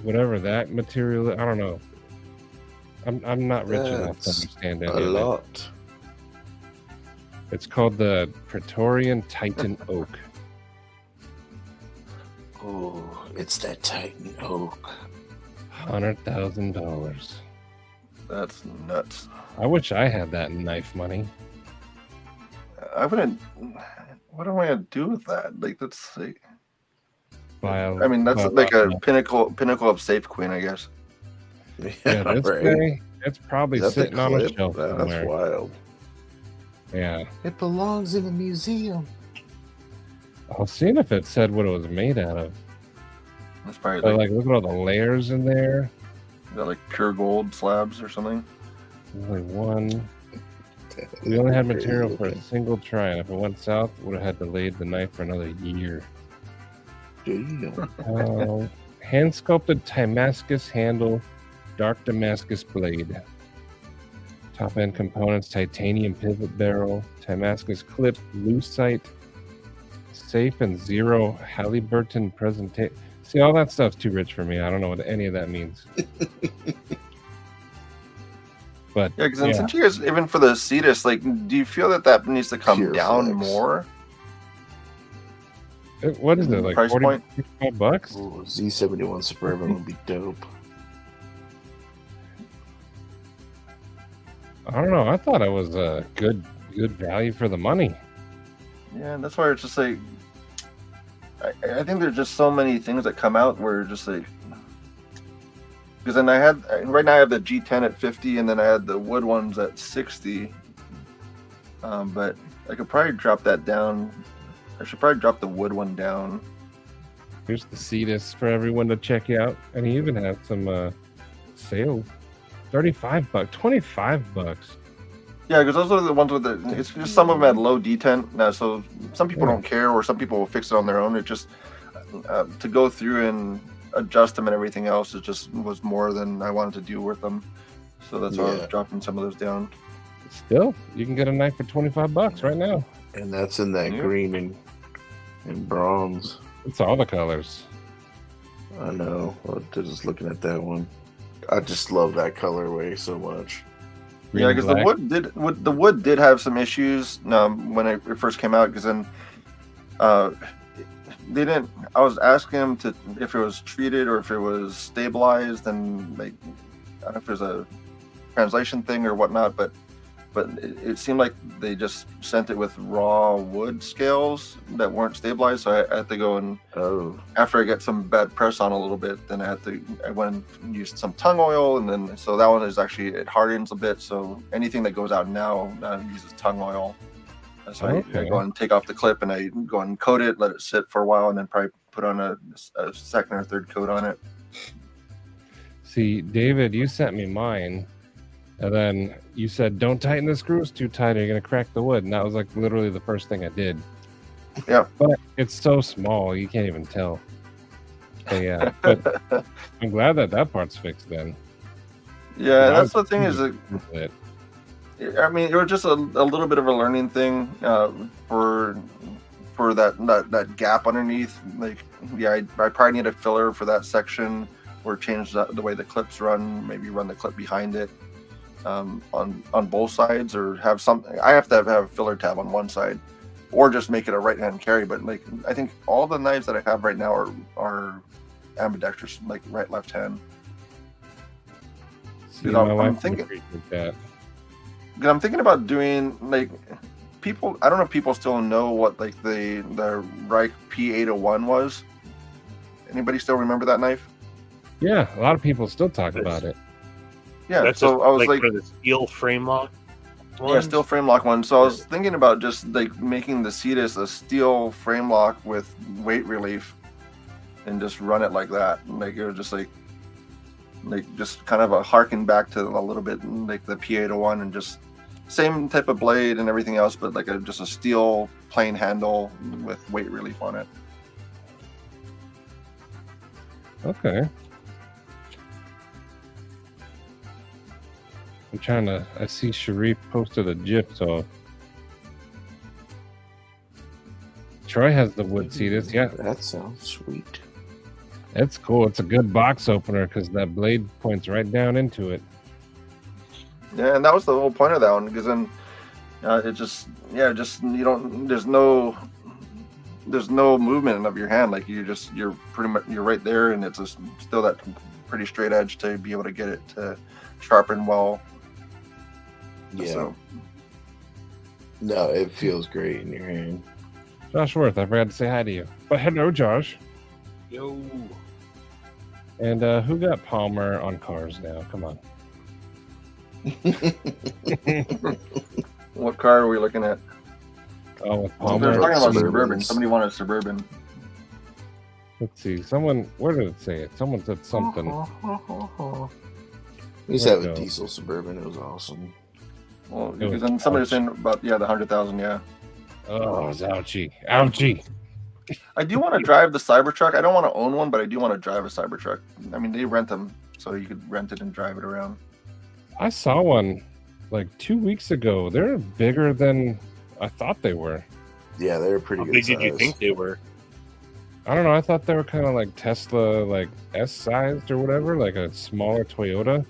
Speaker 1: Whatever that material, I don't know. I'm not rich enough to
Speaker 4: That's
Speaker 1: understand
Speaker 4: a
Speaker 1: any of it.
Speaker 4: lot.
Speaker 1: It's called the Praetorian Titan Oak.
Speaker 4: Oh, it's that Titan Oak.
Speaker 1: $100,000.
Speaker 6: That's nuts.
Speaker 1: I wish I had that knife money.
Speaker 6: I wouldn't. What am I gonna do with that? Like, that's like.
Speaker 1: Buy
Speaker 6: I mean, that's
Speaker 1: buy
Speaker 6: like a
Speaker 1: lot.
Speaker 6: pinnacle of Safe Queen, I guess.
Speaker 1: Yeah, this
Speaker 4: right.
Speaker 1: guy, it's probably
Speaker 4: Is that the
Speaker 1: sitting on a
Speaker 4: clip?
Speaker 1: shelf
Speaker 4: That's
Speaker 1: somewhere.
Speaker 4: wild.
Speaker 1: Yeah.
Speaker 4: It belongs in a museum.
Speaker 1: I was seeing if it said what it was made out of.
Speaker 6: That's probably
Speaker 1: But
Speaker 6: like,
Speaker 1: like, look at all the layers in there.
Speaker 6: got like pure gold slabs or something.
Speaker 1: Only one. We only had material for a single try, and if it went south, would have had to lay the knife for another year. Hand sculpted Damascus handle, dark Damascus blade. Top end components: titanium pivot barrel, Damascus clip, lucite, safe and zero Halliburton presentation. See, all that stuff's too rich for me. I don't know what any of that means. But
Speaker 6: Yeah, because since you guys, even for the Cetus, like, do you feel that needs to come
Speaker 4: Pure
Speaker 6: down
Speaker 4: flex.
Speaker 6: more?
Speaker 1: What is it, like
Speaker 6: Price
Speaker 1: 40,
Speaker 6: point?
Speaker 1: 55 bucks?
Speaker 4: Ooh, Z71 Suburban would be dope.
Speaker 1: I don't know. I thought it was a good value for the money.
Speaker 6: Yeah, that's why it's just like, I think there's just so many things that come out where just like, because then right now I have the G10 at 50, and then I had the wood ones at 60. But I could probably drop that down. I should probably drop the wood one down.
Speaker 1: Here's the Cetus for everyone to check out, and he even had some sales. 35 bucks, 25 bucks.
Speaker 6: Yeah, because those are the ones with the. It's just some of them had low detent. Now, so some people don't care, or some people will fix it on their own. It just to go through and adjust them and everything else. It just was more than I wanted to do with them. So that's why I was dropping some of those down.
Speaker 1: Still, you can get a knife for 25 bucks right now.
Speaker 4: And that's in that green and bronze.
Speaker 1: It's all the colors.
Speaker 4: I know. Just looking at that one. I just love that colorway so much.
Speaker 6: Yeah, because the wood did have some issues when it first came out. Because then they didn't. I was asking them if it was treated or if it was stabilized, and like I don't know if there's a translation thing or whatnot, but it seemed like they just sent it with raw wood scales that weren't stabilized. So I had to go and after I get some bad press on a little bit, then I went and used some tongue oil, and then so that one is actually, it hardens a bit. So anything that goes out now uses tongue oil. So I go and take off the clip and I go and coat it, let it sit for a while, and then probably put on a second or third coat on it.
Speaker 1: See, David, you sent me mine. And then you said, don't tighten the screws too tight or you're going to crack the wood. And that was like literally the first thing I did.
Speaker 6: Yeah.
Speaker 1: But it's so small, you can't even tell. But yeah, but I'm glad that part's fixed then.
Speaker 6: Yeah, that's the thing is that, I mean, it was just a little bit of a learning thing for that gap underneath. Like, yeah, I probably need a filler for that section or change the way the clips run, maybe run the clip behind it. On both sides, or have something. I have to have a filler tab on one side, or just make it a right hand carry. But like, I think all the knives that I have right now are ambidextrous, like right left hand.
Speaker 1: See, I'm thinking
Speaker 6: about doing like people. I don't know if people still know what like the Reich P801 was. Anybody still remember that knife?
Speaker 1: Yeah, a lot of people still talk about it.
Speaker 6: Yeah,
Speaker 2: that's
Speaker 6: so I was like
Speaker 2: for the steel frame lock one?
Speaker 6: Yeah, steel frame lock one. So I was thinking about just like making the Cetus a steel frame lock with weight relief and just run it like that. Like it was just like just kind of a harken back to a little bit like the P801 and just same type of blade and everything else, but like just a steel plain handle with weight relief on it.
Speaker 1: Okay. I'm trying to. I see Sharif posted a GIF, so Troy has the wood Cetus. Yeah,
Speaker 4: that sounds sweet.
Speaker 1: It's cool. It's a good box opener because that blade points right down into it.
Speaker 6: Yeah, and that was the whole point of that one, because then it just you don't. There's no movement of your hand. Like you're right there, and it's still that pretty straight edge to be able to get it to sharpen well.
Speaker 4: Yeah.
Speaker 6: So.
Speaker 4: No, it feels great in your hand.
Speaker 1: Josh Worth, I forgot to say hi to you. But hello, Josh.
Speaker 2: Yo.
Speaker 1: And who got Palmer on cars now? Come on.
Speaker 6: What car are we looking at?
Speaker 1: Oh, with Palmer.
Speaker 6: They're talking about Suburban. Somebody wanted Suburban.
Speaker 1: Let's see. Where did it say it? Someone said something.
Speaker 4: We used to have a diesel Suburban. It was awesome.
Speaker 6: Well, because then somebody was saying about the 100,000. Yeah.
Speaker 1: Oh, it's ouchie. Ouchie.
Speaker 6: I do want to drive the Cybertruck. I don't want to own one, but I do want to drive a Cybertruck. I mean, they rent them, so you could rent it and drive it around.
Speaker 1: I saw one like 2 weeks ago. They're bigger than I thought they were.
Speaker 4: Yeah, they're pretty good.
Speaker 2: How big did you think they were?
Speaker 1: I don't know. I thought they were kind of like Tesla, like S-sized or whatever, like a smaller Toyota.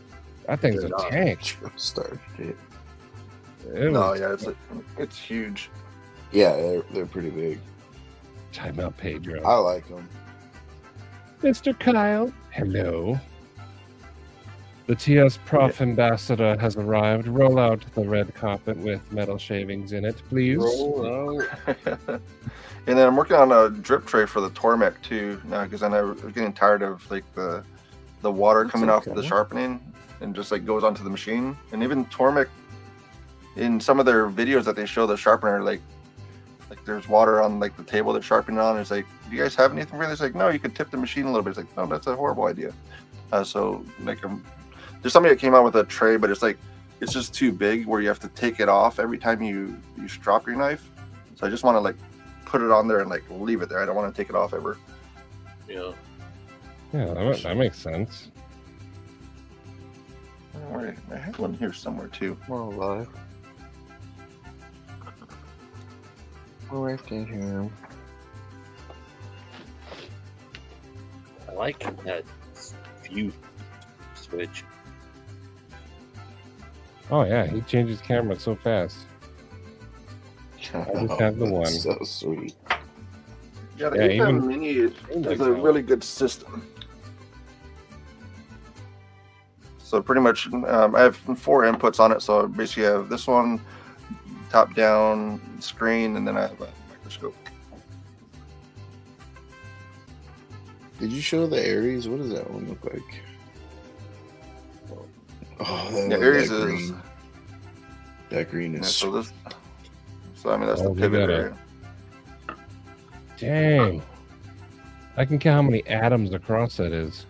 Speaker 1: That thing's a tank.
Speaker 4: Started it.
Speaker 6: It's huge.
Speaker 4: Yeah, they're pretty big.
Speaker 1: Time out, Pedro.
Speaker 4: I like them.
Speaker 1: Mr. Kyle. Hello. The TS Prof ambassador has arrived. Roll out the red carpet with metal shavings in it, please.
Speaker 2: Roll out.
Speaker 6: And then I'm working on a drip tray for the Tormek too now, because then I'm getting tired of like the water coming off the sharpening and just like goes onto the machine. And even Tormek, in some of their videos that they show the sharpener, like there's water on like the table they're sharpening on. It's like, do you guys have anything for this? Like, no, you could tip the machine a little bit. It's like, no, that's a horrible idea. So like there's somebody that came out with a tray, but it's like it's just too big where you have to take it off every time you strop your knife. So I just want to like put it on there and like leave it there. I don't want to take it off ever.
Speaker 2: Yeah.
Speaker 1: Yeah, that makes sense.
Speaker 6: I had one here somewhere too.
Speaker 4: We're alive. We're right here.
Speaker 2: I like that view switch.
Speaker 1: Oh yeah, he changes camera so fast. I just have the one.
Speaker 4: So sweet.
Speaker 6: Yeah, the
Speaker 1: Yeah,
Speaker 6: 810
Speaker 1: even-
Speaker 6: Mini is
Speaker 1: like
Speaker 6: a
Speaker 1: that.
Speaker 6: really good system. So pretty much, I have 4 inputs on it. So I basically have this one, top down screen, and then I have a microscope.
Speaker 4: Did you show the Aries? What does that one look like? Oh, that
Speaker 6: Aries
Speaker 4: that
Speaker 6: is
Speaker 4: green. That green
Speaker 6: yeah,
Speaker 4: is
Speaker 6: so this. So I mean that's
Speaker 1: Oh,
Speaker 6: the
Speaker 1: we
Speaker 6: pivot
Speaker 1: got a-
Speaker 6: area.
Speaker 1: Dang. I can count how many atoms across that is.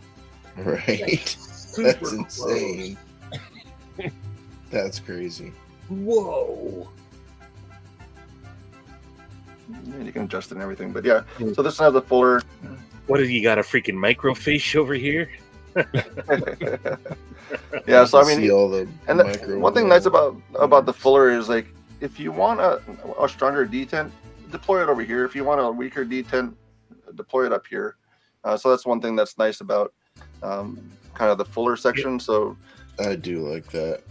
Speaker 4: right. That's insane. That's crazy.
Speaker 2: Whoa.
Speaker 6: Yeah, you can adjust it and everything, but yeah. So this has a fuller.
Speaker 2: What have you got? A freaking microfiche over here?
Speaker 6: Yeah, so I
Speaker 4: You
Speaker 6: mean,
Speaker 4: see all the
Speaker 6: and
Speaker 4: micro
Speaker 6: one thing nice about the fuller is like if you want a stronger detent, deploy it over here. If you want a weaker detent, deploy it up here. So that's one thing that's nice about kind of the fuller section. So
Speaker 4: I do like that.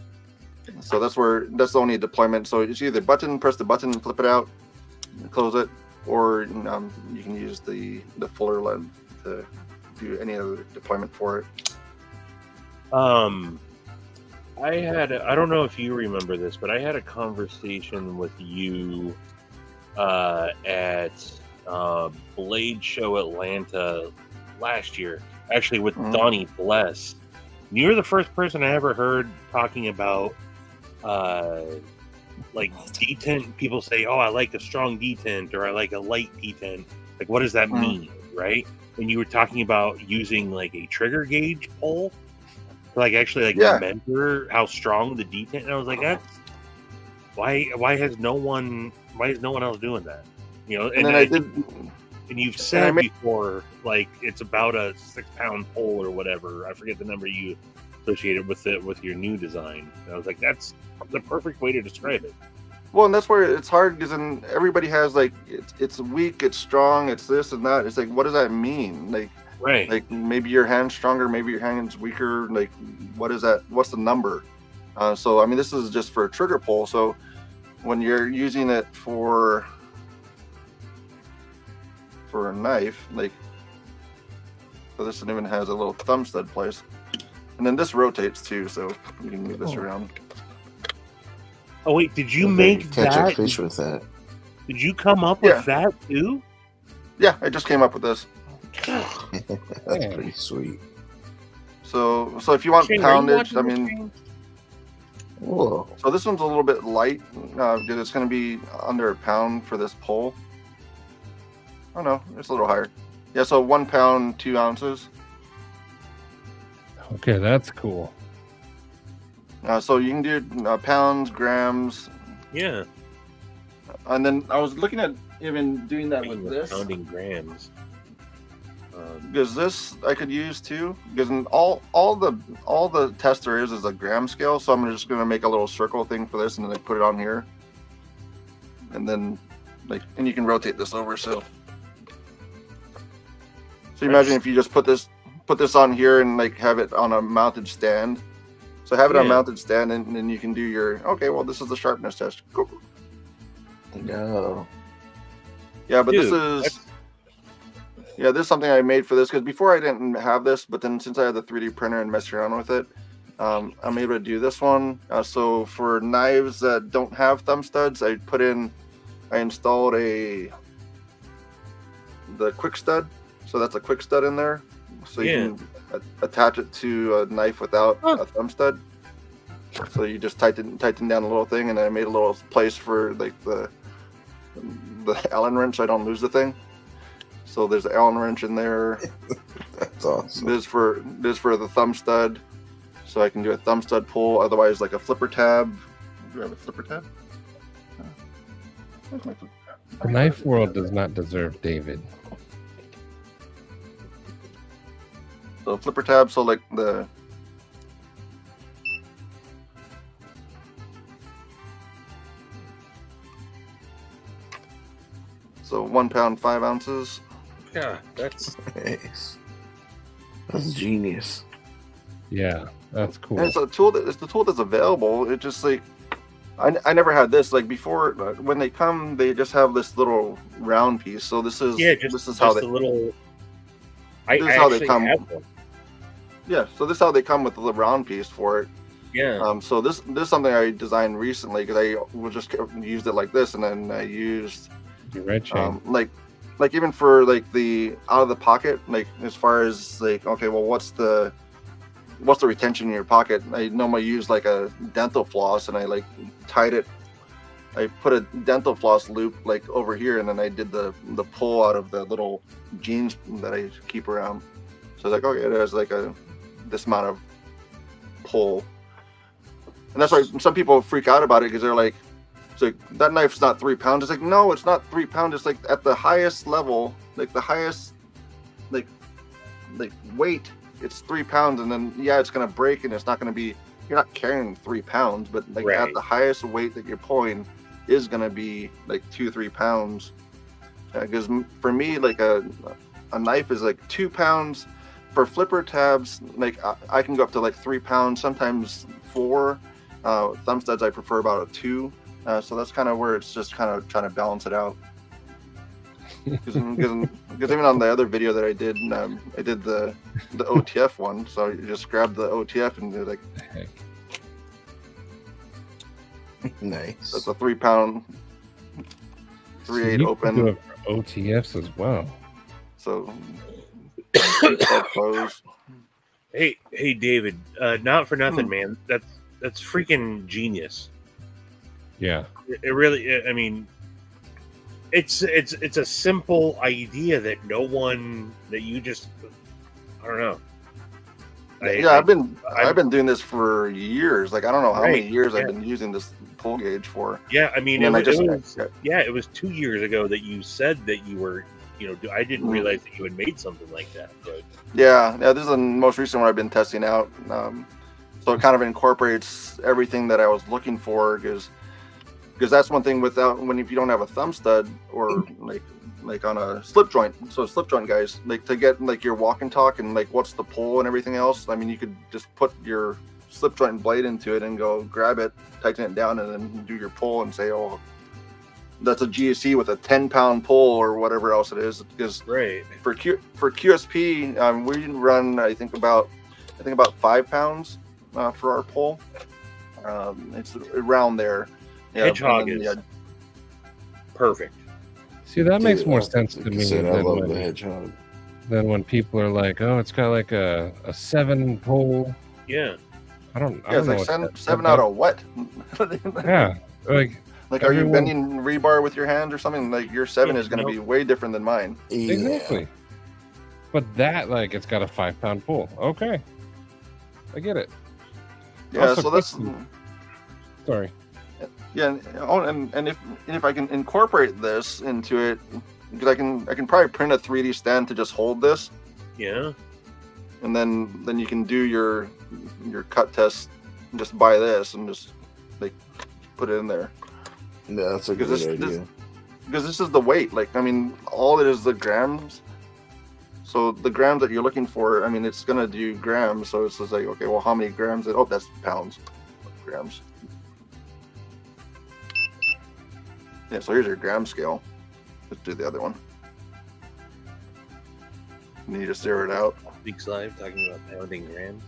Speaker 6: so that's the only deployment. So it's either press the button and flip it out, close it, or you can use the fuller lens to do any other deployment for it.
Speaker 2: I don't know if you remember this, but I had a conversation with you at Blade Show Atlanta last year, actually with Donnie Bless. You're the first person I ever heard talking about like detent. People say, "Oh, I like a strong detent," or "I like a light detent." Like, what does that mean, right? And you were talking about using like a trigger gauge pole to like actually measure how strong the detent. And I was like, that's why is no one else doing that? You know, and
Speaker 6: then I did.
Speaker 2: And you've said before, like it's about a 6-pound pole or whatever. I forget the number you associated with it with your new design. And I was like, that's the perfect way to describe it.
Speaker 6: Well, and that's where it's hard because then everybody has like it's weak, it's strong, it's this and that. It's like, what does that mean? Like,
Speaker 2: right?
Speaker 6: Like maybe your hand's stronger, maybe your hand's weaker. Like, what is that? What's the number? So I mean, this is just for a trigger pull. So when you're using it for a knife, like, so this one even has a little thumb stud place, and then this rotates too, so you can move this around.
Speaker 2: Oh wait, did you make
Speaker 4: catch
Speaker 2: that?
Speaker 4: a fish with that?
Speaker 2: Did you come up with that too?
Speaker 6: Yeah, I just came up with this.
Speaker 4: That's pretty sweet.
Speaker 6: So if you want
Speaker 2: Shane,
Speaker 6: poundage, I mean,
Speaker 4: whoa.
Speaker 6: So this one's a little bit light because it's going to be under a pound for this pole. Oh no, it's a little higher. Yeah, so 1 pound, 2 ounces.
Speaker 1: Okay, that's cool.
Speaker 6: So you can do pounds, grams.
Speaker 2: Yeah.
Speaker 6: And then I was looking at even doing that with this.
Speaker 2: Pounding grams.
Speaker 6: Because this I could use too. Because all the tester is a gram scale. So I'm just going to make a little circle thing for this, and then I put it on here. And then and you can rotate this over. So imagine if you just put this on here and have it on a mounted stand. So have it on a mounted stand, and then you can do your this is the sharpness test. Go.
Speaker 4: No.
Speaker 6: Yeah, but this is something I made for this because before I didn't have this, but then since I had the 3D printer and messed around with it, I'm able to do this one. So for knives that don't have thumb studs, I installed the quick stud. So that's a quick stud in there. So you can attach it to a knife without a thumb stud. So you just tighten down a little thing, and I made a little place for the Allen wrench so I don't lose the thing. So there's an Allen wrench in there.
Speaker 4: That's awesome.
Speaker 6: This for the thumb stud, so I can do a thumb stud pull. Otherwise, like a flipper tab. Do I have a flipper tab? Where's my flipper tab?
Speaker 1: The knife world does not deserve David.
Speaker 6: So flipper tab, so like the so 1 pound, 5 ounces.
Speaker 2: Yeah, that's
Speaker 4: nice. That's genius.
Speaker 1: Yeah. That's cool.
Speaker 6: And it's a tool it's the tool that's available. It just like I never had this like before. When they come, they just have this little round piece. So this is this is how they
Speaker 2: little.
Speaker 6: This is how they come. Yeah, so this is how they come with the little round piece for it.
Speaker 2: Yeah.
Speaker 6: So this is something I designed recently because I was just used it like this, and then I used
Speaker 1: the red chain.
Speaker 6: Like even for like the out of the pocket, like as far as like okay, well, what's the retention in your pocket? I normally use like a dental floss, and I like tied it. I put a dental floss loop like over here, and then I did the pull out of the little jeans that I keep around. So like okay, there's like this amount of pull, and that's why some people freak out about it because they're like, it's like that knife's not 3 pounds. It's like no, it's not 3 pounds. It's like at the highest level, like the highest like weight. It's 3 pounds, and then yeah, it's gonna break, and it's not gonna be. You're not carrying 3 pounds, but like at the highest weight that you're pulling is gonna be like 2-3 pounds. Because for me, like a knife is like 2 pounds. For flipper tabs, like I can go up to like 3 pounds, sometimes 4. Thumb studs I prefer about a 2. So that's kind of where it's just kind of trying to balance it out. Because even on the other video that I did the OTF one. So you just grab the OTF and you're like,
Speaker 4: nice.
Speaker 6: That's a 3 pound, 3/8 open.
Speaker 1: Do it for OTFs as well.
Speaker 6: So,
Speaker 2: hey, David. Not for nothing, man. That's freaking genius.
Speaker 1: Yeah.
Speaker 2: It really. I mean. It's a simple idea that you just I don't know.
Speaker 6: I've been doing this for years. Like I don't know how many years I've been using this pull gauge for.
Speaker 2: Yeah, I mean, it was 2 years ago that you said that you were, I didn't realize that you had made something like that. But
Speaker 6: yeah, this is the most recent one I've been testing out. So it kind of incorporates everything that I was looking for because that's one thing if you don't have a thumb stud or like on a slip joint. So slip joint guys, like to get like your walk and talk and like what's the pull and everything else. I mean, you could just put your slip joint blade into it and go grab it, tighten it down, and then do your pull and say, oh, that's a GSC with a 10-pound pull or whatever else it is. Because for QSP, we run I think about 5 pounds for our pull. It's around there. Yeah,
Speaker 2: Hedgehog is perfect.
Speaker 1: See, that makes more sense to me
Speaker 4: hedgehog
Speaker 1: than when people are like, "Oh, it's got like a 7 pole."
Speaker 2: Yeah,
Speaker 1: I don't
Speaker 6: it's
Speaker 1: know.
Speaker 6: Like seven out of what?
Speaker 1: Yeah, like
Speaker 6: are you bending rebar with your hand or something? Like your 7 is going to be way different than mine.
Speaker 1: Exactly. But that it's got a 5-pound pull. Okay, I get it.
Speaker 6: Yeah,
Speaker 1: also,
Speaker 6: so that's.
Speaker 1: Sorry.
Speaker 6: Yeah, and if I can incorporate this into it, because I can probably print a 3D stand to just hold this.
Speaker 2: Yeah.
Speaker 6: And then you can do your cut test just by this and just like put it in there.
Speaker 4: Yeah, that's a good idea.
Speaker 6: Because this is the weight. Like I mean, all it is the grams. So the grams that you're looking for, I mean, it's gonna do grams. So it's just like, okay, well, how many grams? Oh, that's pounds, grams. Yeah, so here's your gram scale. Let's do the other one. You need to zero it out.
Speaker 2: Big Live talking about pounding grams.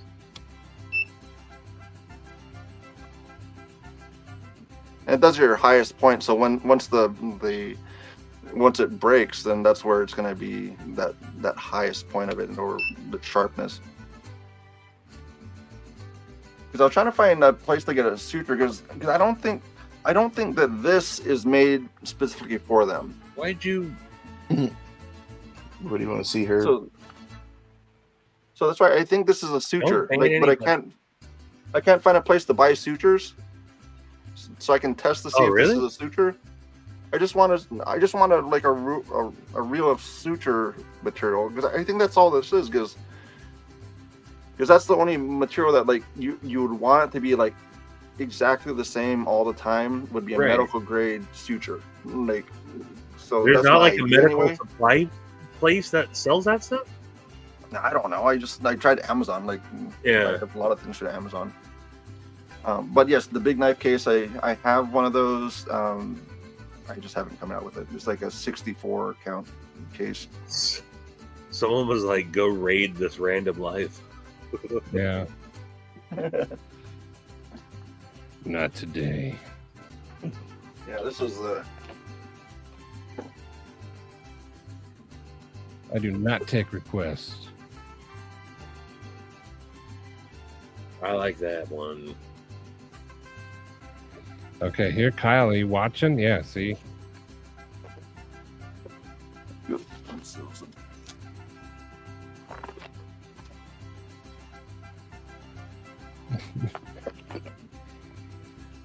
Speaker 6: And it does your highest point. So once it breaks, then that's where it's going to be that highest point of it, or the sharpness. Because I was trying to find a place to get a suture because I don't think that this is made specifically for them.
Speaker 2: Why'd you?
Speaker 4: What do you want to see here?
Speaker 6: So that's why I think this is a suture. But I can't find a place to buy sutures, so I can test to see if this is a suture. I just want like a reel of suture material because I think that's all this is. Because that's the only material that like you would want it to be like exactly the same all the time would be a medical grade suture. So
Speaker 2: there's not like a medical supply place that sells that stuff.
Speaker 6: I don't know. I tried Amazon. Like,
Speaker 2: Yeah.
Speaker 6: I have a lot of things through Amazon. But yes, the big knife case. I have one of those. I just haven't come out with it. It's like a 64 count case.
Speaker 2: Someone was like, "Go raid this random life."
Speaker 1: Yeah. Not today.
Speaker 6: Yeah, this is the.
Speaker 1: I do not take requests.
Speaker 2: I like that one.
Speaker 1: Okay, here, Kyle, are you watching? Yeah, see?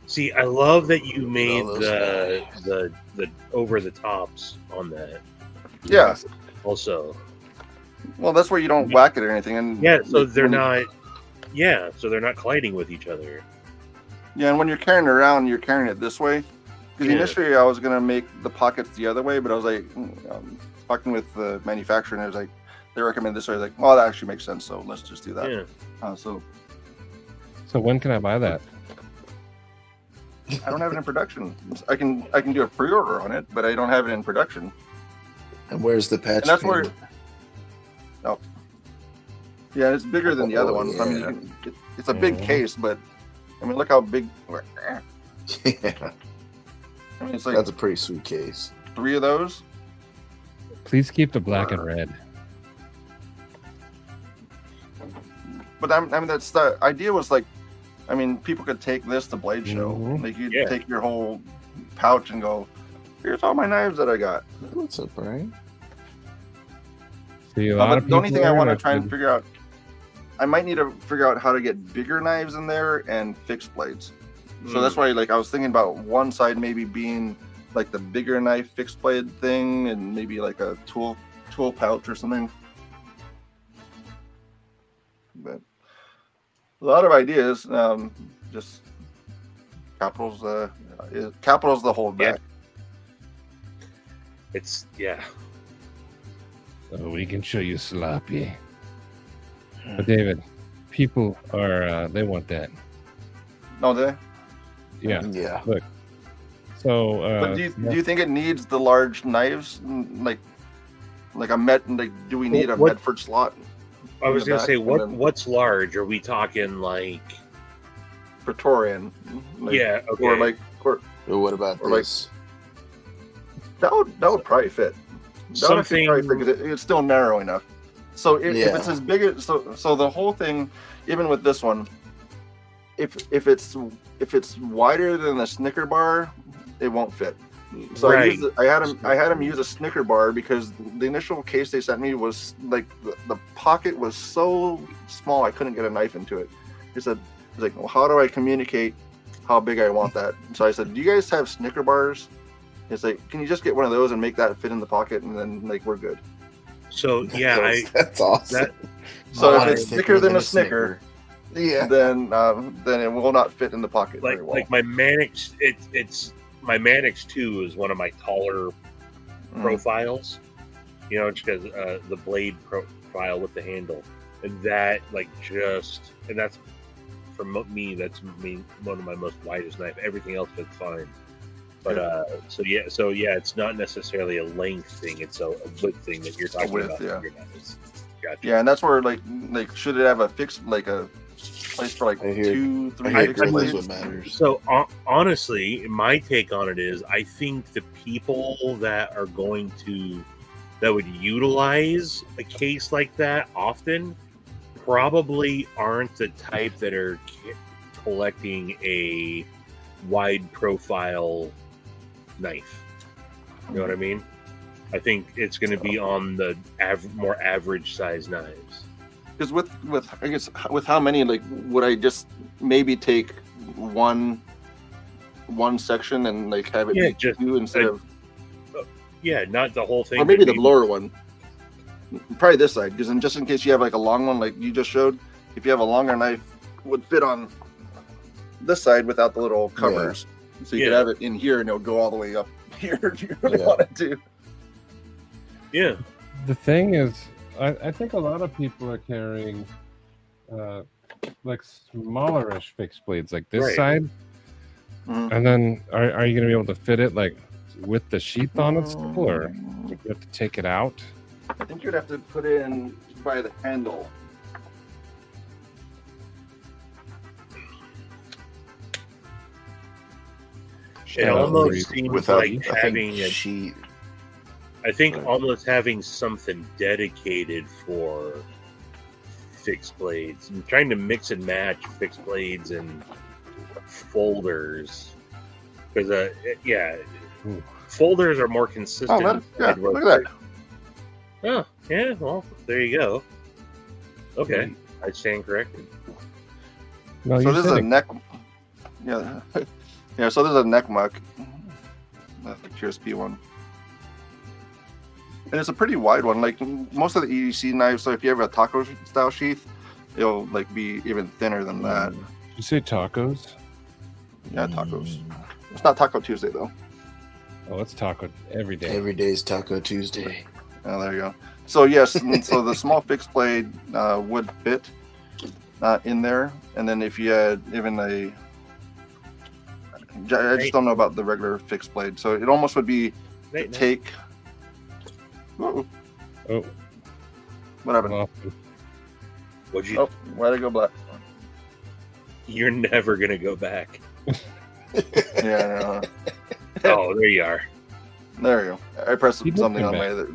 Speaker 2: See, I love that you made
Speaker 4: those
Speaker 2: the over the tops on that.
Speaker 6: Yeah.
Speaker 2: Also,
Speaker 6: Well, that's where you don't whack it or anything, and
Speaker 2: yeah. So
Speaker 6: like,
Speaker 2: they're
Speaker 6: when you-
Speaker 2: not. Yeah, so they're not colliding with each other.
Speaker 6: Yeah, and when you're carrying it around, you're carrying it this way. Because
Speaker 2: Yeah.
Speaker 6: initially I was gonna make the pockets the other way, but I was like talking with the manufacturer, and I was like, they recommend this way. I was like, well, that actually makes sense, so let's just do that.
Speaker 2: Yeah.
Speaker 6: So
Speaker 1: So when can I buy that?
Speaker 6: I don't have it in production. I can do a pre-order on it, but I don't have it in production.
Speaker 4: And where's the patch?
Speaker 6: And that's where.
Speaker 4: pin?
Speaker 6: No. Yeah, it's bigger than the other one. I mean,
Speaker 4: Yeah.
Speaker 6: it's a big case, but I mean, look how big.
Speaker 4: Yeah,
Speaker 6: I mean, it's like
Speaker 4: that's a pretty sweet case.
Speaker 6: 3 of those.
Speaker 1: Please keep the black and red.
Speaker 6: But I mean, that's the idea. Was like, I mean, people could take this to Blade Show.
Speaker 1: Mhm.
Speaker 6: Like you
Speaker 2: Yeah.
Speaker 6: take your whole pouch and go, "Here's all my knives that I got."
Speaker 4: What's up, Brian?
Speaker 1: See, a lot
Speaker 6: But
Speaker 1: of
Speaker 6: the only
Speaker 1: people
Speaker 6: thing I
Speaker 1: are
Speaker 6: want to try and
Speaker 1: interested.
Speaker 6: figure out, I might need to figure out how to get bigger knives in there and fixed blades. So that's why, like, I was thinking about one side maybe being like the bigger knife fixed blade thing, and maybe like a tool pouch or something. But a lot of ideas. Just capital's the whole back.
Speaker 2: It's yeah.
Speaker 1: So we can show you sloppy. But David, people are they want that.
Speaker 6: No, they.
Speaker 1: Yeah.
Speaker 4: Yeah.
Speaker 1: So
Speaker 6: But do you think it needs the large knives, like a Met? Like, do we need a
Speaker 2: What-
Speaker 6: Medford slot?
Speaker 2: I was
Speaker 6: in the
Speaker 2: gonna
Speaker 6: back,
Speaker 2: say,
Speaker 6: and then
Speaker 2: what's large? Are we talking like?
Speaker 6: Praetorian? Like,
Speaker 2: Yeah. Okay.
Speaker 6: Or like, or
Speaker 4: But what about
Speaker 6: Or like-
Speaker 4: this?
Speaker 6: that would probably fit. That would actually probably fit, 'cause it's still narrow enough. So if
Speaker 4: Yeah.
Speaker 6: it's as big as so the whole thing, even with this one, if it's wider than the Snicker bar, it won't fit. So
Speaker 2: Right.
Speaker 6: I had him use a Snicker bar because the initial case they sent me was like the pocket was so small I couldn't get a knife into it. He said, "He's like, well, how do I communicate how big I want that?" So I said, "Do you guys have Snicker bars?" He's like, "Can you just get one of those and make that fit in the pocket, and then like we're good."
Speaker 2: So yeah,
Speaker 4: That's awesome.
Speaker 2: that
Speaker 6: So
Speaker 2: Mine
Speaker 6: if it's thicker than a Snicker,
Speaker 4: Yeah.
Speaker 6: then it will not fit in the pocket
Speaker 2: like
Speaker 6: very well.
Speaker 2: like my Mannix. It's my Mannix 2 is one of my taller profiles. You know, just because the blade profile with the handle, and that and that's for me. That's one of my most widest knife. Everything else fits fine. But so yeah, it's not necessarily a length thing. It's a width thing that you're talking
Speaker 6: width,
Speaker 2: about.
Speaker 6: yeah.
Speaker 2: Your knives. Gotcha.
Speaker 6: Yeah, and that's where like should it have a fixed like a place for like
Speaker 4: I hear-
Speaker 6: 2, 3
Speaker 4: I hear
Speaker 6: fixed
Speaker 4: grill
Speaker 6: blades?
Speaker 4: is what matters.
Speaker 2: So honestly, my take on it is, I think the people that would utilize a case like that often probably aren't the type that are collecting a wide profile knife. You know what I mean? I think it's going to be on the more average size knives.
Speaker 6: Because with I guess with how many, like, would I just maybe take one section and like have it
Speaker 2: Yeah,
Speaker 6: be
Speaker 2: just
Speaker 6: 2 instead of,
Speaker 2: Yeah, not the whole thing.
Speaker 6: or maybe
Speaker 2: but
Speaker 6: the lower one, probably this side, because just in case you have like a long one like you just showed, if you have a longer knife, it would fit on this side without the little covers, so you could
Speaker 2: Yeah.
Speaker 6: have it in here and it'll go all the way up here if you really
Speaker 4: Yeah.
Speaker 6: wanted to.
Speaker 2: Yeah.
Speaker 1: the thing is, I think a lot of people are carrying like smallerish fixed blades like this
Speaker 2: Right.
Speaker 1: side. And then are you going to be able to fit it like with the sheath on it still, or you have to take it out?
Speaker 6: I think you'd have to put it in by the handle.
Speaker 2: It almost seems
Speaker 4: Without
Speaker 2: like having a
Speaker 4: sheet.
Speaker 2: I think
Speaker 4: Right.
Speaker 2: almost having something dedicated for fixed blades. I'm trying to mix and match fixed blades and folders because folders are more consistent.
Speaker 6: Oh, yeah, look at that.
Speaker 2: Oh, yeah. Well, there you go. Okay, I stand corrected.
Speaker 1: No,
Speaker 6: So
Speaker 1: you
Speaker 6: this is
Speaker 1: said
Speaker 6: a
Speaker 1: it.
Speaker 6: neck. Yeah, yeah. So this is a neck muck. That's the QSP one, and it's a pretty wide one. Like most of the EDC knives. So if you have a taco style sheath, it'll like be even thinner than that.
Speaker 1: Did you say tacos?
Speaker 6: Yeah, tacos. It's not Taco Tuesday though.
Speaker 1: Oh, it's taco every day.
Speaker 4: Every day's Taco Tuesday.
Speaker 6: Oh, there you go. So yes, and so the small fixed blade would fit in there, and then if you had even I just don't know about the regular fixed blade. So it almost would be to take. Uh-oh.
Speaker 1: Oh,
Speaker 6: What happened?
Speaker 1: well,
Speaker 2: What'd you?
Speaker 6: Oh, why'd it go black?
Speaker 2: You're never gonna go back.
Speaker 6: Yeah,
Speaker 2: Oh, there you are.
Speaker 6: there you go. I pressed
Speaker 1: He did
Speaker 6: something
Speaker 1: come
Speaker 6: on
Speaker 1: back.
Speaker 6: my other.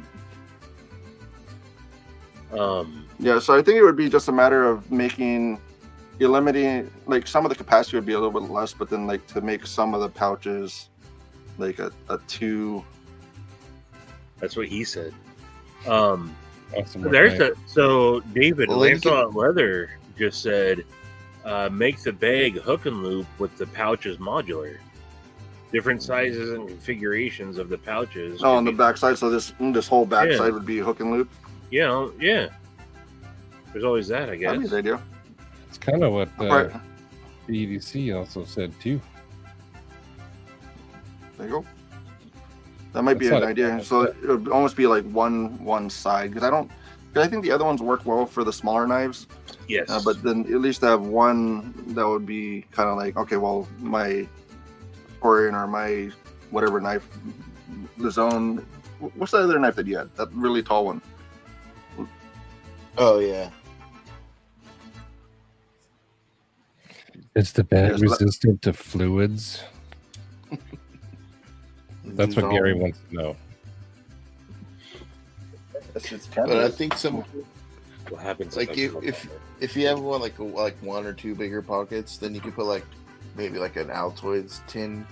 Speaker 2: Yeah.
Speaker 6: Yeah, so I think it would be just a matter of eliminating, like some of the capacity would be a little bit less, but then like to make some of the pouches like a 2.
Speaker 2: That's what he said.
Speaker 1: awesome work,
Speaker 2: There's
Speaker 1: mate.
Speaker 2: so David
Speaker 4: Well, then you
Speaker 2: Lancelot Leather just said, make the bag hook and loop with the pouches modular. Different sizes and configurations of the pouches.
Speaker 6: Oh, on
Speaker 2: can
Speaker 6: the
Speaker 2: be-
Speaker 6: backside, so this whole backside
Speaker 2: Yeah.
Speaker 6: would be hook and loop.
Speaker 2: Yeah. There's always that, I guess.
Speaker 6: That'd be the idea.
Speaker 1: It's kind of what
Speaker 6: Right.
Speaker 1: the EDC also said too.
Speaker 6: There you go. That might be
Speaker 1: That's
Speaker 6: an
Speaker 1: not-
Speaker 6: idea. So it would almost be like one side because I think the other ones work well for the smaller knives.
Speaker 2: Yes.
Speaker 6: But then at least have one that would be kind of like, okay, well, my Corian or my whatever knife, the Zone. What's the other knife that you had? That really tall one.
Speaker 4: Oh yeah.
Speaker 1: It's the bad
Speaker 6: Yes,
Speaker 1: resistant to fluids. That's what
Speaker 4: No.
Speaker 1: Gary wants to know.
Speaker 4: But I think some
Speaker 2: what happens
Speaker 4: like
Speaker 2: I put
Speaker 4: if you have one like one or two bigger pockets, then you can put like maybe like an Altoids tin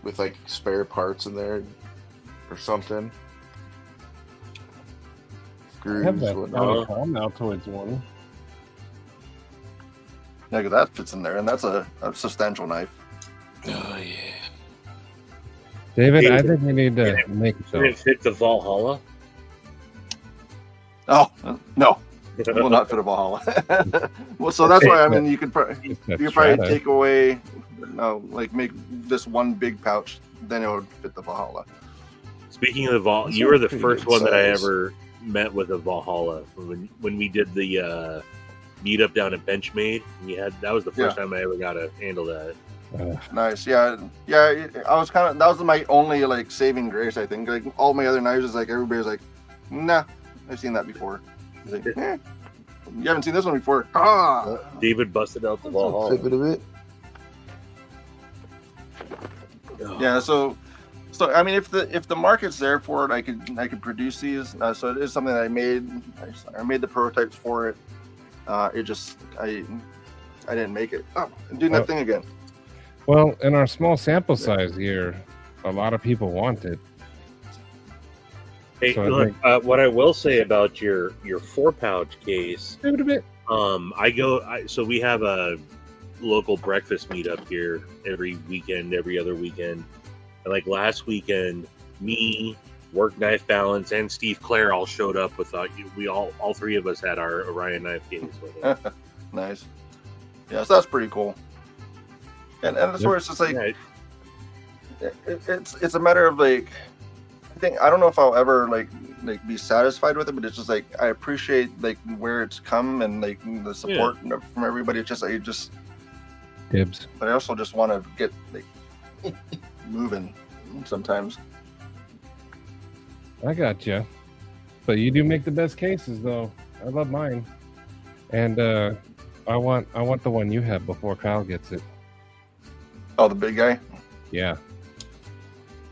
Speaker 4: with like spare parts in there or something.
Speaker 1: I
Speaker 4: Screws,
Speaker 1: have that
Speaker 4: whatnot.
Speaker 1: Altoids one.
Speaker 6: Yeah, 'cause that fits in there, and that's a substantial knife.
Speaker 4: Oh yeah.
Speaker 1: David, I
Speaker 2: David,
Speaker 1: think we need to make
Speaker 2: Did it fit the Valhalla?
Speaker 6: Oh no, it will not fit a Valhalla. Well, so that's why I mean you could
Speaker 1: Let's
Speaker 6: probably
Speaker 1: try to.
Speaker 6: take away, like make this one big pouch, then it would fit the Valhalla.
Speaker 2: Speaking of the Valhalla,
Speaker 4: Those
Speaker 2: you
Speaker 4: are
Speaker 2: were the
Speaker 4: pretty
Speaker 2: first
Speaker 4: good
Speaker 2: one that I
Speaker 4: size.
Speaker 2: ever met with a Valhalla when we did the meetup down at Benchmade. And that was the first time I ever got to handle that.
Speaker 6: Nice, yeah. I was that was my only like saving grace. I think like all my other knives is like everybody's like, nah, I've seen that before. It's like, you haven't seen this one before. Ah,
Speaker 2: David busted out the
Speaker 4: Flip
Speaker 2: Valhalla.
Speaker 4: it a bit.
Speaker 6: yeah. So I mean, if the market's there for it, I could produce these. So it is something that I made. I made the prototypes for it. It just I didn't make it. Oh, I'm doing that thing again.
Speaker 1: Well, in our small sample size here, a lot of people want it.
Speaker 2: Hey,
Speaker 1: So I
Speaker 2: look, what I will say about your 4-pouch case,
Speaker 1: Give it a bit.
Speaker 2: so we have a local breakfast meetup here every weekend, every other weekend. And like last weekend, me, Work Knife Balance, and Steve Clare all showed up with we all three of us had our Orion knife case with us.
Speaker 6: Nice. Yeah, so that's pretty cool. And that's where it's just like
Speaker 2: Yeah,
Speaker 6: it's a matter of like think I don't know if I'll ever like be satisfied with it, but it's just like I appreciate like where it's come and like the support from everybody. It's just I just
Speaker 1: Dibs.
Speaker 6: But I also just want to get like moving sometimes.
Speaker 1: I got you, but you do make the best cases though. I love mine, and I want the one you have before Kyle gets it.
Speaker 6: Oh, the big guy.
Speaker 1: Yeah.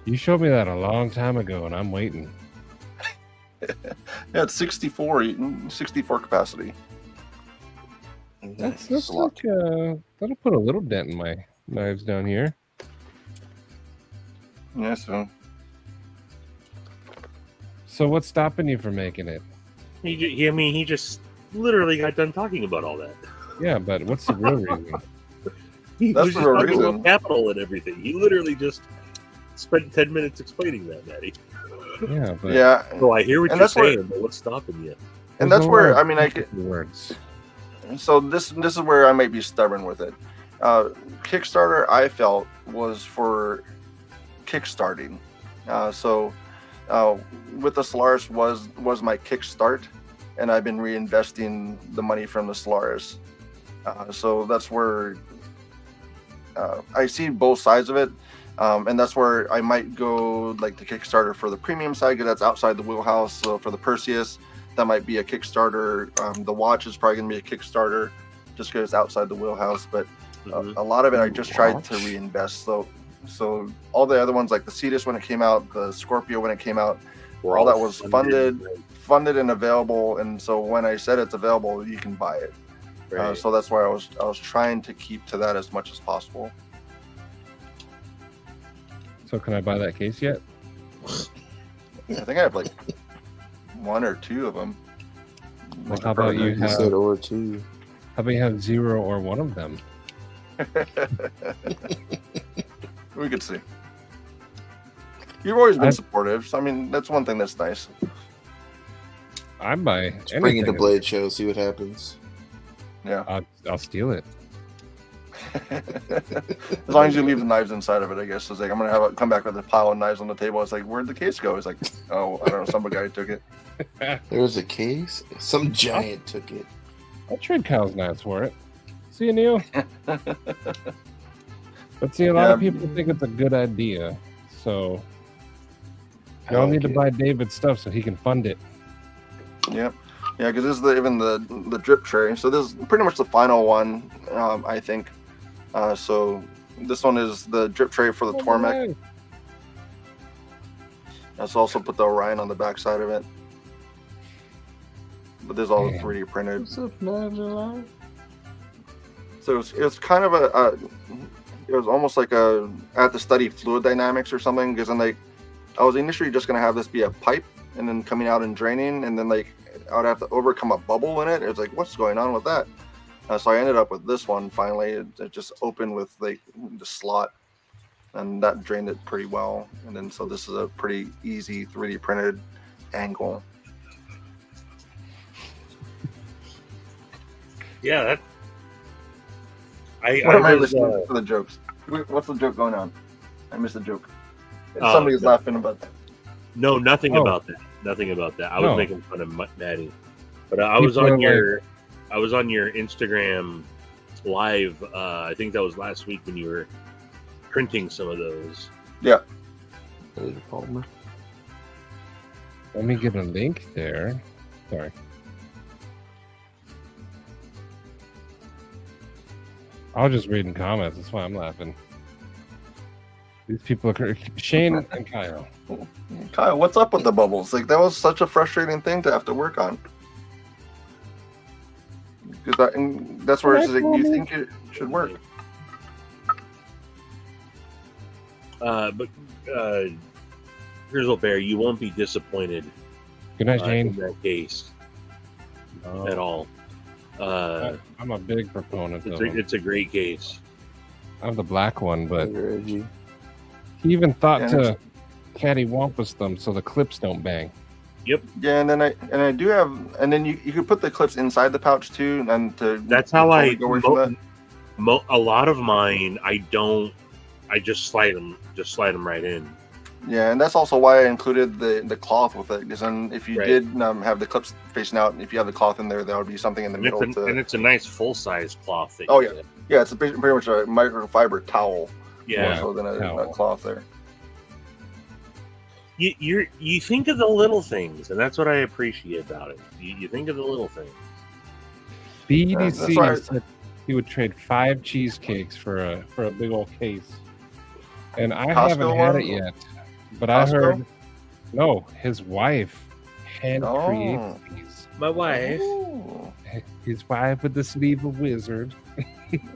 Speaker 1: You showed me that a long time ago, and I'm waiting.
Speaker 6: Yeah, it's 64 capacity.
Speaker 1: That's like that'll put a little dent in my knives down here.
Speaker 6: Yeah,
Speaker 2: So
Speaker 1: what's stopping you from making it?
Speaker 2: He just literally got done talking about all that.
Speaker 1: Yeah, but what's the real reason?
Speaker 6: That's the real reason.
Speaker 2: Capital and everything. He literally just spent 10 minutes explaining that, Matty.
Speaker 1: Yeah, but
Speaker 2: So I hear what you're saying, but what's stopping you?
Speaker 6: And that's where I mean, I get
Speaker 1: words.
Speaker 6: So this is where I might be stubborn with it. Kickstarter, I felt, was for kickstarting. With the Solaris was my kickstart, and I've been reinvesting the money from the Solaris. So that's where I see both sides of it. And that's where I might go like the Kickstarter for the premium side, because that's outside the wheelhouse. So for the Perseus, that might be a Kickstarter. The watch is probably going to be a Kickstarter just because it's outside the wheelhouse. But a lot of it I just tried to reinvest. So all the other ones, like the Cetus when it came out, the Scorpio when it came out, all that was funded and available. And so when I said it's available, you can buy it. Right. So that's why I was trying to keep to that as much as possible.
Speaker 1: So can I buy that case yet?
Speaker 6: I think I have like one or two of them.
Speaker 1: Like how about you have
Speaker 4: said or two?
Speaker 1: How about you have 0 or 1 of them?
Speaker 6: We could see. You've always been supportive, so I mean that's one thing that's nice.
Speaker 1: I buy.
Speaker 4: Bring it to Blade Show, see what happens.
Speaker 6: Yeah,
Speaker 1: I'll steal it.
Speaker 6: As long as you leave the knives inside of it, I guess. It's like I'm gonna have it come back with a pile of knives on the table. It's like, where'd the case go? It's like, oh, I don't know, some guy took it.
Speaker 4: There was a case. Some giant took it.
Speaker 1: I'll trade Kyle's knives for it. See you, Neil. But see, a lot of people think it's a good idea, so y'all need to buy David's stuff so he can fund it.
Speaker 6: Yep. Yeah, because this is even the drip tray. So this is pretty much the final one, I think. So this one is the drip tray for the Tormek.
Speaker 1: Nice.
Speaker 6: Let's also put the Orion on the back side of it. But this is all 3D printed.
Speaker 4: What's up, Nigel?
Speaker 6: So it's kind of it was almost like I had to study fluid dynamics or something, because then like I was initially just gonna have this be a pipe and then coming out and draining, and then like I would have to overcome a bubble in it. It was like, what's going on with that? So I ended up with this one finally. It just opened with like the slot, and that drained it pretty well. And then so this is a pretty easy 3D printed angle.
Speaker 2: Yeah, that.
Speaker 6: What am I listening for the jokes? What's the joke going on? I missed the joke. Somebody's laughing about that.
Speaker 2: No, nothing about that. Nothing about that. I was making fun of Maddie, but I was on your Instagram live. I think that was last week when you were printing some of those.
Speaker 6: Yeah.
Speaker 1: Let me get a link there. Sorry. I was just reading comments. That's why I'm laughing. These people are Shane and Kyle.
Speaker 6: Kyle, what's up with the bubbles? Like that was such a frustrating thing to have to work on. That's where it's like you think it should work.
Speaker 2: But Grizzle Bear, you won't be disappointed.
Speaker 1: Good night, Shane.
Speaker 2: In that case, at all.
Speaker 1: I'm a big proponent of it.
Speaker 2: It's a great case.
Speaker 1: I have the black one, but he even thought to cattywampus them so the clips don't bang.
Speaker 2: Yep.
Speaker 6: Yeah, and then I do have, and then you could put the clips inside the pouch too, and
Speaker 2: that's how I go away from that. A lot of mine I just slide them right in.
Speaker 6: Yeah, and that's also why I included the cloth with it, because then if you did have the clips facing out, if you have the cloth in there, there would be something in the middle.
Speaker 2: And it's a nice full-size cloth.
Speaker 6: Oh yeah, yeah, it's pretty much a microfiber towel.
Speaker 2: Yeah,
Speaker 6: more so than a cloth there.
Speaker 2: You think of the little things, and that's what I appreciate about it. You think of the little things.
Speaker 1: BDC said he would trade 5 cheesecakes for a big old case, and I haven't had it yet. But I heard his wife hand creates these.
Speaker 2: My wife,
Speaker 1: his wife with the sleeve of wizard.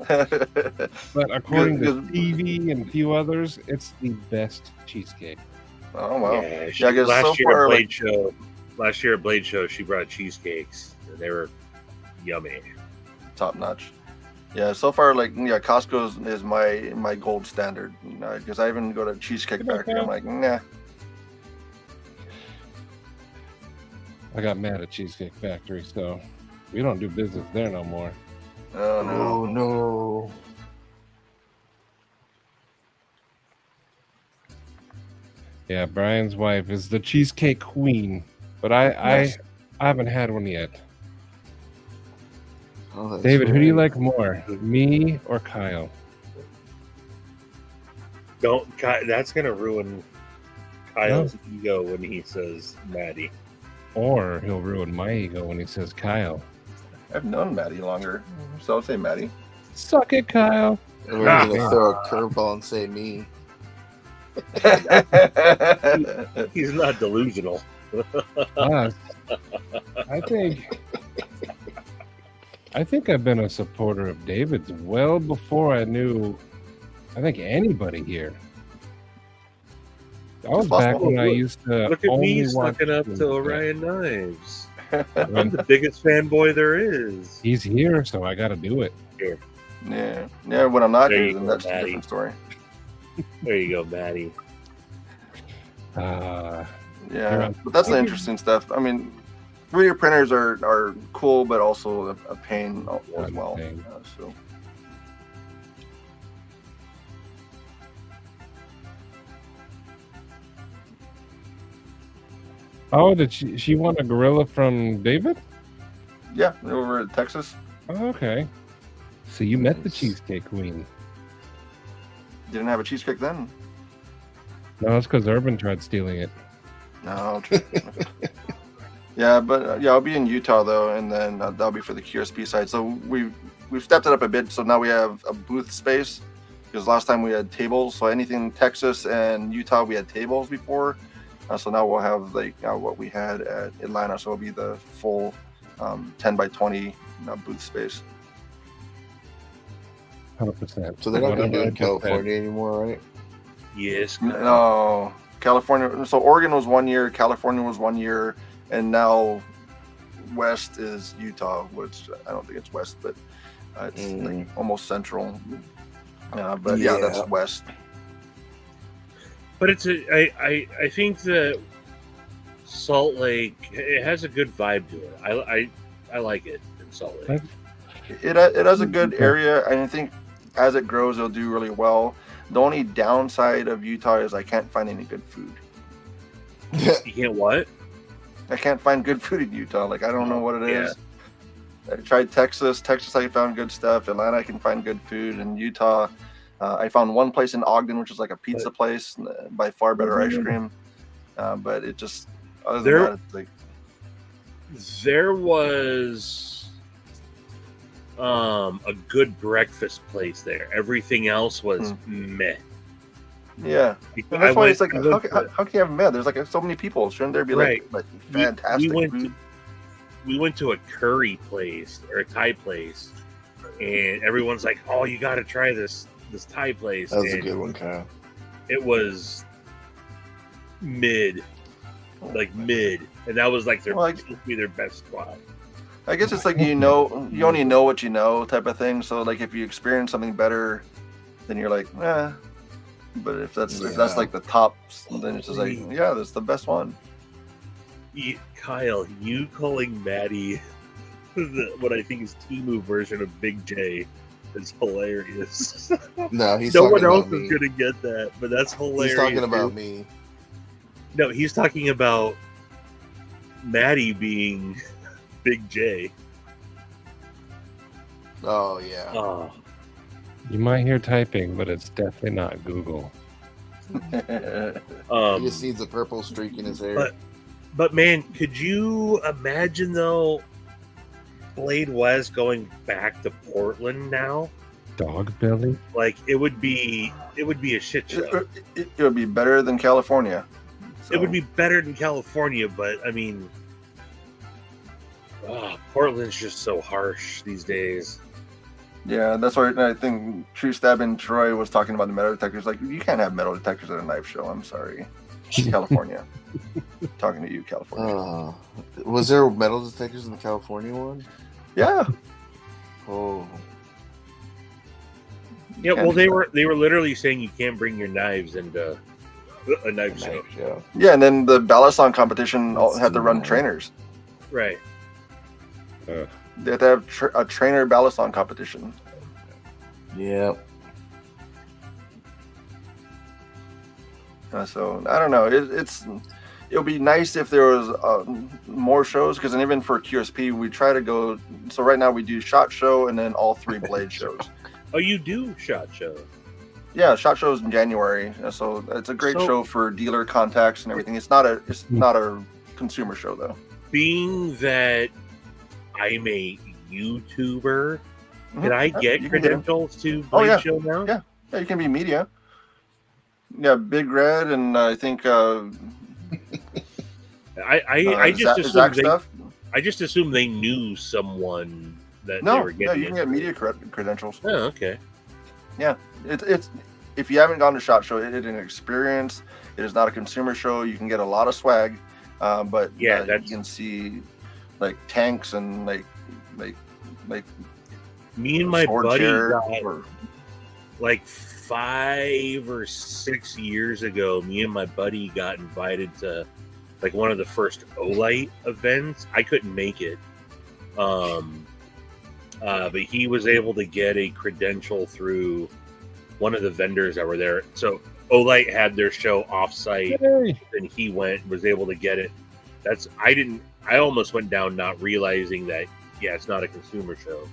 Speaker 1: But according to Stevie and a few others, it's the best cheesecake.
Speaker 6: Oh wow!
Speaker 2: Yeah, last year at Blade Show, she brought cheesecakes, and they were yummy,
Speaker 6: top notch. Yeah, so far, Costco is my gold standard, because I even go to Cheesecake Factory. I'm like, nah.
Speaker 1: I got mad at Cheesecake Factory, so we don't do business there no more.
Speaker 6: Oh no!
Speaker 1: Yeah, Brian's wife is the cheesecake queen, but I haven't had one yet. Oh, David, who do you like more, me or Kyle?
Speaker 2: That's gonna ruin Kyle's ego when he says Maddie.
Speaker 1: Or he'll ruin my ego when he says Kyle.
Speaker 6: I've known Maddie longer, so I'll say Maddie.
Speaker 1: Suck it, Kyle.
Speaker 4: We're gonna throw a curveball and say me.
Speaker 2: He's not delusional.
Speaker 1: I think I've been a supporter of David's well before I knew, I think, anybody here. That was back when I used to
Speaker 2: look at
Speaker 1: only
Speaker 2: me
Speaker 1: watch
Speaker 2: sucking up to Orion Knives. I'm the biggest fanboy there is.
Speaker 1: He's here, so I got to do it.
Speaker 6: Yeah. When I'm not here, then that's a different story.
Speaker 2: There you go, Maddie.
Speaker 6: Yeah, but that's the interesting stuff. I mean, 3D printers are cool, but also a pain as well. So.
Speaker 1: Oh, did she want a gorilla from David?
Speaker 6: Yeah, over at Texas.
Speaker 1: Oh, okay. So you met the Cheesecake Queen.
Speaker 6: Didn't have a cheesecake then.
Speaker 1: No, it's because Urban tried stealing it.
Speaker 6: No. But I'll be in Utah though, and then that'll be for the QSP side. So we've stepped it up a bit. So now we have a booth space, because last time we had tables. So anything in Texas and Utah, we had tables before. So now we'll have what we had at Atlanta. So it'll be the full 10 by 20 booth space.
Speaker 1: 100%.
Speaker 4: So they're not going to do it in California anymore, right?
Speaker 2: Yes.
Speaker 6: No, California. So Oregon was 1 year, California was 1 year, and now West is Utah, which I don't think it's West, but it's almost central. But that's West.
Speaker 2: But I think that Salt Lake, it has a good vibe to it. I like it in Salt Lake.
Speaker 6: It has a good area, and I think as it grows, it'll do really well. The only downside of Utah is I can't find any good food.
Speaker 2: You can't what?
Speaker 6: I can't find good food in Utah. I don't know what it is. I tried Texas. Texas, I found good stuff. Atlanta, I can find good food. In Utah, I found one place in Ogden, which is like a pizza place, by far better ice cream. But it just, other than that,
Speaker 2: there was a good breakfast place there. Everything else was meh.
Speaker 6: Yeah, and that's why it's like, how can you have meh? There's so many people. Shouldn't there be like fantastic food?
Speaker 2: We went to a curry place or a Thai place, and everyone's like, "Oh, you got to try this Thai place."
Speaker 4: That was a good one, Kyle.
Speaker 2: It was mid, and that was their best spot.
Speaker 6: I guess it's you only know what you know type of thing. So if you experience something better, then you're like, eh. But if that's like the top, then it's just that's the best one.
Speaker 2: Kyle, you calling Maddie what I think is Temu version of Big J is hilarious.
Speaker 4: No, he's
Speaker 2: no
Speaker 4: talking
Speaker 2: one else
Speaker 4: about
Speaker 2: is gonna get that, but that's hilarious.
Speaker 4: He's talking about me.
Speaker 2: No, he's talking about Maddie being Big J.
Speaker 4: Oh yeah.
Speaker 2: Oh,
Speaker 1: You might hear typing, but it's definitely not Google.
Speaker 4: He just needs a purple streak in his hair.
Speaker 2: But man, could you imagine though, Blade West going back to Portland now?
Speaker 1: Dog belly?
Speaker 2: Like it would be a shit show.
Speaker 6: It would be better than California. So,
Speaker 2: It would be better than California, but I mean, Portland's just so harsh these days.
Speaker 6: Yeah, that's why I think True Stabbing Troy was talking about the metal detectors. Like, you can't have metal detectors at a knife show. I'm sorry. California. Talking to you, California.
Speaker 4: Was there metal detectors in the California one?
Speaker 6: Yeah.
Speaker 4: Oh.
Speaker 2: Yeah, well, they were literally saying you can't bring your knives into a knife show.
Speaker 6: Yeah, and then the Balisong competition had to run trainers.
Speaker 2: Right.
Speaker 6: They have to have a trainer Balisong competition.
Speaker 4: Yeah.
Speaker 6: So I don't know. It'll be nice if there was more shows, because even for QSP we try to go. So right now we do SHOT Show and then all 3 Blade shows.
Speaker 2: Oh, you do SHOT Show?
Speaker 6: Yeah, SHOT Show is in January, so it's a great show for dealer contacts and everything. It's not a consumer show though.
Speaker 2: Being that I'm a YouTuber, can I get credentials to Blade Show now?
Speaker 6: Yeah, you can be media. Yeah, Big Red, and I think
Speaker 2: I just assumed they knew someone that they were getting.
Speaker 6: No, you can get media credentials.
Speaker 2: Oh, okay.
Speaker 6: Yeah, it's if you haven't gone to SHOT Show, it is an experience. It is not a consumer show. You can get a lot of swag, but you can see like tanks and like
Speaker 2: me and my buddy got, like 5 or 6 years ago, me and my buddy got invited to like one of the first Olight events. I couldn't make it, but he was able to get a credential through one of the vendors that were there. So Olight had their show offsite, and he was able to get it. I almost went down not realizing that it's not a consumer show.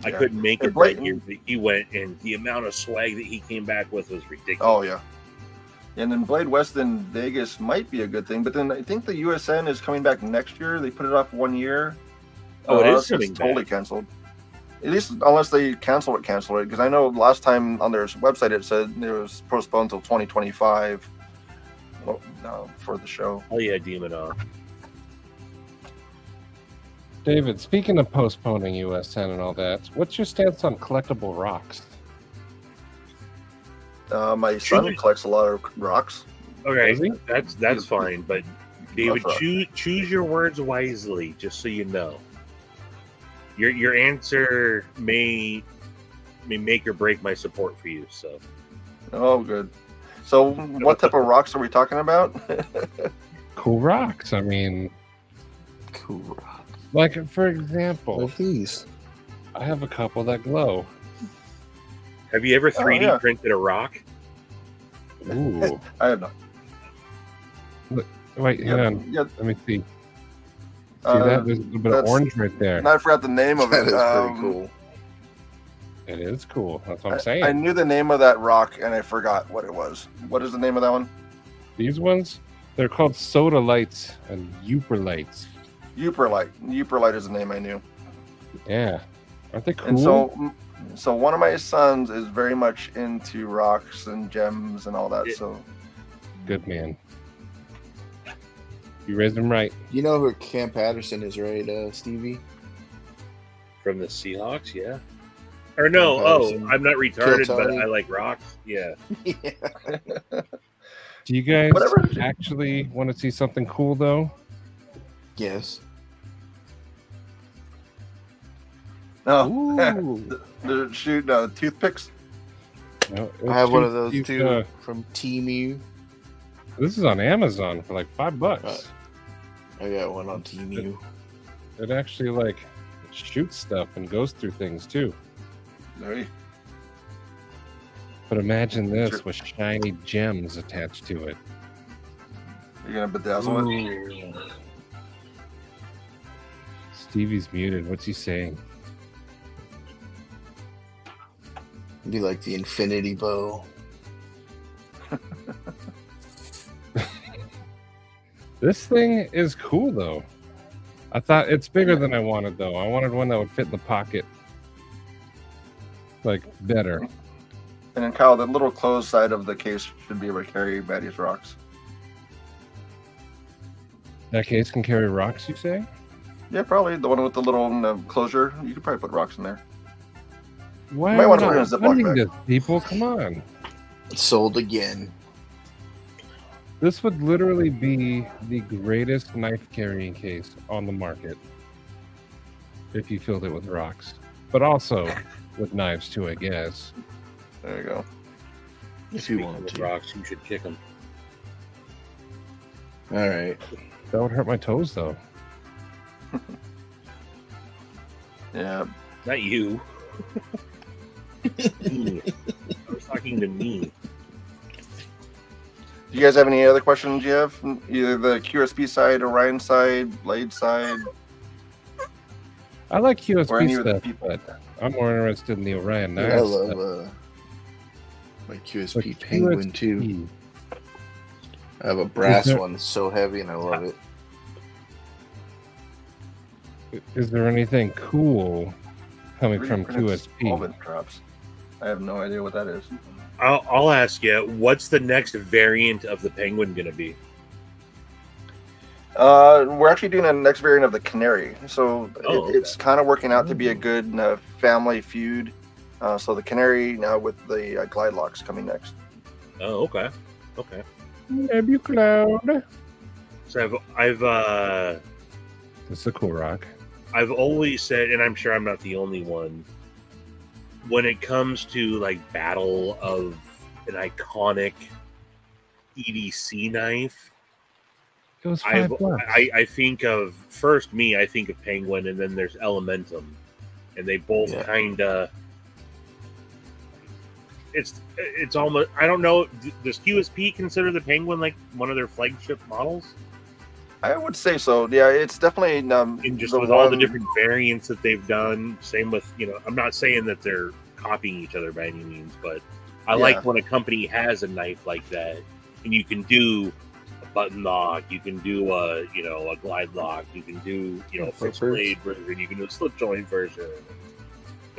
Speaker 2: I couldn't make it that year, but he went, and the amount of swag that he came back with was ridiculous.
Speaker 6: Oh yeah. And then Blade West in Vegas might be a good thing, but then I think the USN is coming back next year. They put it off 1 year.
Speaker 2: Oh, it is coming
Speaker 6: back. Totally canceled. At least unless they cancel it, because I know last time on their website it said it was postponed until 2025 for the show.
Speaker 2: Oh yeah, Demon off.
Speaker 1: David, speaking of postponing USN and all that, what's your stance on collectible rocks?
Speaker 6: My son collects a lot of rocks.
Speaker 2: Okay, that's fine, but David, choose your words wisely, just so you know. Your answer may make or break my support for you. So. Oh,
Speaker 6: good. So, what type of rocks are we talking about?
Speaker 1: Cool rocks. I mean,
Speaker 4: cool rocks.
Speaker 1: Like, for example,
Speaker 4: these.
Speaker 1: I have a couple that glow.
Speaker 2: Have you ever 3D printed a rock?
Speaker 1: Ooh.
Speaker 6: I have not.
Speaker 1: Wait, hang on. Yeah. Let me see. See that? There's a little bit of orange right there.
Speaker 6: And I forgot the name of it.
Speaker 4: That is pretty cool.
Speaker 1: It is cool. That's what I'm saying.
Speaker 6: I knew the name of that rock, and I forgot what it was. What is the name of that one?
Speaker 1: These ones? They're called soda lights and Uperlights.
Speaker 6: Uperlight is the name I knew.
Speaker 1: Yeah. Aren't they cool?
Speaker 6: And so one of my sons is very much into rocks and gems and all that. So
Speaker 1: good man. You raised him right.
Speaker 4: You know who Cam Patterson is, right, Stevie?
Speaker 2: From the Seahawks, yeah. Or no, I'm not retarded, but I like rocks. Yeah.
Speaker 1: Do you guys actually want to see something cool, though?
Speaker 4: Yes.
Speaker 6: No. Shoot toothpicks.
Speaker 1: No,
Speaker 4: I have one of those too from Temu.
Speaker 1: This is on Amazon for like $5.
Speaker 4: I got one on Temu.
Speaker 1: It actually shoots stuff and goes through things too.
Speaker 6: Hey.
Speaker 1: But imagine this with shiny gems attached to it.
Speaker 6: You're gonna bedazzle it.
Speaker 1: Stevie's muted. What's he saying?
Speaker 4: Be like the infinity bow.
Speaker 1: This thing is cool though. I thought it's bigger than I wanted though. I wanted one that would fit in the pocket, like better.
Speaker 6: And then Kyle, the little closed side of the case should be able to carry Matty's rocks.
Speaker 1: That case can carry rocks, you say?
Speaker 6: Yeah, probably the one with the little closure. You could probably put rocks in there.
Speaker 1: Why
Speaker 6: You might
Speaker 1: are
Speaker 6: want
Speaker 1: we
Speaker 6: to put it in a
Speaker 1: not
Speaker 6: Ziploc
Speaker 1: funding
Speaker 6: bag.
Speaker 1: this, people? Come on.
Speaker 4: It's sold again.
Speaker 1: This would literally be the greatest knife carrying case on the market if you filled it with rocks, but also with knives too, I guess.
Speaker 6: There you go.
Speaker 4: If you want
Speaker 2: With
Speaker 4: to.
Speaker 2: rocks, you should kick them.
Speaker 4: All right.
Speaker 1: That would hurt my toes though.
Speaker 6: Yeah.
Speaker 2: Not you. Me. I was talking to me.
Speaker 6: Do you guys have any other questions you have? Either the QSP side, Orion side, Blade side?
Speaker 1: I like
Speaker 6: Or any
Speaker 1: QSP
Speaker 6: of the
Speaker 1: stuff,
Speaker 6: people.
Speaker 1: but I'm more interested in the Orion
Speaker 4: Yeah,
Speaker 1: knives.
Speaker 4: I love my QSP Penguin too. I have a brass
Speaker 1: there-
Speaker 4: one, it's so heavy, and I love it.
Speaker 1: Is there anything cool coming from
Speaker 6: 3D printed
Speaker 1: QSP?
Speaker 6: solvent drops. I have no idea what that is.
Speaker 2: I'll ask you, what's the next variant of the Penguin going to be?
Speaker 6: We're actually doing a next variant of the Canary. So
Speaker 2: Oh,
Speaker 6: it's kind of working out to be a good family feud. So the Canary now with the glide locks coming next.
Speaker 2: Oh, okay. Okay.
Speaker 1: Nebula Cloud.
Speaker 2: So I've
Speaker 1: This is a cool rock.
Speaker 2: I've always said, and I'm sure I'm not the only one, when it comes to like battle of an iconic EDC knife,
Speaker 1: It was
Speaker 2: I
Speaker 1: $5.
Speaker 2: I think of first me, I think of Penguin, and then there's Elementum, and they both kind of. It's almost, I don't know. Does QSP consider the Penguin like one of their flagship models?
Speaker 6: I would say so. Yeah, it's definitely
Speaker 2: And just with all the different variants that they've done, same with, I'm not saying that they're copying each other by any means, but I like when a company has a knife like that, and you can do a button lock, you can do a glide lock, you can do a fixed blade version, you can do a slip joint version.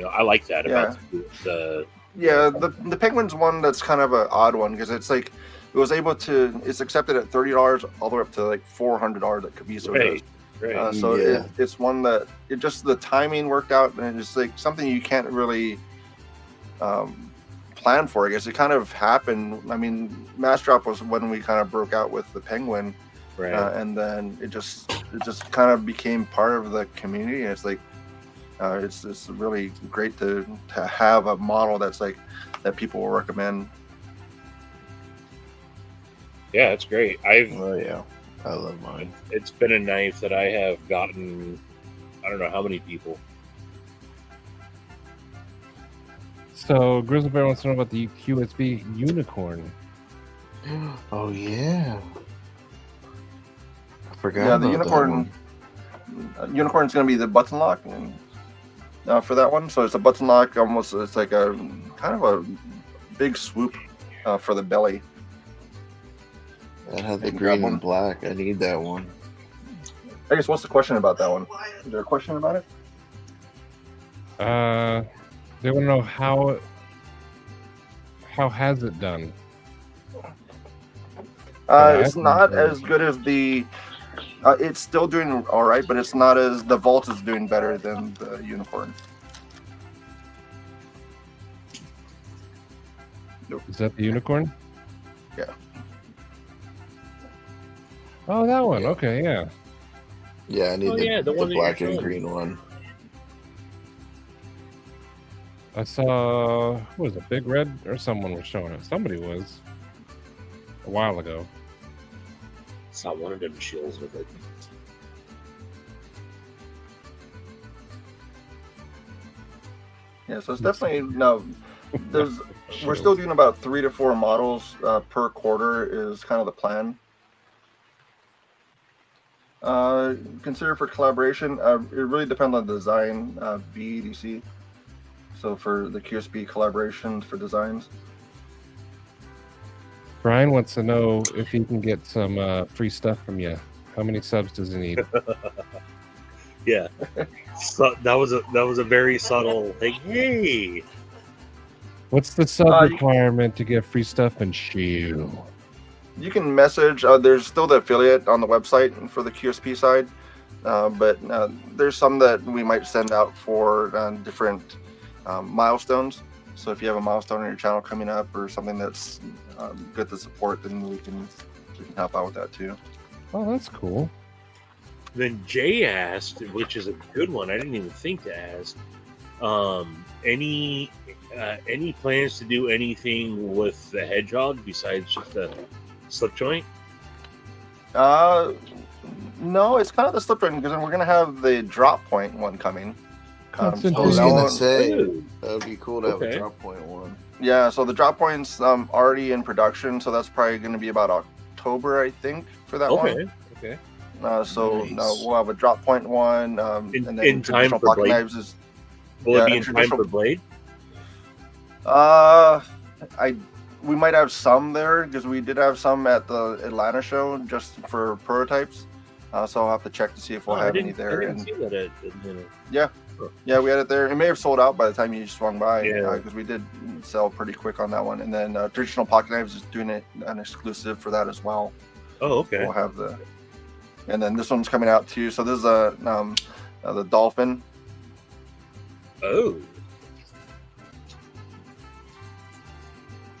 Speaker 2: I like that about the.
Speaker 6: Yeah, the Penguin's one that's kind of an odd one because it's like it's accepted at $30 all the way up to like $400 at Caviso.
Speaker 2: Right.
Speaker 6: So it's one that the timing worked out, and it's like something you can't really plan for. I guess it kind of happened. I mean, Mass Drop was when we kind of broke out with the Penguin,
Speaker 2: right?
Speaker 6: And then it just kind of became part of the community. And it's like it's really great to have a model that's like that people will recommend.
Speaker 2: Yeah, it's great.
Speaker 4: I love mine.
Speaker 2: It's been a knife that I have gotten. I don't know how many people.
Speaker 1: So Grizzly Bear wants to know about the QSB Unicorn.
Speaker 4: Oh yeah, I forgot.
Speaker 6: Yeah, the Unicorn. Unicorn's going to be the button lock for that one. So it's a button lock. Almost, it's like a kind of a big swoop for the belly.
Speaker 4: That had the green and black. I need that one.
Speaker 6: I guess what's the question about that one? Is there a question about it?
Speaker 1: They want to know how has it done?
Speaker 6: It's not as good as the. It's still doing all right, but it's not as the Vault is doing better than the Unicorn.
Speaker 1: Nope. Is that the Unicorn?
Speaker 6: Yeah.
Speaker 1: Oh, that one. Okay, yeah.
Speaker 4: Yeah, I need the black and green one.
Speaker 1: I saw, what was it, Big Red or someone was showing it. Somebody was a while ago.
Speaker 2: Saw one of them shills with it.
Speaker 6: Yeah, so it's definitely we're still doing about 3 to 4 models per quarter is kind of the plan. Consider for collaboration. It really depends on the design. BEDC. So for the QSP collaborations for designs.
Speaker 1: Brian wants to know if he can get some free stuff from you. How many subs does he need?
Speaker 2: Yeah, so that was a very subtle like, hey.
Speaker 1: What's the sub requirement to get free stuff and shoe?
Speaker 6: You can message. There's still the affiliate on the website for the QSP side, but there's some that we might send out for different milestones. So if you have a milestone on your channel coming up or something that's good to support, then we can help out with that too.
Speaker 1: Oh, that's cool.
Speaker 2: Then Jay asked, which is a good one. I didn't even think to ask. Any plans to do anything with the hedgehog besides just the slip joint?
Speaker 6: No, it's kind of the slip joint because then we're gonna have the drop point one coming.
Speaker 4: I was gonna say that would be cool to have a drop point one.
Speaker 6: Yeah, so the drop point's already in production, so that's probably going to be about October, I think, for that one.
Speaker 2: Okay.
Speaker 6: So
Speaker 4: Nice.
Speaker 6: we'll have a drop point one, and then
Speaker 2: in time for
Speaker 6: pocket
Speaker 2: Blade?
Speaker 6: knives is.
Speaker 2: Will it be in time
Speaker 6: traditional-
Speaker 2: for Blade?
Speaker 6: We might have some there because we did have some at the Atlanta show just for prototypes. So I'll have to check to see if we'll have any there.
Speaker 2: I didn't see that at
Speaker 6: Yeah, we had it there. It may have sold out by the time you swung by,
Speaker 2: Yeah.
Speaker 6: because we did sell pretty quick on that one. And then traditional pocket knives is doing it an exclusive for that as well.
Speaker 2: Oh, okay.
Speaker 6: We'll have and then this one's coming out too. So this is the dolphin.
Speaker 2: Oh,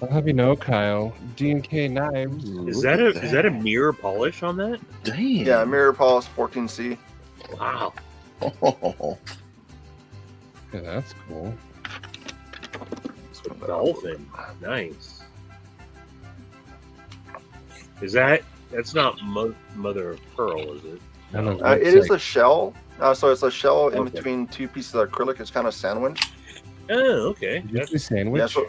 Speaker 1: I'll have you know, Kyle, D&K Knives.
Speaker 2: is that a mirror polish on that?
Speaker 4: Damn.
Speaker 6: Yeah, mirror polish 14C.
Speaker 2: Wow.
Speaker 1: Yeah, that's cool.
Speaker 2: Dolphin. Nice. That's not mother of pearl, is it?
Speaker 6: It is a shell. So it's a shell in between two pieces of acrylic. It's kind of sandwiched.
Speaker 2: Oh, okay.
Speaker 1: That's a sandwich.
Speaker 6: So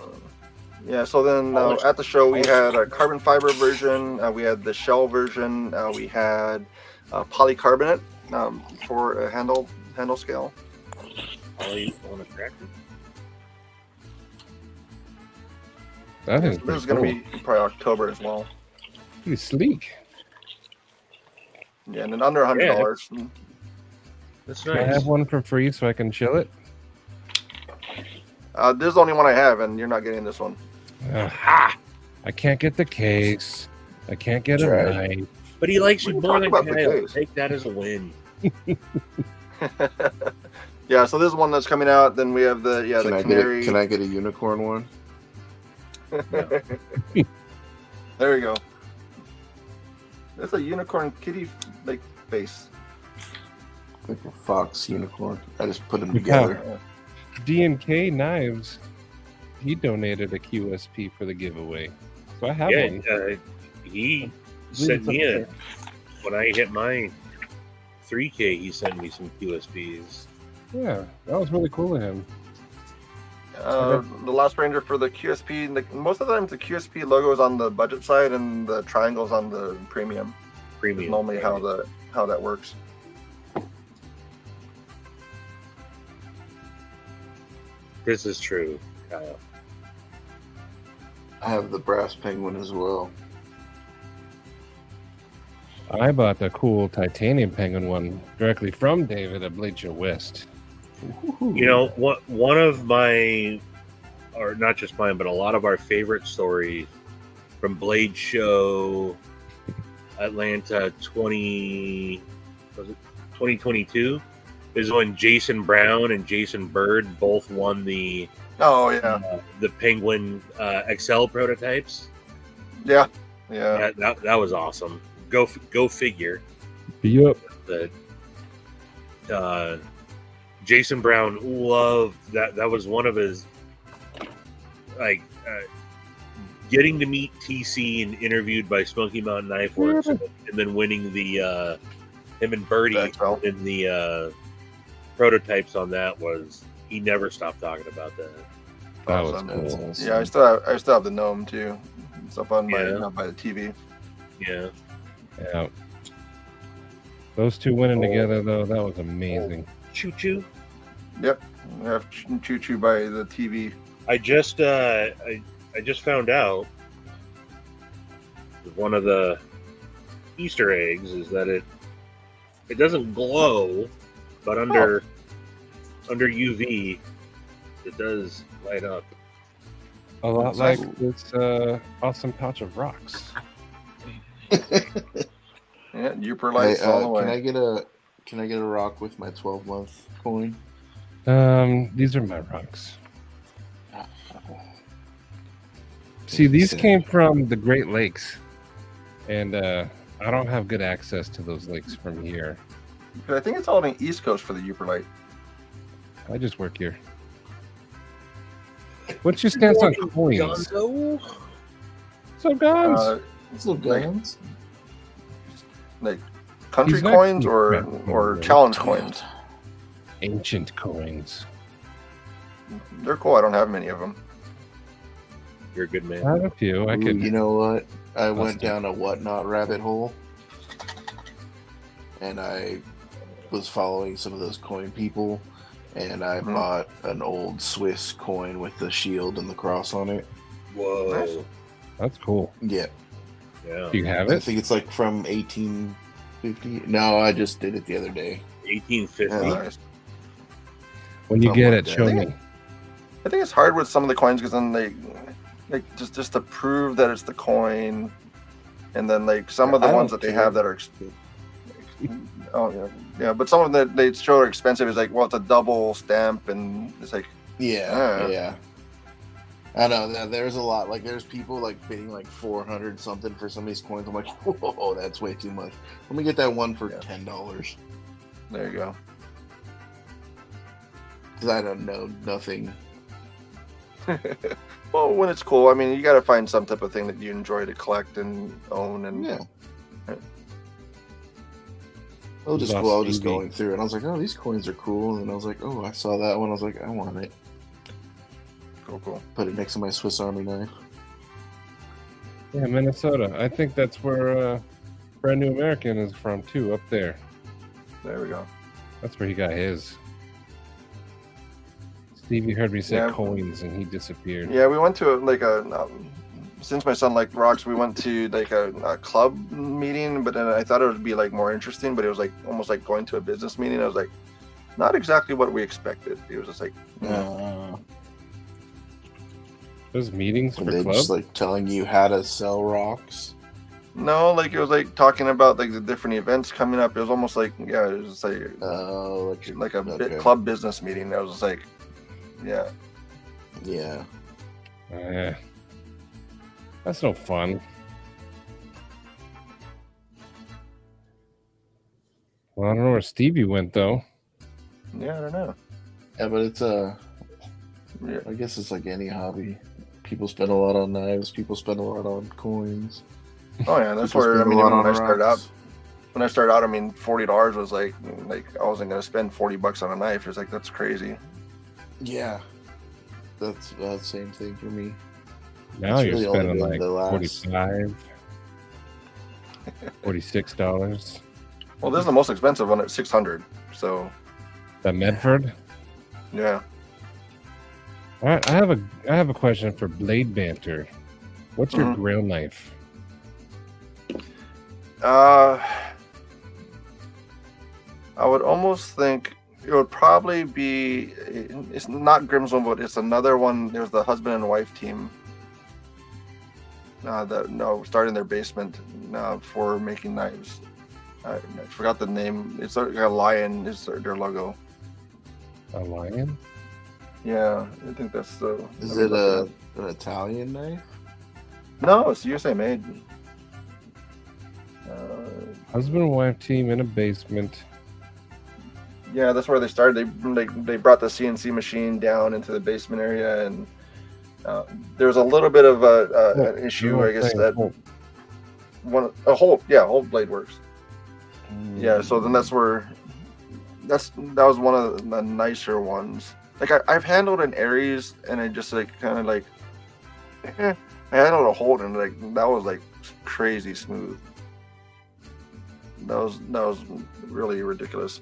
Speaker 6: then at the show we had a carbon fiber version. We had the shell version. We had polycarbonate for a handle scale.
Speaker 2: Poly on a tractor.
Speaker 1: That is
Speaker 6: This is going to be probably October as well.
Speaker 1: pretty sleek.
Speaker 6: Yeah, and then under $100.
Speaker 2: That's
Speaker 1: Can I
Speaker 2: nice.
Speaker 1: have one for free so I can chill it?
Speaker 6: This is the only one I have, and you're not getting this one.
Speaker 1: I can't get the case. I can't get a
Speaker 4: Right.
Speaker 1: knife.
Speaker 2: But he likes you
Speaker 6: We can
Speaker 2: more
Speaker 6: talk
Speaker 2: than
Speaker 6: about the
Speaker 2: Kyle.
Speaker 6: case.
Speaker 2: Take that as a win.
Speaker 6: Yeah, so this is one that's coming out. Then we have the
Speaker 4: Can I
Speaker 6: canary.
Speaker 4: get a unicorn one?
Speaker 6: There we go. That's a unicorn kitty like face.
Speaker 4: Like a fox unicorn. I just put them
Speaker 1: Look
Speaker 4: together.
Speaker 1: D&K Knives, he donated a QSP for the giveaway. So I have one.
Speaker 2: He sent me when I hit my 3K, he sent me some QSPs.
Speaker 1: Yeah, that was really cool of him.
Speaker 6: The Last Ranger for the QSP. Most of the time, the QSP logo is on the budget side, and the triangle's on the premium. It's normally how that works.
Speaker 2: This is true, Kyle.
Speaker 4: I have the brass penguin as well.
Speaker 1: I bought the cool titanium penguin one directly from David at Blade Show West.
Speaker 2: You know, one of my, or not just mine, but a lot of our favorite stories from Blade Show Atlanta 2022 is when Jason Brown and Jason Bird both won the Penguin XL prototypes.
Speaker 6: Yeah.
Speaker 2: That was awesome. Go figure.
Speaker 1: Yup.
Speaker 2: That Jason Brown loved that. That was one of his getting to meet TC and interviewed by Smoky Mountain Knife Works, and then winning the him and Birdie in the prototypes on that was he never stopped talking about that.
Speaker 1: That was cool.
Speaker 6: Yeah, I still have the gnome too. It's up on by the TV.
Speaker 2: Yeah.
Speaker 1: Yeah. Those two winning together, though, that was amazing.
Speaker 2: Choo choo.
Speaker 6: Yep. I have Choo Choo by the TV.
Speaker 2: I just found out one of the Easter eggs is that it doesn't glow, but under UV it does light up.
Speaker 1: A lot like this awesome pouch of rocks.
Speaker 6: Yeah, Uper lights all the way.
Speaker 4: Can I get a rock with my 12-month coin?
Speaker 1: These are my rocks. See, these came from the Great Lakes, and I don't have good access to those lakes from here.
Speaker 6: I think it's all on the East Coast for the Uper light.
Speaker 1: I just work here. What's your stance on coins? So guns.
Speaker 4: Guns.
Speaker 6: Like country coins or challenge coins?
Speaker 1: Ancient coins.
Speaker 6: They're cool. I don't have many of them.
Speaker 2: You're a good man.
Speaker 1: I have a few. I could.
Speaker 4: You know what? I went down a whatnot rabbit hole, and I was following some of those coin people, and I bought an old Swiss coin with the shield and the cross on it.
Speaker 2: Whoa,
Speaker 1: that's cool.
Speaker 4: Yeah.
Speaker 2: Yeah.
Speaker 1: Do you have
Speaker 4: I
Speaker 1: it?
Speaker 4: think it's like from 1850. No, I just did it the other day.
Speaker 2: 1850.
Speaker 6: Nice.
Speaker 1: When you get it, show me.
Speaker 6: I think it's hard with some of the coins because then they just to prove that it's the coin, and then like some of the ones that they have that are but some of them that they show are expensive is like, well, it's a double stamp, and it's like
Speaker 4: yeah. I know there's a lot. Like there's people like bidding like 400 something for some of these coins. I'm like, whoa, that's way too much. Let me get that one for $10.
Speaker 6: There you go.
Speaker 4: Because I don't know nothing.
Speaker 6: Well, when it's cool, I mean, you got to find some type of thing that you enjoy to collect and own, and I was just going through, and I was like, oh, these coins are cool, and then I was like, oh, I saw that one, I was like, I want it. Cool.
Speaker 4: Put it next to my Swiss Army knife.
Speaker 1: Yeah, Minnesota. I think that's where Brand New American is from too. Up there.
Speaker 6: There we go.
Speaker 1: That's where he got his. Stevie heard me say coins, and he disappeared.
Speaker 6: Yeah, we went to since my son liked rocks, we went to like a club meeting, but then I thought it would be like more interesting, but it was like almost like going to a business meeting. I was like, not exactly what we expected. It was just like,
Speaker 1: those meetings for
Speaker 4: they
Speaker 1: club?
Speaker 4: just like telling you how to sell rocks.
Speaker 6: No, like it was like talking about like the different events coming up. It was almost like it was just like a club business meeting. I was just like, yeah.
Speaker 1: That's no fun. Well, I don't know where Stevie went though.
Speaker 6: Yeah, I don't know.
Speaker 4: Yeah, but it's I guess it's like any hobby. People spend a lot on knives. People spend a lot on coins.
Speaker 6: Oh yeah, that's where I mean, when I started out, I mean, $40 was like I wasn't gonna spend $40 on a knife. It's like that's crazy.
Speaker 4: Yeah, that's the same thing for me.
Speaker 1: Now you're spending like $45, $46.
Speaker 6: Well, this is the most expensive one at $600. So
Speaker 1: that Medford.
Speaker 6: Yeah.
Speaker 1: All right, I have a question for Blade Banter. What's your grill knife?
Speaker 6: I would almost think it would probably be. It's not Grimswell, but it's another one. There's the husband and wife team. Started in their basement for making knives. I forgot the name. It's like a lion. Is their logo?
Speaker 1: A lion?
Speaker 6: Yeah, I think that's the.
Speaker 4: Is it an Italian knife?
Speaker 6: No, it's USA made.
Speaker 1: Husband and wife team in a basement.
Speaker 6: Yeah, that's where they started. They brought the CNC machine down into the basement area, and there was a little bit of an issue, I guess, that whole blade works. Yeah, so then that was one of the nicer ones. Like I've handled an Aries, and I just like kind of like I handled a Holden, like that was like crazy smooth. was really ridiculous.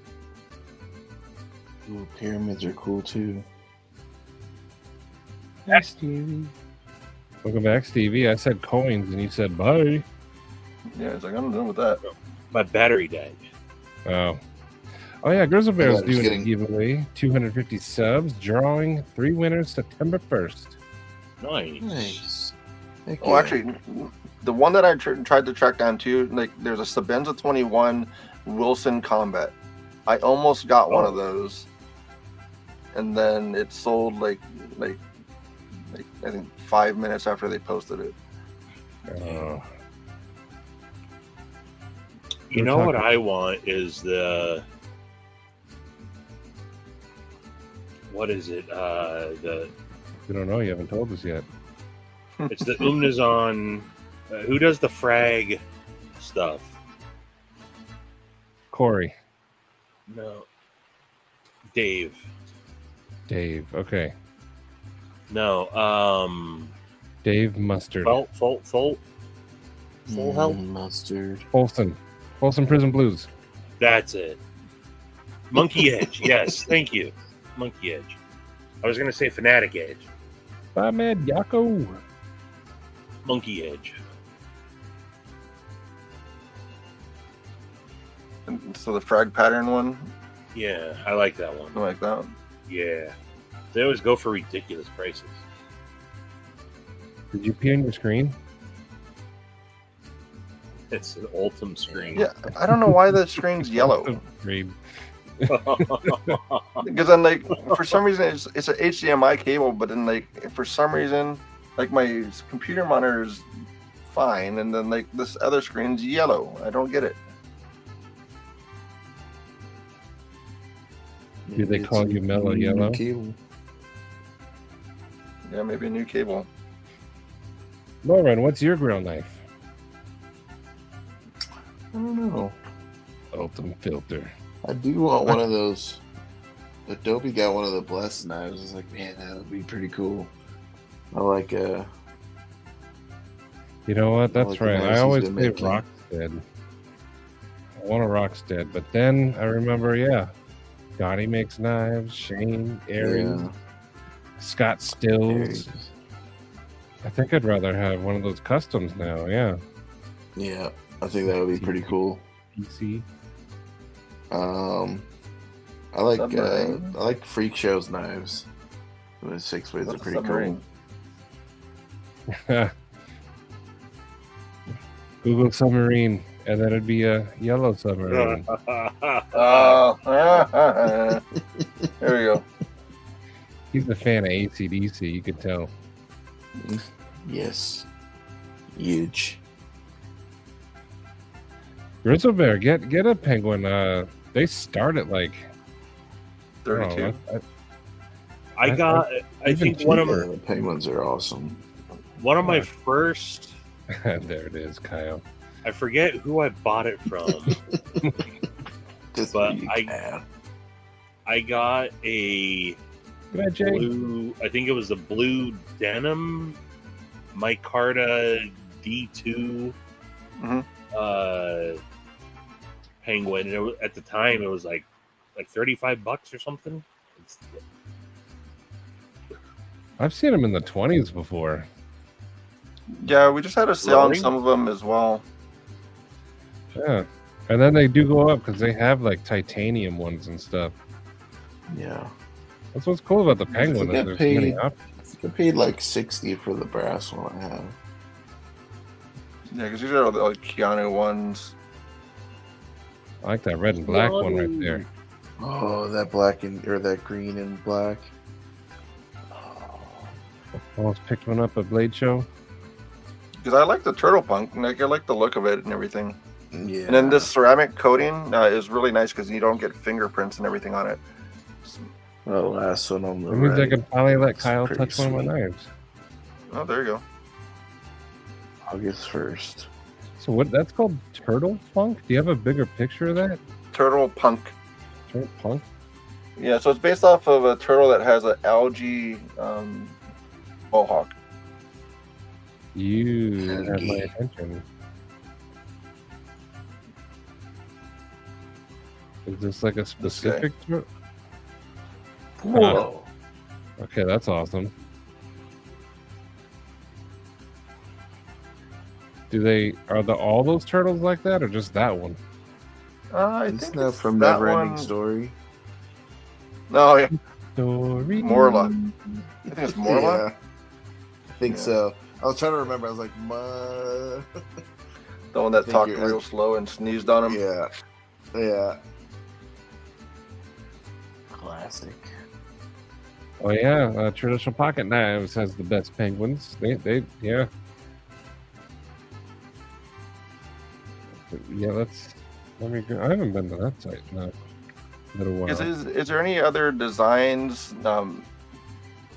Speaker 4: Ooh, pyramids are cool too.
Speaker 1: Hey, Stevie. Welcome back, Stevie. I said coins, and you said bye.
Speaker 6: Yeah, it's like I don't know with that.
Speaker 2: My battery died.
Speaker 1: Oh. Oh, yeah. Grizzle Bear's
Speaker 4: Yeah, just
Speaker 1: doing a giveaway. 250 subs. Drawing 3 winners September 1st.
Speaker 2: Nice.
Speaker 4: Heck
Speaker 6: Oh,
Speaker 4: yeah.
Speaker 6: actually, the one that I tried to track down too, like there's a Sabenza 21 Wilson Combat. I almost got one of those, and then it sold like I think 5 minutes after they posted it.
Speaker 1: Oh.
Speaker 2: You know what I want is the what is it?
Speaker 1: We don't know. You haven't told us yet.
Speaker 2: It's the Umnazon. Who does the frag stuff?
Speaker 1: Corey.
Speaker 2: No. Dave.
Speaker 1: Dave. Okay.
Speaker 2: No.
Speaker 1: Dave Mustard.
Speaker 2: Full help.
Speaker 4: Mustard.
Speaker 1: Folsom Prison Blues.
Speaker 2: That's it. Monkey Edge. Yes, thank you. Monkey Edge. I was gonna say Fanatic Edge.
Speaker 1: Bye, Mad Yako.
Speaker 2: Monkey Edge.
Speaker 6: And so the frag pattern one,
Speaker 2: Yeah, I like that one.
Speaker 6: I like that.
Speaker 2: Yeah. They always go for ridiculous prices.
Speaker 1: Did you pee on your screen?
Speaker 2: It's an Ultim screen.
Speaker 6: Yeah, I don't know why the screen's yellow.
Speaker 1: Screen.
Speaker 6: Because then, like, for some reason, it's an HDMI cable, but then, like, for some reason, like, my computer monitor is fine, and then, like, this other screen's yellow. I don't get it.
Speaker 1: Do they call you Mellow Yellow?
Speaker 4: Cable.
Speaker 6: Yeah, maybe a new cable.
Speaker 1: Lauren, what's your grill knife?
Speaker 4: I don't know.
Speaker 1: Ultim Filter.
Speaker 4: I do want one of those. Adobe got one of the blessed knives. I was like, man, that would be pretty cool. I like
Speaker 1: You know what? That's
Speaker 4: like the
Speaker 1: right.
Speaker 4: knives
Speaker 1: I
Speaker 4: he's
Speaker 1: always
Speaker 4: been
Speaker 1: say
Speaker 4: making.
Speaker 1: Rockstead. I want a Rockstead, but then I remember, yeah, Gotti makes knives. Shane, Aries,
Speaker 4: Yeah.
Speaker 1: Scott Stills.
Speaker 4: Aries.
Speaker 1: I think I'd rather have one of those customs now. Yeah,
Speaker 4: Yeah, I think that would be pretty cool.
Speaker 1: PC.
Speaker 4: I like
Speaker 6: Submarine.
Speaker 4: I like Freak Show's knives. The 6 ways are
Speaker 6: What's
Speaker 4: pretty cool.
Speaker 6: submarine?
Speaker 1: Google submarine, and then it'd be a yellow submarine.
Speaker 6: Oh, there we go.
Speaker 1: He's a fan of AC/DC. You could tell.
Speaker 4: Yes, huge.
Speaker 1: Grizzle Bear, get a penguin. They start at like
Speaker 6: 32.
Speaker 2: I got. I
Speaker 1: even
Speaker 2: think one of
Speaker 4: Yeah, the penguins are awesome.
Speaker 2: my first.
Speaker 1: there it is, Kyle.
Speaker 2: I forget who I bought it from.
Speaker 4: Just
Speaker 2: But
Speaker 4: you
Speaker 2: I-
Speaker 4: can.
Speaker 2: I got a
Speaker 1: Good night, Jay.
Speaker 2: blue. I think it was the blue denim micarta D2
Speaker 6: Mhm.
Speaker 2: penguin. And it was, at the time, it was like $35 or something. It's,
Speaker 1: I've seen him in the 20s before.
Speaker 6: Yeah, we just had a sale on
Speaker 2: Rolling?
Speaker 6: some of them as well.
Speaker 1: Yeah, and then they do go up because they have like titanium ones and stuff.
Speaker 4: Yeah,
Speaker 1: That's what's cool about the penguin.
Speaker 4: think I
Speaker 1: Is there's so many
Speaker 4: paid-
Speaker 1: options.
Speaker 4: I think I paid like 60 for the brass one I have.
Speaker 6: Yeah, because these are the like Keanu ones.
Speaker 1: I like that red and black one right there.
Speaker 4: Oh, that black or that green and black.
Speaker 1: Almost picked one up at Blade Show.
Speaker 6: Because I like the turtle punk. Like, I like the look of it and everything.
Speaker 4: Yeah.
Speaker 6: And then this ceramic coating is really nice because you don't get fingerprints and everything on it.
Speaker 4: the last one on the
Speaker 1: That means I
Speaker 4: right.
Speaker 1: could probably let
Speaker 4: It's
Speaker 1: Kyle
Speaker 4: pretty
Speaker 1: touch one of my
Speaker 4: sweet.
Speaker 1: knives.
Speaker 6: Oh, there you go.
Speaker 4: August 1st.
Speaker 1: So what? That's called turtle funk. Do you have a bigger picture of that?
Speaker 6: Turtle punk.
Speaker 1: Turtle punk.
Speaker 6: Yeah, so it's based off of a turtle that has an algae mohawk.
Speaker 1: You have my
Speaker 4: Algae.
Speaker 1: attention. Is this like a specific?
Speaker 5: Whoa.
Speaker 1: Okay, that's awesome. Are all those turtles like that, or just that one?
Speaker 6: I
Speaker 4: It's
Speaker 6: think
Speaker 4: not
Speaker 6: it's
Speaker 4: from
Speaker 6: that
Speaker 4: Neverending
Speaker 6: one.
Speaker 4: Story.
Speaker 6: No, yeah.
Speaker 1: Story.
Speaker 6: Morla. I think it's Morla.
Speaker 4: Yeah, I think so. I was trying to remember. I was like,
Speaker 6: The one that
Speaker 4: think
Speaker 6: talked
Speaker 4: you're-
Speaker 6: real slow and sneezed on him.
Speaker 4: yeah, yeah. Classic.
Speaker 1: Oh yeah, Traditional Pocket Knives has the best penguins. They yeah. Yeah, let me go. I haven't been to that site in a little while.
Speaker 6: Is there any other designs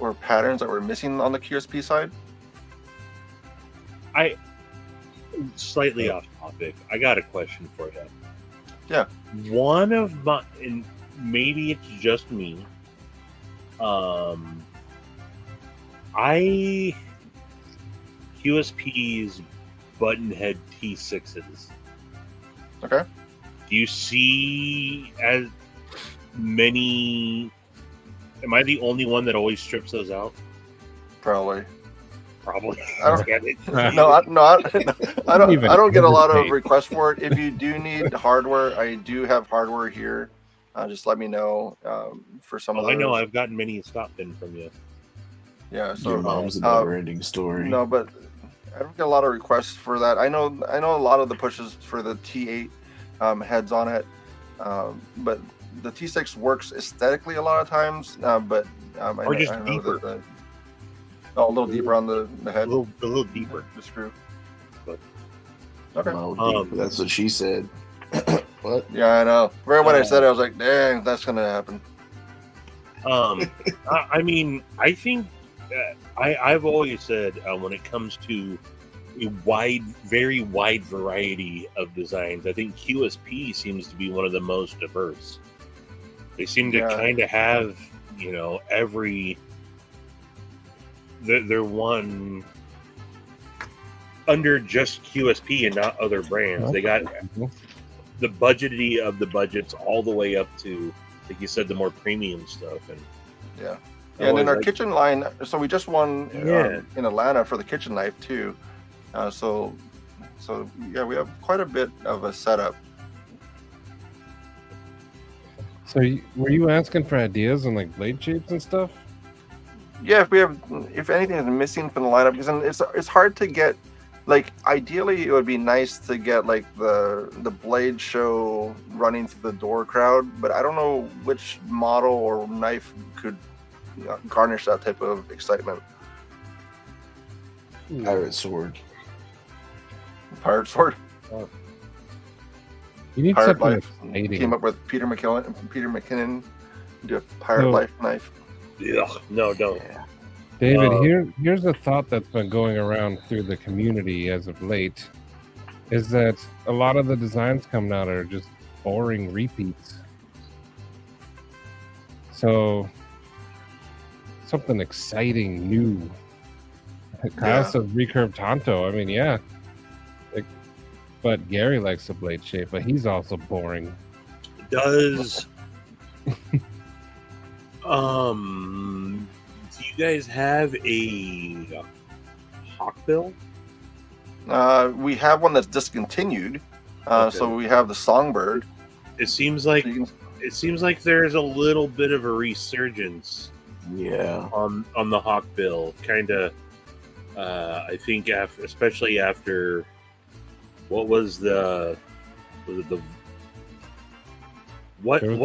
Speaker 6: or patterns that were missing on the QSP side?
Speaker 2: Slightly off topic. I got a question for you.
Speaker 6: Yeah.
Speaker 2: One of my, and maybe it's just me. QSP's button head T6s.
Speaker 6: Okay.
Speaker 2: Do you see as many? Am I the only one that always strips those out?
Speaker 6: Probably.
Speaker 2: Probably.
Speaker 6: I don't
Speaker 2: Get it?
Speaker 6: I don't get a lot of requests for it. If you do need hardware, I do have hardware here. Just let me know for some of those.
Speaker 2: I know I've gotten many stop in from you.
Speaker 6: Yeah, so
Speaker 4: Your mom's a never-ending story.
Speaker 6: No, but I don't get a lot of requests for that. I know a lot of the pushes for the T8 heads on it, but the T6 works aesthetically a lot of times. But I know
Speaker 2: deeper.
Speaker 6: that a little deeper on the head.
Speaker 2: A little deeper.
Speaker 6: The screw.
Speaker 2: But
Speaker 6: okay.
Speaker 4: That's what she said. What?
Speaker 6: Yeah, I know. Right when I said it, I was like, "Dang, that's gonna happen."
Speaker 2: I mean, I think I've always said when it comes to a very wide variety of designs, I think QSP seems to be one of the most diverse. They seem to kind of have, every. They're one under just QSP and not other brands. They got the budgety of the budgets all the way up to, like you said, the more premium stuff. And
Speaker 6: and in our kitchen line, so we just won in Atlanta for the kitchen knife too. So yeah, we have quite a bit of a setup.
Speaker 1: So were you asking for ideas on like blade shapes and stuff?
Speaker 6: Yeah, if anything is missing from the lineup, because it's hard to get. Like, ideally, it would be nice to get like the blade show running through the door crowd, but I don't know which model or knife could garnish that type of excitement.
Speaker 4: Pirate sword.
Speaker 6: Pirate sword.
Speaker 1: You need
Speaker 6: Pirate
Speaker 1: something
Speaker 6: life.
Speaker 1: exciting.
Speaker 6: Team up with Peter McKinnon. Do a pirate life knife.
Speaker 2: Yeah, no, don't.
Speaker 4: Yeah.
Speaker 1: David, here's a thought that's been going around through the community as of late, is that a lot of the designs coming out are just boring repeats. So something exciting, new. Kyle says recurve Tonto. I mean, yeah. But Gary likes the blade shape, but he's also boring.
Speaker 2: Does do you guys have a Hawkbill?
Speaker 6: We have one that's discontinued. So we have the Songbird.
Speaker 2: It seems like there's a little bit of a resurgence.
Speaker 4: Yeah.
Speaker 2: On the Hawkbill, kind of. I think especially after what was the what did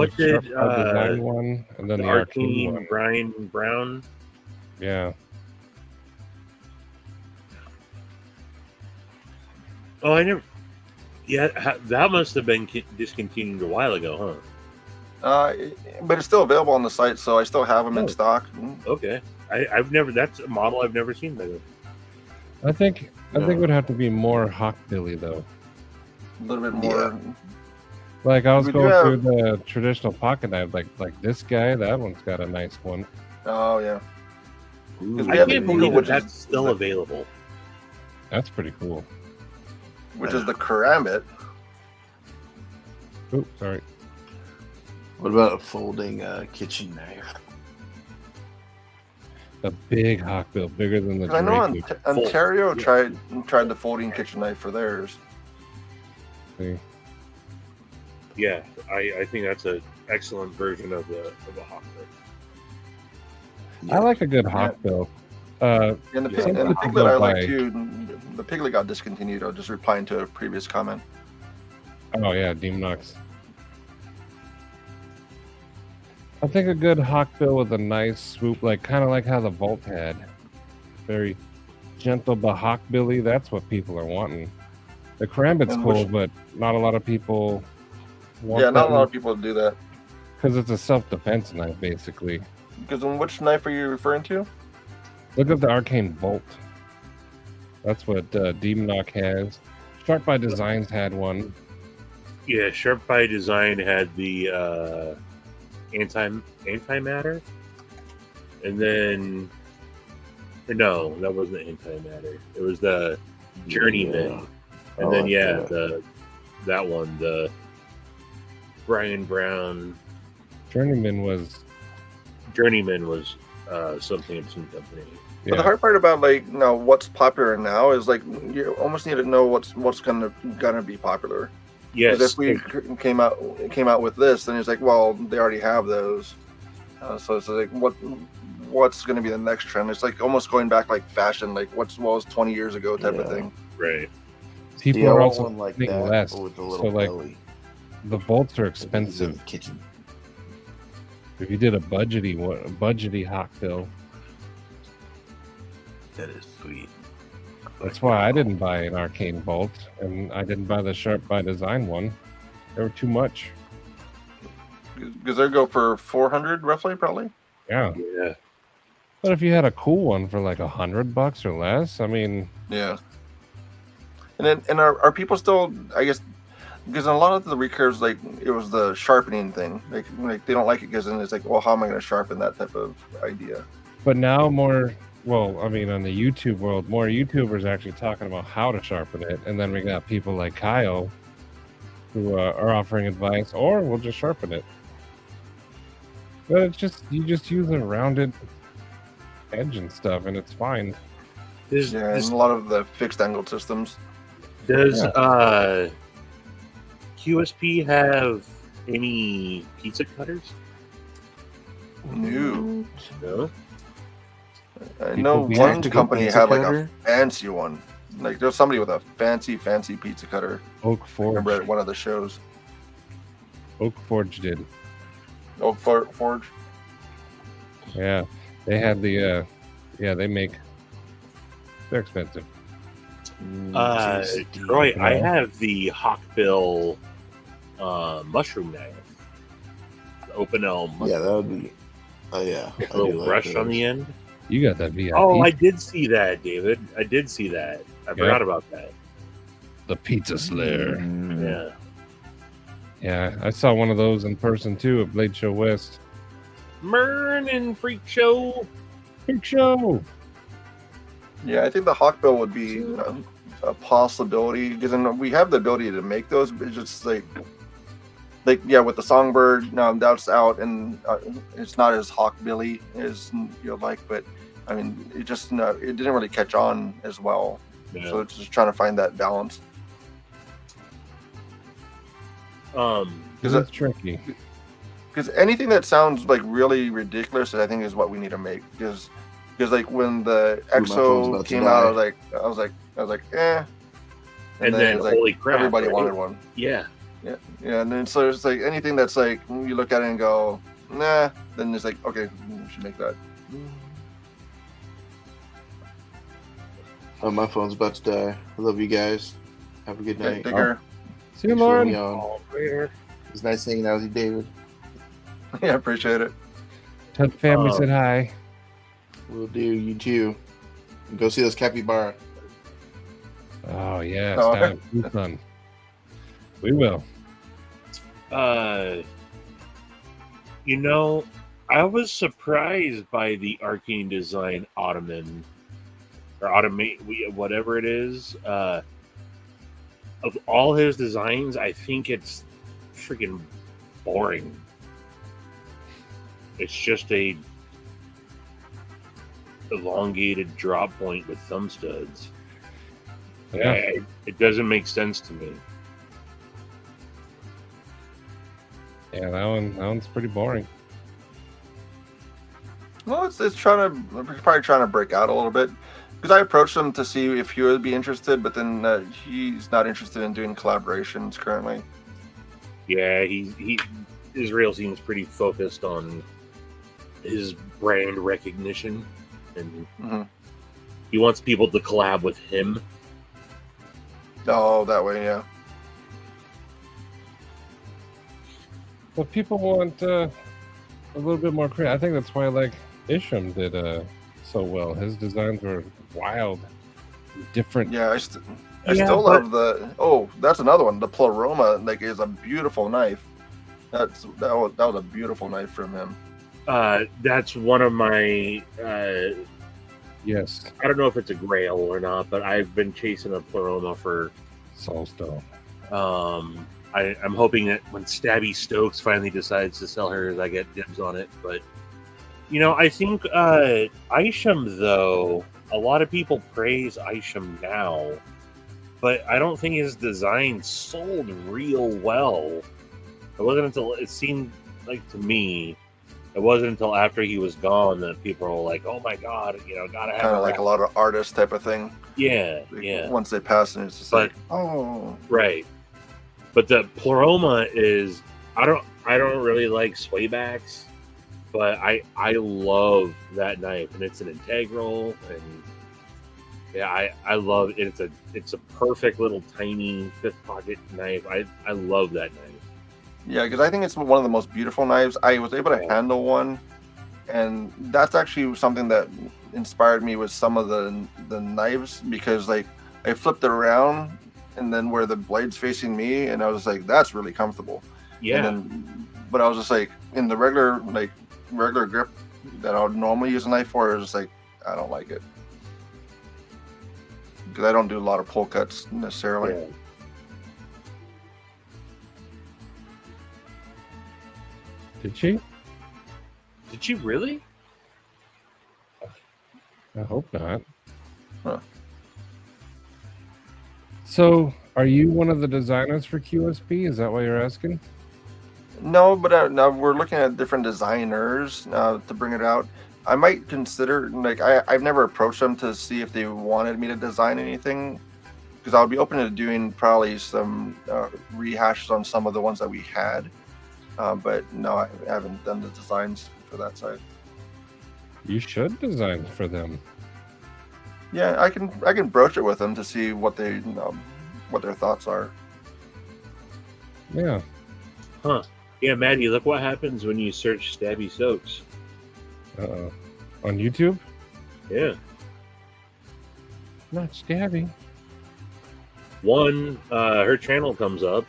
Speaker 1: one and then the
Speaker 2: Arcane
Speaker 1: one.
Speaker 2: Brian Brown?
Speaker 1: Yeah.
Speaker 2: Oh, I never. Yeah, that must have been discontinued a while ago,
Speaker 6: huh? But it's still available on the site, so I still have them in stock.
Speaker 2: Okay, I've never. That's a model I've never seen by the way.
Speaker 1: I think it would have to be more Hawkbilly though.
Speaker 6: A little bit more.
Speaker 1: Like I was going through the traditional pocket knife, like this guy, that one's got a nice one.
Speaker 6: Oh yeah.
Speaker 2: I can't believe that's still available.
Speaker 1: That's pretty cool.
Speaker 6: Which is the Karambit.
Speaker 1: Oops, sorry.
Speaker 4: What about a folding kitchen knife?
Speaker 1: A big hawkbill, bigger than the
Speaker 6: I know
Speaker 1: Drake.
Speaker 6: Ontario tried the folding kitchen knife for theirs.
Speaker 1: See?
Speaker 2: Yeah, I think that's an excellent version of a hawk bill.
Speaker 1: I like a good hawkbill.
Speaker 6: And the
Speaker 1: people
Speaker 6: piglet I like
Speaker 1: buy-
Speaker 6: too. The piglet got discontinued. I was just replying to a previous comment.
Speaker 1: Oh yeah, Demonox. I think a good hawkbill with a nice swoop, like kind of like how the Volt had. Very gentle but hawkbilly. That's what people are wanting. The Karambit's
Speaker 6: And
Speaker 1: cool,
Speaker 6: which-
Speaker 1: but not a lot of people want
Speaker 6: Yeah, not a lot of people do that.
Speaker 1: because it's a self-defense knife, basically.
Speaker 6: Because in which knife are you referring to?
Speaker 1: Look at the Arcane Bolt. That's what Demonox has. Sharp by Designs had one.
Speaker 2: Yeah, Sharp by Design had the antimatter, and then no, that wasn't the antimatter. It was the Journeyman, and then that one, the Brian Brown
Speaker 1: Journeyman was
Speaker 2: something of some company.
Speaker 6: But the hard part about what's popular now is you almost need to know what's gonna be popular.
Speaker 2: Yes,
Speaker 6: If we came out with this, then it's well, they already have those. So it's what's going to be the next trend? It's almost going back fashion, what was 20 years ago type of thing.
Speaker 2: Right.
Speaker 1: People are also thinking less.
Speaker 4: with the
Speaker 1: So
Speaker 4: little belly.
Speaker 1: the bolts are expensive.
Speaker 4: Kitchen.
Speaker 1: If you did a budgety hawkbill,
Speaker 4: That is sweet.
Speaker 1: that's why I didn't buy an Arcane Bolt, and I didn't buy the Sharp by Design one. They were too much.
Speaker 6: Because they go for 400 roughly, probably.
Speaker 1: Yeah.
Speaker 2: Yeah.
Speaker 1: But if you had a cool one for $100 or less, I mean,
Speaker 6: Yeah. And are people still? I guess because in a lot of the recurves, it was the sharpening thing. They don't like it because then it's well, how am I going to sharpen that type of idea?
Speaker 1: but now on the YouTube world, more YouTubers are actually talking about how to sharpen it, and then we got people like Kyle who are offering advice, or we'll just sharpen it. But it's just you just use a rounded edge and stuff, and it's fine.
Speaker 6: And a lot of the fixed angle systems.
Speaker 2: Does QSP have any pizza cutters?
Speaker 6: No.
Speaker 2: No.
Speaker 6: I know
Speaker 1: People
Speaker 6: one company
Speaker 4: pizza
Speaker 6: had
Speaker 4: cutter?
Speaker 6: a fancy one. There's somebody with a fancy pizza cutter.
Speaker 1: Oak
Speaker 6: I remember
Speaker 1: Forge.
Speaker 6: at one of the shows.
Speaker 1: Oak Forge did.
Speaker 6: Oak Forge.
Speaker 1: Yeah, they had the. They make. They're expensive.
Speaker 2: Troy, I have the Hawkbill mushroom knife. The open elm.
Speaker 4: Yeah, that would be. Oh yeah.
Speaker 2: A little brush on the end.
Speaker 1: You got that VIP.
Speaker 2: Oh, I did see that, David. I did see that. I forgot about that.
Speaker 1: The Pizza Slayer.
Speaker 2: Yeah.
Speaker 1: Yeah, I saw one of those in person too at Blade Show West.
Speaker 2: Morning, Freak Show.
Speaker 1: Freak Show.
Speaker 6: Yeah, I think the Hawkbill would be a possibility because we have the ability to make those, but it's just with the Songbird, that's out and it's not as Hawkbilly as but I mean, it just it didn't really catch on as well.
Speaker 2: Yeah.
Speaker 6: So it's just trying to find that balance.
Speaker 1: Because it's tricky.
Speaker 6: Because anything that sounds really ridiculous, I think is what we need to make. Because when the EXO came out, I was like, eh.
Speaker 2: And then
Speaker 6: it was
Speaker 2: holy crap!
Speaker 6: everybody
Speaker 2: right?
Speaker 6: wanted one.
Speaker 2: Yeah.
Speaker 6: Yeah, and then so it's anything that's you look at it and go, nah. Then it's okay, we should make that.
Speaker 4: Oh, my phone's about to die. I love you guys. Have a good night.
Speaker 6: Take care.
Speaker 1: See you,
Speaker 4: Thanks for having
Speaker 1: Lauren.
Speaker 4: me on. It's nice hanging out with you, David.
Speaker 6: Yeah, appreciate it.
Speaker 1: Tell the family said hi.
Speaker 4: Will do. You too. And go see those capybara.
Speaker 1: Oh yeah,
Speaker 6: Oh.
Speaker 1: it's time. Tucson. We will.
Speaker 2: I was surprised by the Arcane Design Ottoman or Automate, whatever it is. Of all his designs, I think it's freaking boring. It's just a elongated drop point with thumb studs.
Speaker 1: Yeah.
Speaker 2: It doesn't make sense to me.
Speaker 1: Yeah, that one's pretty boring.
Speaker 6: Well, it's probably trying to break out a little bit. Because I approached him to see if he would be interested, but then he's not interested in doing collaborations currently.
Speaker 2: Yeah, Israel seems pretty focused on his brand recognition, and he wants people to collab with him.
Speaker 6: Oh, that way, yeah.
Speaker 1: But people want a little bit more creative. I think that's why like Isham did so well. His designs were wild, different.
Speaker 6: Yeah, I still love the. Oh, that's another one. The Pleroma is a beautiful knife. That was a beautiful knife from him.
Speaker 2: That's one of my.
Speaker 1: Yes.
Speaker 2: I don't know if it's a grail or not, but I've been chasing a Pleroma for
Speaker 1: Soulstone.
Speaker 2: I'm hoping that when Stabby Stokes finally decides to sell hers, I get dibs on it. But I think Isham, though, a lot of people praise Isham now, but I don't think his design sold real well. It wasn't until it seemed like to me, it wasn't until after he was gone that people were like, "Oh my god, gotta have."
Speaker 6: Kind of like a lot of artist type of thing.
Speaker 2: Yeah,
Speaker 6: Once they pass, and it's just oh,
Speaker 2: right. But the Pleroma is I don't really like swaybacks, but I love that knife, and it's an integral, and I love it. It's a perfect little tiny fifth pocket knife. I love that knife.
Speaker 6: Yeah, because I think it's one of the most beautiful knives. I was able to handle one, and that's actually something that inspired me with some of the knives, because like I flipped it around and then where the blade's facing me, and I was like, that's really comfortable.
Speaker 2: Yeah.
Speaker 6: But I was just like, in the regular grip that I would normally use a knife for, I was just like, I don't like it. Because I don't do a lot of pull cuts necessarily.
Speaker 2: Yeah.
Speaker 1: Did she?
Speaker 2: Did she really?
Speaker 1: I hope not.
Speaker 6: Huh.
Speaker 1: So, are you one of the designers for QSP? Is that why you're asking?
Speaker 6: No, but now we're looking at different designers to bring it out. I might consider, I've never approached them to see if they wanted me to design anything, because I would be open to doing probably some rehashes on some of the ones that we had. But no, I haven't done the designs for that side.
Speaker 1: You should design for them.
Speaker 6: Yeah, I can broach it with them to see what they what their thoughts are.
Speaker 1: Yeah.
Speaker 2: Huh. Yeah, Maddie, look what happens when you search Stabby Stokes.
Speaker 1: Uh-oh. On YouTube?
Speaker 2: Yeah.
Speaker 1: Not Stabby.
Speaker 2: One, her channel comes up,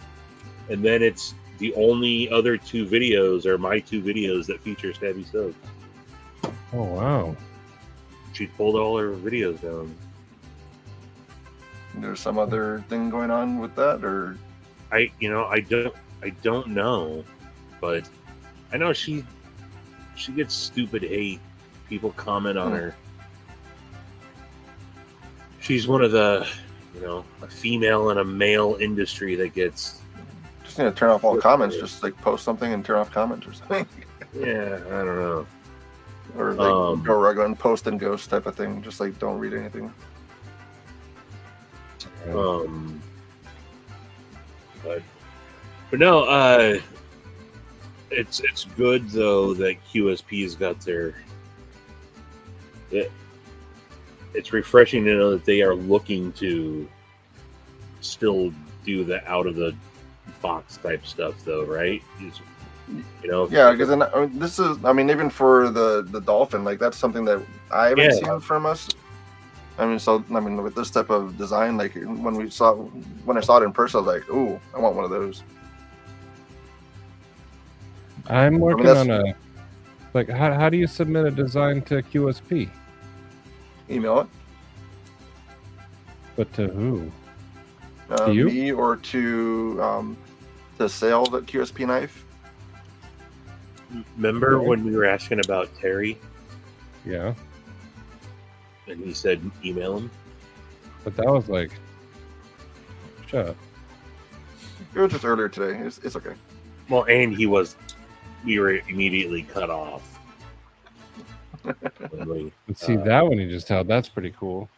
Speaker 2: and then it's the only other two videos are my two videos that feature Stabby Stokes.
Speaker 1: Oh, wow.
Speaker 2: She pulled all her videos down.
Speaker 6: There's some other thing going on with that, or
Speaker 2: I don't know, but I know she gets stupid hate. People comment on her. She's one of the, a female in a male industry that gets.
Speaker 6: Just need to turn off all comments. Just like post something and turn off comments or something.
Speaker 2: Yeah, I don't know.
Speaker 6: Or like go regular and post and ghost type of thing. Just like don't read anything.
Speaker 2: But no, it's good though that QSP's got their. It's refreshing to know that they are looking to still do the out of the box type stuff, though, right?
Speaker 6: Yeah, because this is, even for the dolphin, like that's something that I haven't seen from us. With this type of design, like when I saw it in person, I was like, "Ooh, I want one of those."
Speaker 1: I'm working on a how do you submit a design to QSP?
Speaker 6: Email it.
Speaker 1: But to who? To you?
Speaker 6: Me or to sale the QSP knife.
Speaker 2: Remember when we were asking about Terry
Speaker 1: Yeah,
Speaker 2: and he said email him?
Speaker 1: but that was like, shut up.
Speaker 6: It was just earlier today. It's okay.
Speaker 2: Well, and we were immediately cut off.
Speaker 1: But see, that one you just held, that's pretty cool.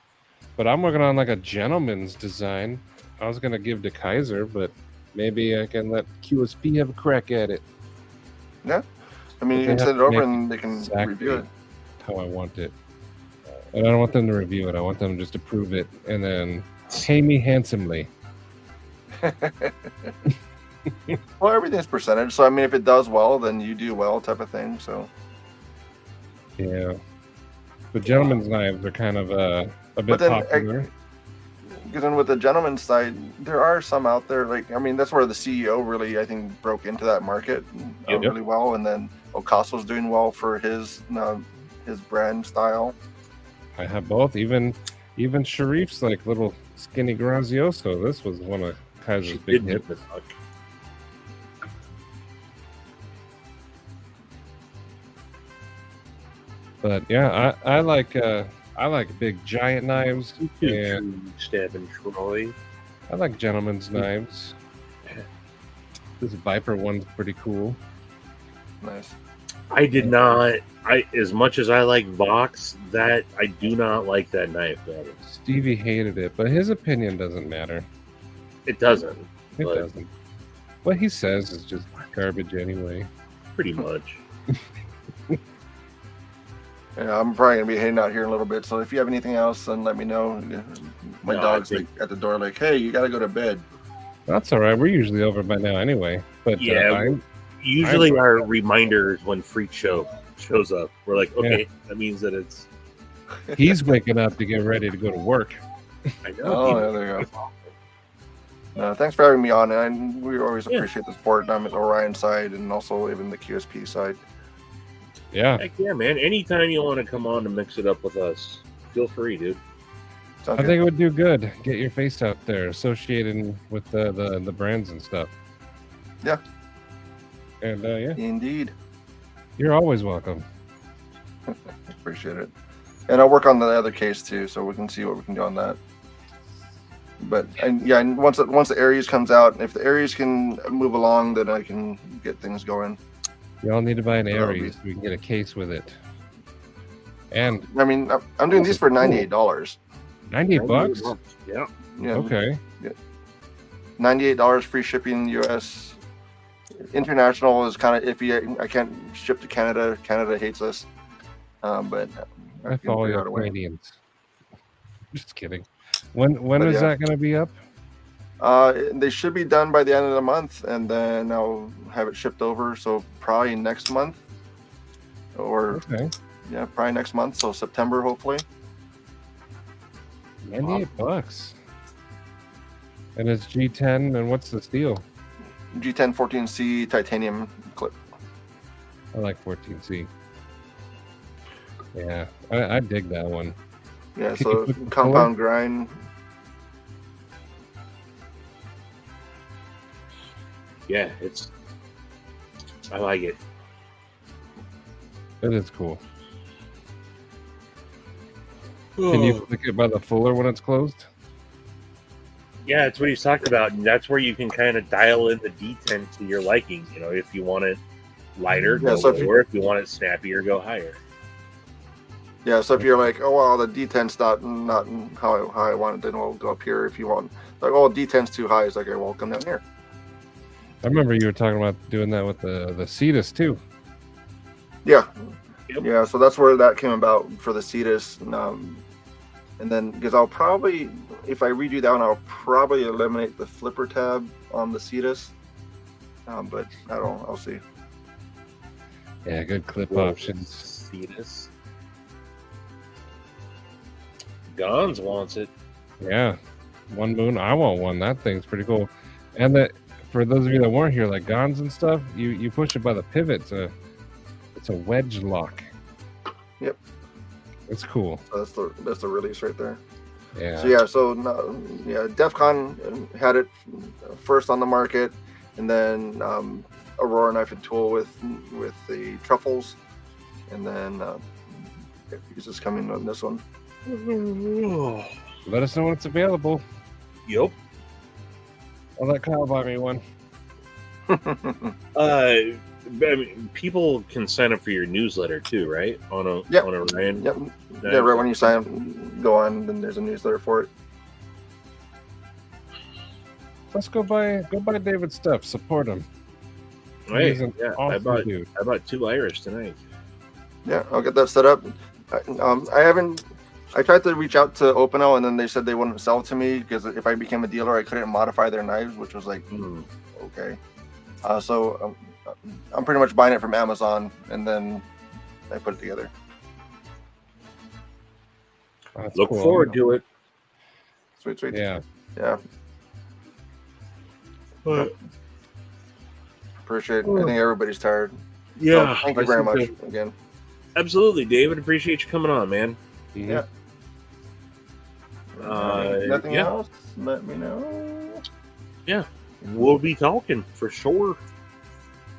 Speaker 1: But I'm working on like a gentleman's design. I was gonna give to Kaiser, but maybe I can let QSP have a crack at it.
Speaker 6: Yeah. I mean,
Speaker 1: But
Speaker 6: you
Speaker 1: they
Speaker 6: can
Speaker 1: have
Speaker 6: send it
Speaker 1: to
Speaker 6: over
Speaker 1: make
Speaker 6: and they can
Speaker 1: exactly
Speaker 6: review it.
Speaker 1: how I want it. And I don't want them to review it. I want them just to prove it and then pay me handsomely.
Speaker 6: Well, everything's percentage. So, I mean, if it does well, then you do well type of thing. So,
Speaker 1: Yeah. The gentleman's knives are kind of a bit
Speaker 6: But then,
Speaker 1: popular.
Speaker 6: because then with the gentleman's side, there are some out there. Like, I mean, that's where the CEO really, I think, broke into that market
Speaker 1: Yep.
Speaker 6: really well. And then Ocasso's doing well for his brand style.
Speaker 1: I have both. Even Sharif's like little skinny Grazioso. This was one of Kaiser's
Speaker 2: She
Speaker 1: big
Speaker 2: did
Speaker 1: hits.
Speaker 2: make the fuck.
Speaker 1: But yeah, I like big giant knives, and
Speaker 2: Stabbing Troy.
Speaker 1: I like gentleman's knives. This Viper one's pretty cool.
Speaker 6: Nice.
Speaker 2: I did not. As much as I like Vox, that I do not like that knife better.
Speaker 1: Stevie hated it, but his opinion doesn't matter.
Speaker 2: It doesn't.
Speaker 1: It
Speaker 2: But-
Speaker 1: doesn't. What he says is just garbage anyway.
Speaker 2: Pretty much.
Speaker 6: Yeah, I'm probably gonna be heading out here in a little bit. So if you have anything else, then let me know. My
Speaker 2: No, I
Speaker 6: dog's
Speaker 2: think-
Speaker 6: like, at the door, like, "Hey, you gotta go to bed."
Speaker 1: That's all right. We're usually over by now anyway. But
Speaker 2: Yeah, Usually our reminders when Freak Show shows up, we're like, okay, that means that it's.
Speaker 1: he's waking up to get ready to go to work.
Speaker 2: I know.
Speaker 6: Oh, yeah, there you go. Thanks for having me on, and we always
Speaker 2: Yeah.
Speaker 6: appreciate the support. I'm at Orion's side, and also even the QSP side.
Speaker 1: Yeah,
Speaker 2: Heck yeah, man. Anytime you want to come on and mix it up with us, feel free, dude.
Speaker 6: Sounds
Speaker 1: I
Speaker 6: good.
Speaker 1: think it would do good. Get your face out there, associated with the brands and stuff.
Speaker 6: Yeah.
Speaker 1: And yeah,
Speaker 6: Indeed,
Speaker 1: you're always welcome.
Speaker 6: appreciate it. And I'll work on the other case too, so we can see what we can do on that. But and once the Aries comes out, if the Aries can move along, then I can get things going.
Speaker 1: Y'all need to buy an
Speaker 6: That'll be-
Speaker 1: Aries so we can get a case with it. And
Speaker 6: I mean, I'm doing these for $98.
Speaker 1: $98?
Speaker 2: Yeah.
Speaker 6: Yeah,
Speaker 1: Okay.
Speaker 6: $98 free shipping US. International is kind of iffy. I can't ship to Canada. Canada hates us. But
Speaker 1: I
Speaker 6: can
Speaker 1: follow
Speaker 6: figure
Speaker 1: you
Speaker 6: out a way.
Speaker 1: Canadians. Just kidding. When
Speaker 6: But
Speaker 1: is
Speaker 6: yeah.
Speaker 1: that going to be up?
Speaker 6: They should be done by the end of the month, and then I'll have it shipped over. So probably next month, or
Speaker 1: Okay.
Speaker 6: yeah, probably next month. So September, hopefully.
Speaker 1: $98. And it's G10, and what's the steel?
Speaker 6: G10 14C titanium clip.
Speaker 1: I like 14C. Yeah, I dig that one.
Speaker 6: Yeah,
Speaker 1: Can
Speaker 6: so
Speaker 1: you put the
Speaker 6: compound grind.
Speaker 2: Yeah, I like it.
Speaker 1: It is cool. Can you flick it by the fuller when it's closed?
Speaker 2: Yeah, that's what he's talking about, and that's where you can kind of dial in the D10 to your liking. You know, if you want it lighter,
Speaker 6: Yeah,
Speaker 2: go
Speaker 6: so if you-
Speaker 2: lower. If you want it snappier, go higher.
Speaker 6: Yeah, so if you're like, oh well, the D10's not how I want it, then we'll go up here. If you want, like, oh, D10's too high, it's like, okay, well, come down here.
Speaker 1: I remember you were talking about doing that with the Cetus too.
Speaker 6: Yeah,
Speaker 2: Yep.
Speaker 6: yeah. So that's where that came about for the Cetus, and then because I'll probably, if I redo that one, I'll probably eliminate the flipper tab on the Cetus. But I don't. I'll see.
Speaker 1: Yeah, good clip
Speaker 2: Whoa,
Speaker 1: options.
Speaker 2: See this? Gons wants it.
Speaker 1: Yeah, One Moon. I want one. That thing's pretty cool. And that for those of you that weren't here, like Gons and stuff, you push it by the pivot. It's a wedge lock.
Speaker 6: Yep.
Speaker 1: It's cool.
Speaker 6: So that's the release right there.
Speaker 1: Yeah.
Speaker 6: So DEF CON had it first on the market, and then Aurora knife and tool with the truffles, and then this is coming on this one.
Speaker 1: Let us know when it's available.
Speaker 2: Yep.
Speaker 1: I'll let Kyle buy me one.
Speaker 2: I mean, people can sign up for your newsletter too, right? On Orion.
Speaker 6: Yep. Yeah, right when you sign up, go on, then there's a newsletter for it.
Speaker 1: Let's go buy David's stuff. Support him.
Speaker 2: Right.
Speaker 1: He's an
Speaker 2: Yeah,
Speaker 1: awesome dude.
Speaker 2: I bought 2 Irish tonight.
Speaker 6: Yeah, I'll get that set up. I tried to reach out to Openo, and then they said they wouldn't sell to me because if I became a dealer, I couldn't modify their knives, which was like, okay. So I'm pretty much buying it from Amazon, and then I put it together.
Speaker 2: Look forward to it.
Speaker 6: Sweet.
Speaker 1: Yeah.
Speaker 6: Appreciate it. I think everybody's tired.
Speaker 2: Yeah.
Speaker 6: So thank you very much again.
Speaker 2: Absolutely, David. Appreciate you coming on, man.
Speaker 6: Yeah. Nothing else? Let me know.
Speaker 2: Yeah. We'll be talking for sure.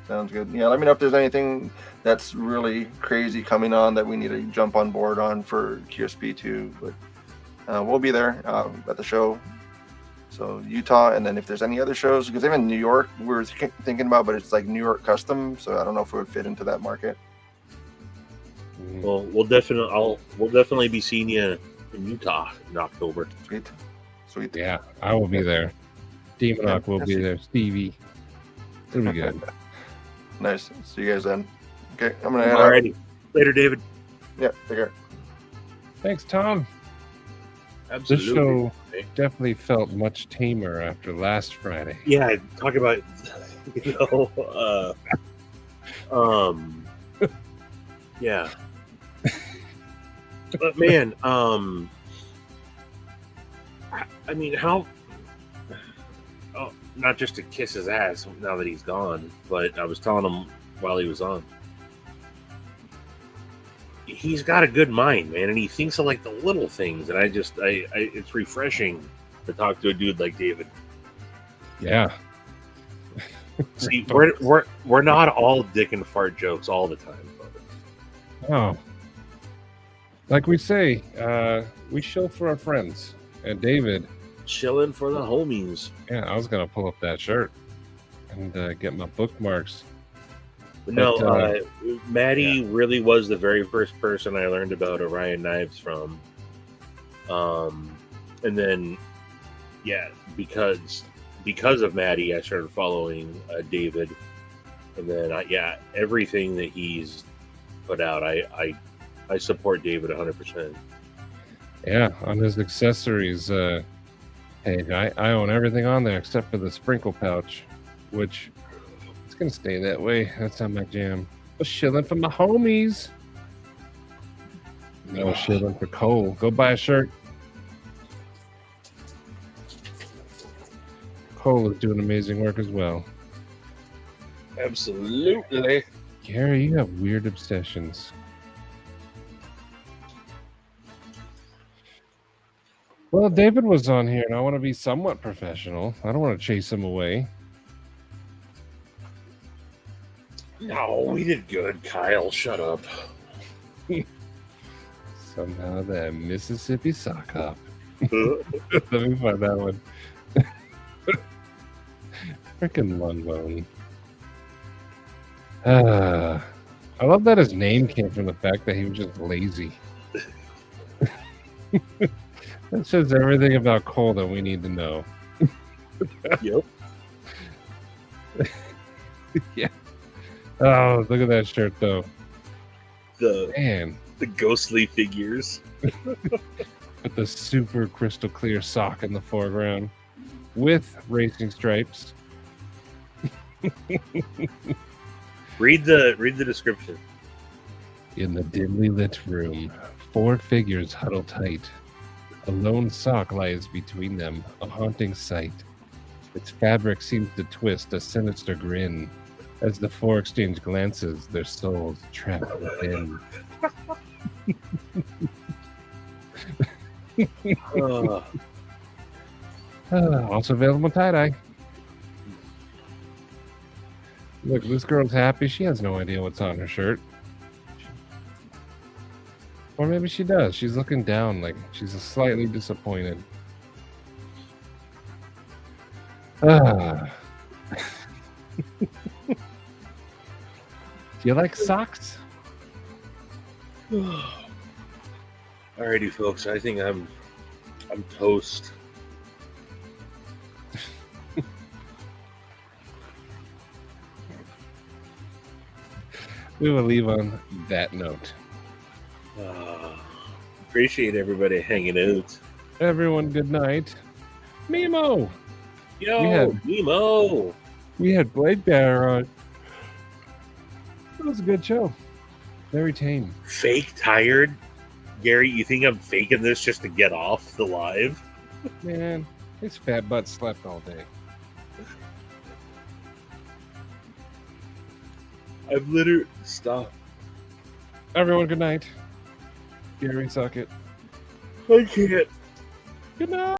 Speaker 6: Sounds good. Yeah, let me know if there's anything that's really crazy coming on that we need to jump on board on for QSP 2. But we'll be there at the show. So Utah, and then if there's any other shows, because even New York, we're thinking about, but it's like New York custom, so I don't know if it would fit into that market.
Speaker 2: Well, we'll definitely be seeing you in Utah in October.
Speaker 6: Sweet.
Speaker 1: Yeah, I will be there. Demon Hawk will be there. Stevie. It'll be good.
Speaker 6: Nice. See you guys then. Okay, I'm gonna head
Speaker 2: Alrighty. Later, David.
Speaker 6: Yeah, take care.
Speaker 1: Thanks, Tom.
Speaker 2: Absolutely.
Speaker 1: This show definitely felt much tamer after last Friday.
Speaker 2: Yeah, talk about yeah. But man, I mean, how? Oh, not just to kiss his ass now that he's gone, but I was telling him while he was on. He's got a good mind, man, and he thinks of like the little things, and I it's refreshing to talk to a dude like David.
Speaker 1: Yeah.
Speaker 2: See, we're not all dick and fart jokes all the time, brother.
Speaker 1: Oh. Like we say, we show for our friends. And David,
Speaker 2: chilling for the homies.
Speaker 1: Yeah, I was gonna pull up that shirt and get my bookmarks.
Speaker 2: No, Maddie really was the very first person I learned about Orion knives from. And then, yeah, because of Maddie, I started following David, and then everything that he's put out, I support David 100%.
Speaker 1: Yeah, on his accessories page, I own everything on there except for the sprinkle pouch, which it's gonna stay that way. That's not my jam. I'm shilling for my homies. No shilling for Cole. Go buy a shirt. Cole is doing amazing work as well.
Speaker 2: Absolutely.
Speaker 1: Gary, you have weird obsessions. Well, David was on here, and I want to be somewhat professional. I don't want to chase him away.
Speaker 2: No, we did good, Kyle. Shut up.
Speaker 1: Somehow that Mississippi sock hop. Let me find that one. Freaking Lunbone. I love that his name came from the fact that he was just lazy. That says everything about Cole that we need to know.
Speaker 2: Yep.
Speaker 1: Yeah. Oh, look at that shirt, though.
Speaker 2: The ghostly figures.
Speaker 1: With the super crystal clear sock in the foreground. With racing stripes.
Speaker 2: Read the description.
Speaker 1: In the dimly lit room, 4 figures huddle tight. A lone sock lies between them, a haunting sight. Its fabric seems to twist a sinister grin. As the 4 exchange glances, their souls trapped within. Also available tie-dye. Look, this girl's happy. She has no idea what's on her shirt. Or maybe she does. She's looking down like she's slightly disappointed. Ah. Do you like socks?
Speaker 2: Alrighty, folks. I think I'm toast.
Speaker 1: We will leave on that note.
Speaker 2: Appreciate everybody hanging out.
Speaker 1: Everyone, good night. Mimo!
Speaker 2: Yo, Mimo!
Speaker 1: We had Blade Bear on. It was a good show. Very tame.
Speaker 2: Fake tired? Gary, you think I'm faking this just to get off the live?
Speaker 1: Man, his fat butt slept all day.
Speaker 2: I've literally... Stop.
Speaker 1: Everyone, good night. Gary, suck it.
Speaker 2: I can't.
Speaker 1: Good night.